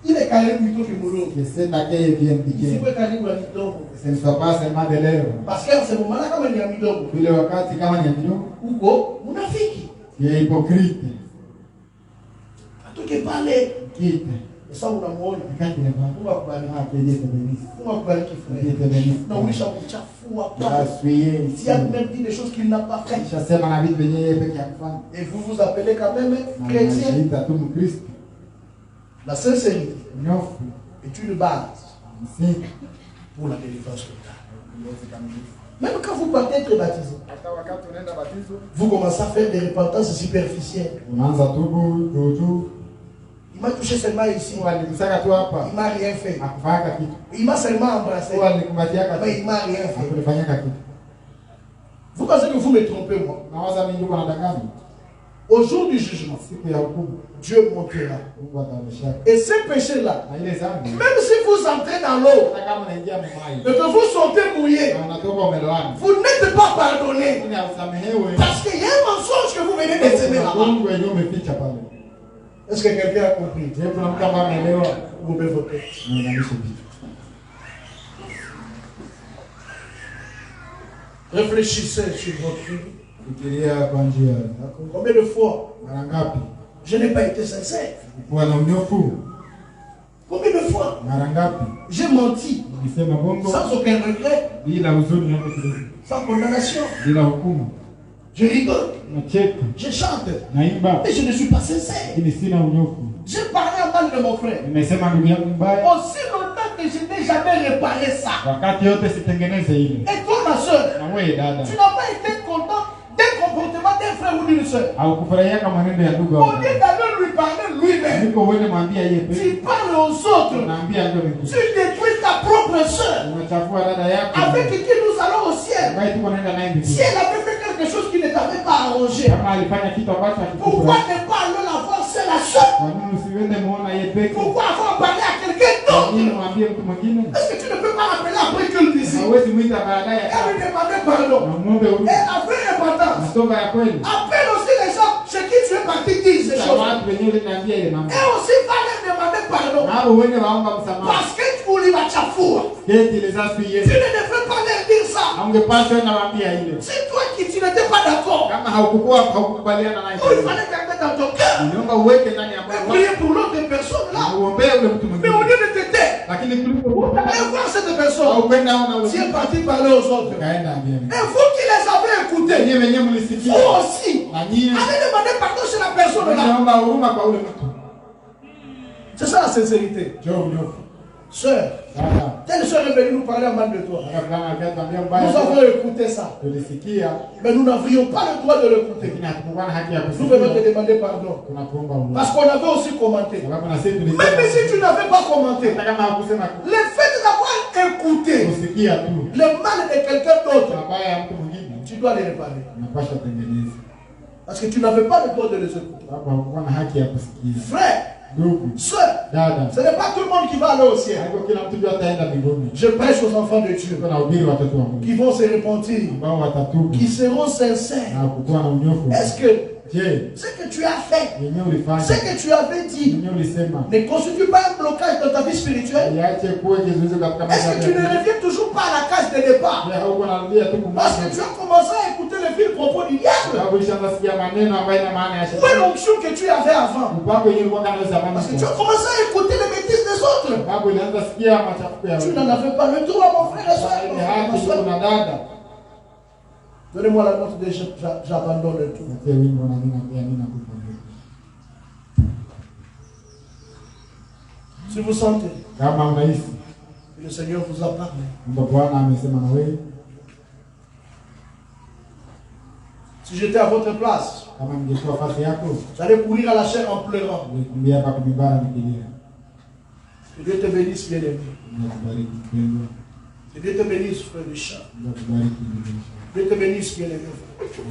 Ile karibu itoke mlongo. Que cet accueil vienne piquer. Isikuwe karibu na midomo. Ce ne soit pas seulement de lèvres. Parce que ce moment-là kama ni ya midomo. Vile wakati kama ni kidogo, Uko munafiki. ni hypocrite. Atoke pale. Quitte. Sasa unamuona. Quand il est Mungu pas, akubariki. ah, que Dieu te bénisse. Mungu akubariki Dieu frère. te bénisse. Na ulisha kuchafua Tu as pale. essuyé ici. Il a même dit des choses qu'il n'a pas fait. Shasema na vitu vyenyewe peke yake kufanya. Et vous vous appelez quand même Na chrétien. unajiita tu Mkristo. La sincérité Nyofu. est une base Msingi. pour la délivrance totale. Uweze kamilifu. Même quand vous partez être baptisé, Hata wakati unaenda batizo, vous commencez à faire des repentances superficielles. unaanza tubu, tutu. Il m'a touché seulement ici. Mungu alikusaka tu hapa. Il m'a rien fait. Akufanyaka kitu. Il m'a seulement embrassé. Mungu alikumbatiaka Mais il tu. m'a rien fait. Akulifanyaka kitu. Vous pensez que vous me trompez, moi? Nawaza mingi uko nadanganya. Au jour du jugement, Siku ya hukumu, Dieu montrera. Mungu ataonyeshaka. Et ces péchés-là, Na ile zambi, même si vous entrez dans l'eau hata kama unaingia mmaji, et que vous sortez mouillé, na unatoka umelowana, vous n'êtes pas pardonné. lakini hausamehewe. Parce qu'il y a un mensonge que vous venez de semer Kuna là-bas. Mungu wenyewe umeficha pale. Est-ce que quelqu'un a compris? Je kuna mtu ambaye ameelewa Vous pouvez voter. na inalisha vitu. Réfléchissez sur votre vie. Fikiria kwa njia yako. Combien de fois Mara ngapi je n'ai pas été sincère? kuwa na unyofu? Combien de fois Mara ngapi j'ai menti ulisema bongo sans aucun regret, bila huzuni hata kidogo, sans condamnation? bila hukumu? Je rigole, Nacheka, je chante, naimba, mais je ne suis pas sincère. lakini sina unyofu. J'ai parlé en mal de mon frère. Nimesema ndugu yangu mbaya, Aussi longtemps que je n'ai jamais réparé ça. wakati yote sitengeneze ile. Et toi, ma soeur, Na wewe dada, tu n'as pas été content d'un comportement d'un frère ou d'une soeur. haukufurahia maneno ya ndugu Au wako. lieu d'aller lui parler lui-même, Niko uende mwambia yeye tu pekee. parles aux autres. Unaambia ndio Tu mtu. détruis ta propre soeur Unachafua dada yako. avec qui nous allons au ciel. Ambaye tuko naenda naye Si mbinguni. elle avait fait quelque chose qui ne t'avait pas arrangé, Kama alifanya kitu ambacho pourquoi hakikufurahisha. ne pas aller la voir, c'est la soeur? Kwa nini usiende muona yeye peke. Pourquoi avoir parlé à quelqu'un Kwa nini d'autre? mwambie mtu mwingine? Est-ce que tu ne peux pas rappeler après culte ici? Hawezi mwita baadaye Elle lui demandait pardon. na muombe huruma. Elle a fait importance. Matoba ya kweli. Appelle aussi les gens chez qui tu es parti dire ces Kwa choses. watu wenyewe uliniambia ile mambo. Et aussi va leur demander pardon. Na hao wenye waomba msamaha. Parce que tu voulais la chafoua. Keti les aspi Tu Yesu. ne devrais pas leur dire ça. Haungepaswa na waambia ile. C'est toi qui tu n'étais pas d'accord. Kama haukukubaliana naye. Il fallait garder dans ton cœur. Niomba uweke ndani ya Et moyo wako. prier pour l'autre personne là. Na uombee ule mtu Mais mwingine. au lieu de te taire, Lakini kuliko allez voir cette personne. au kwenda ona ule. Tu es parti parler aux autres. Kaenda ambia. Et vous qui les avez écoutés, Wenyewe wenyewe mlisikia. vous aussi, Na nyie allez demander pardon chez la personne là. naomba huruma kwa ule mtu. C'est ça la sincérité. Njoo mnyofu. Sœur, Sasa telle sœur est venue nous parler en mal de toi. fulani akatambia Nous mbaya. avons écouté ça. Tulisikia Mais nous n'avions pas le droit de l'écouter. lakini hatukuwa na haki ya Nous venons te kusikia. demander pardon. Tunakuomba huruma. Parce qu'on avait aussi commenté. Sababu na sisi Même tulisema si tu n'avais pas commenté, hata kama hakusema le fait d'avoir écouté kusikia tu le mal de quelqu'un d'autre, mabaya ya mtu mwingine tu dois les réparer. unapaswa tengeneza. Parce que tu n'avais pas le droit de les écouter. Sababu hakukuwa na haki ya kusikia. Frère, Ndugu, soeur, dada, ce n'est pas tout le monde qui va aller au ciel. haiko kila mtu ndio ataenda mbinguni. Je prêche aux enfants de Dieu Tuko na ubiri watoto wa Mungu qui vont se repentir, ambao watatubu qui seront sincères. na kukuwa na unyofu. Est-ce que Je, ce que tu as fait, yenyewe ulifanya, ce que tu avais dit, yenyewe ulisema ne constitue pas un blocage dans ta vie spirituelle? iache kuwe kizuizi katika maisha Est-ce que tu ne yako? reviens toujours pas à la case de départ? Je, hauko narudia tu Parce que tu kumbuka. as commencé à écouter les viles propos du diable. Sababu ulishaanza sikia maneno ambayo ina maana ya Où est shetani. l'onction que tu avais avant? Upako yenyewe ulikuwa nayo zamani. Parce que tu as commencé à écouter les bêtises des autres. Sababu ulianza sikia machafuko ya Tu wengine. n'en avais pas le droit, mon frère et soeur. Ile haki ndugu na dada. Donnez-moi la note de j'abandonne le tout. Natia wimbo na mimi naambia mimi nakupa. Si vous sentez Kama unahisi que le Seigneur vous a parlé, kwamba Bwana amesema na wewe, si j'étais à votre place, kama ningekuwa nafasi yako, j'allais courir à la chair en pleurant. ningekumbia hapa kumibara nikilia. Que Dieu te bénisse, bien-aimé. Ninakubariki mpendwa. Que Dieu te bénisse, frère Richard. Ninakubariki ndugu. Que Dieu te bénisse, bien-aimé.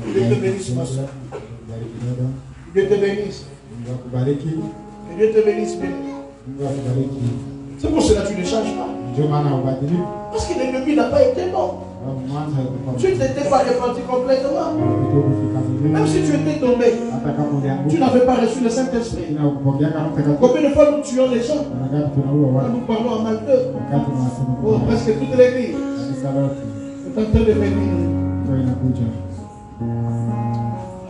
Que Dieu te bénisse, ma soeur. Ninakubariki dada. Que Dieu te bénisse. Ninakubariki. Que Dieu te bénisse, bien-aimé. Ninakubariki. C'est pour cela que tu ne changes pas. Ndio maana ubadiliki. Parce que l'ennemi n'a pas été bon. Sababu mwanzo alikuwa Tu ne t'étais pas repenti complètement. mdogo kufika mbinguni. Même si tu étais tombé, Hata kama tu ulianguka, n'avais pas reçu le Saint-Esprit. ina ukupokea kama mtakatifu. Combien de fois nous tuons les gens? Mara ngapi tunaua Quand watu nous parlons en mal d'eux. wakati tunasema Oh, presque toute l'église kanisa lote est en train de venir. ndio inakuja.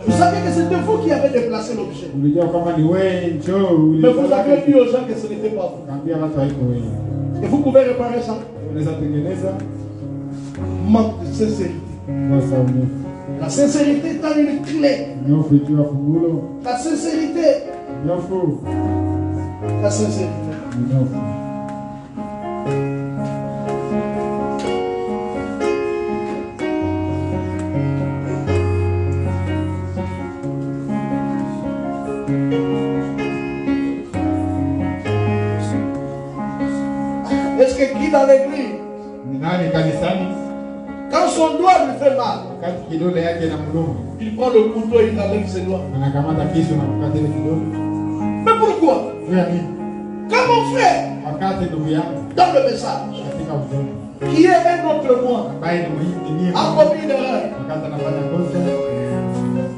Vous savez que c'était vous qui avez déplacé l'objet. Ulijua kwamba ni wewe njoo Mais vous avez dit aux gens que ce n'était pas vous. kaambia watu haiko wewe. Et vous pouvez réparer ça. Unaweza tengeneza Manque de sincérité. kosa unyofu. La sincérité est une clé. Unyofu ikiwa fungulo, La sincérité. unyofu, La sincérité. unyofu. Est-ce que qui dans l'église, Ni nani kanisani quand son doigt lui fait mal, wakati kidole yake na mdomo il prend le couteau et il enlève ses doigts? anakamata kisu na kukata ile kidole? Mais pourquoi? Juu ya nini? Quand mon frère, Wakati ndugu yangu dans le message, katika ujumbe qui est un autre moi, ambaye ni muhimu ni a commis une erreur, wakati anafanya kosa,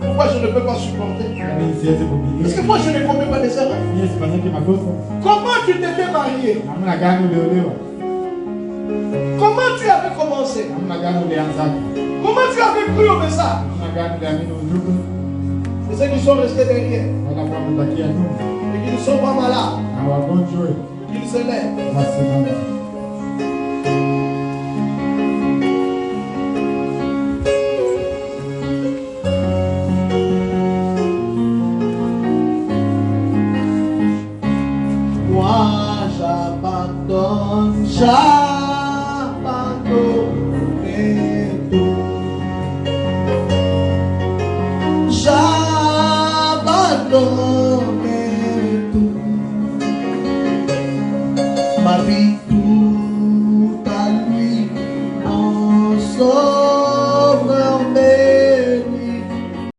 pourquoi je ne peux pas supporter? mimi siwezi Parce que kuvumilia. moi je ne commets pas des erreurs. Mimi sifanyiki makosa. Comment tu t'étais marié? Namna gani uliolewa? Comment tu avais commencé? Namna gani ulianza? Comment tu avais cru au message? Namna gani uliamini ujumbe? Et ceux qui sont restés derrière, Wala kwa mtakia nyuma et qui ne sont pas malades, na wagonjwa qu'ils se lèvent. wasimame. Moi j'abandonne, j'abandonne tout. J'abandonne tout. Ma vie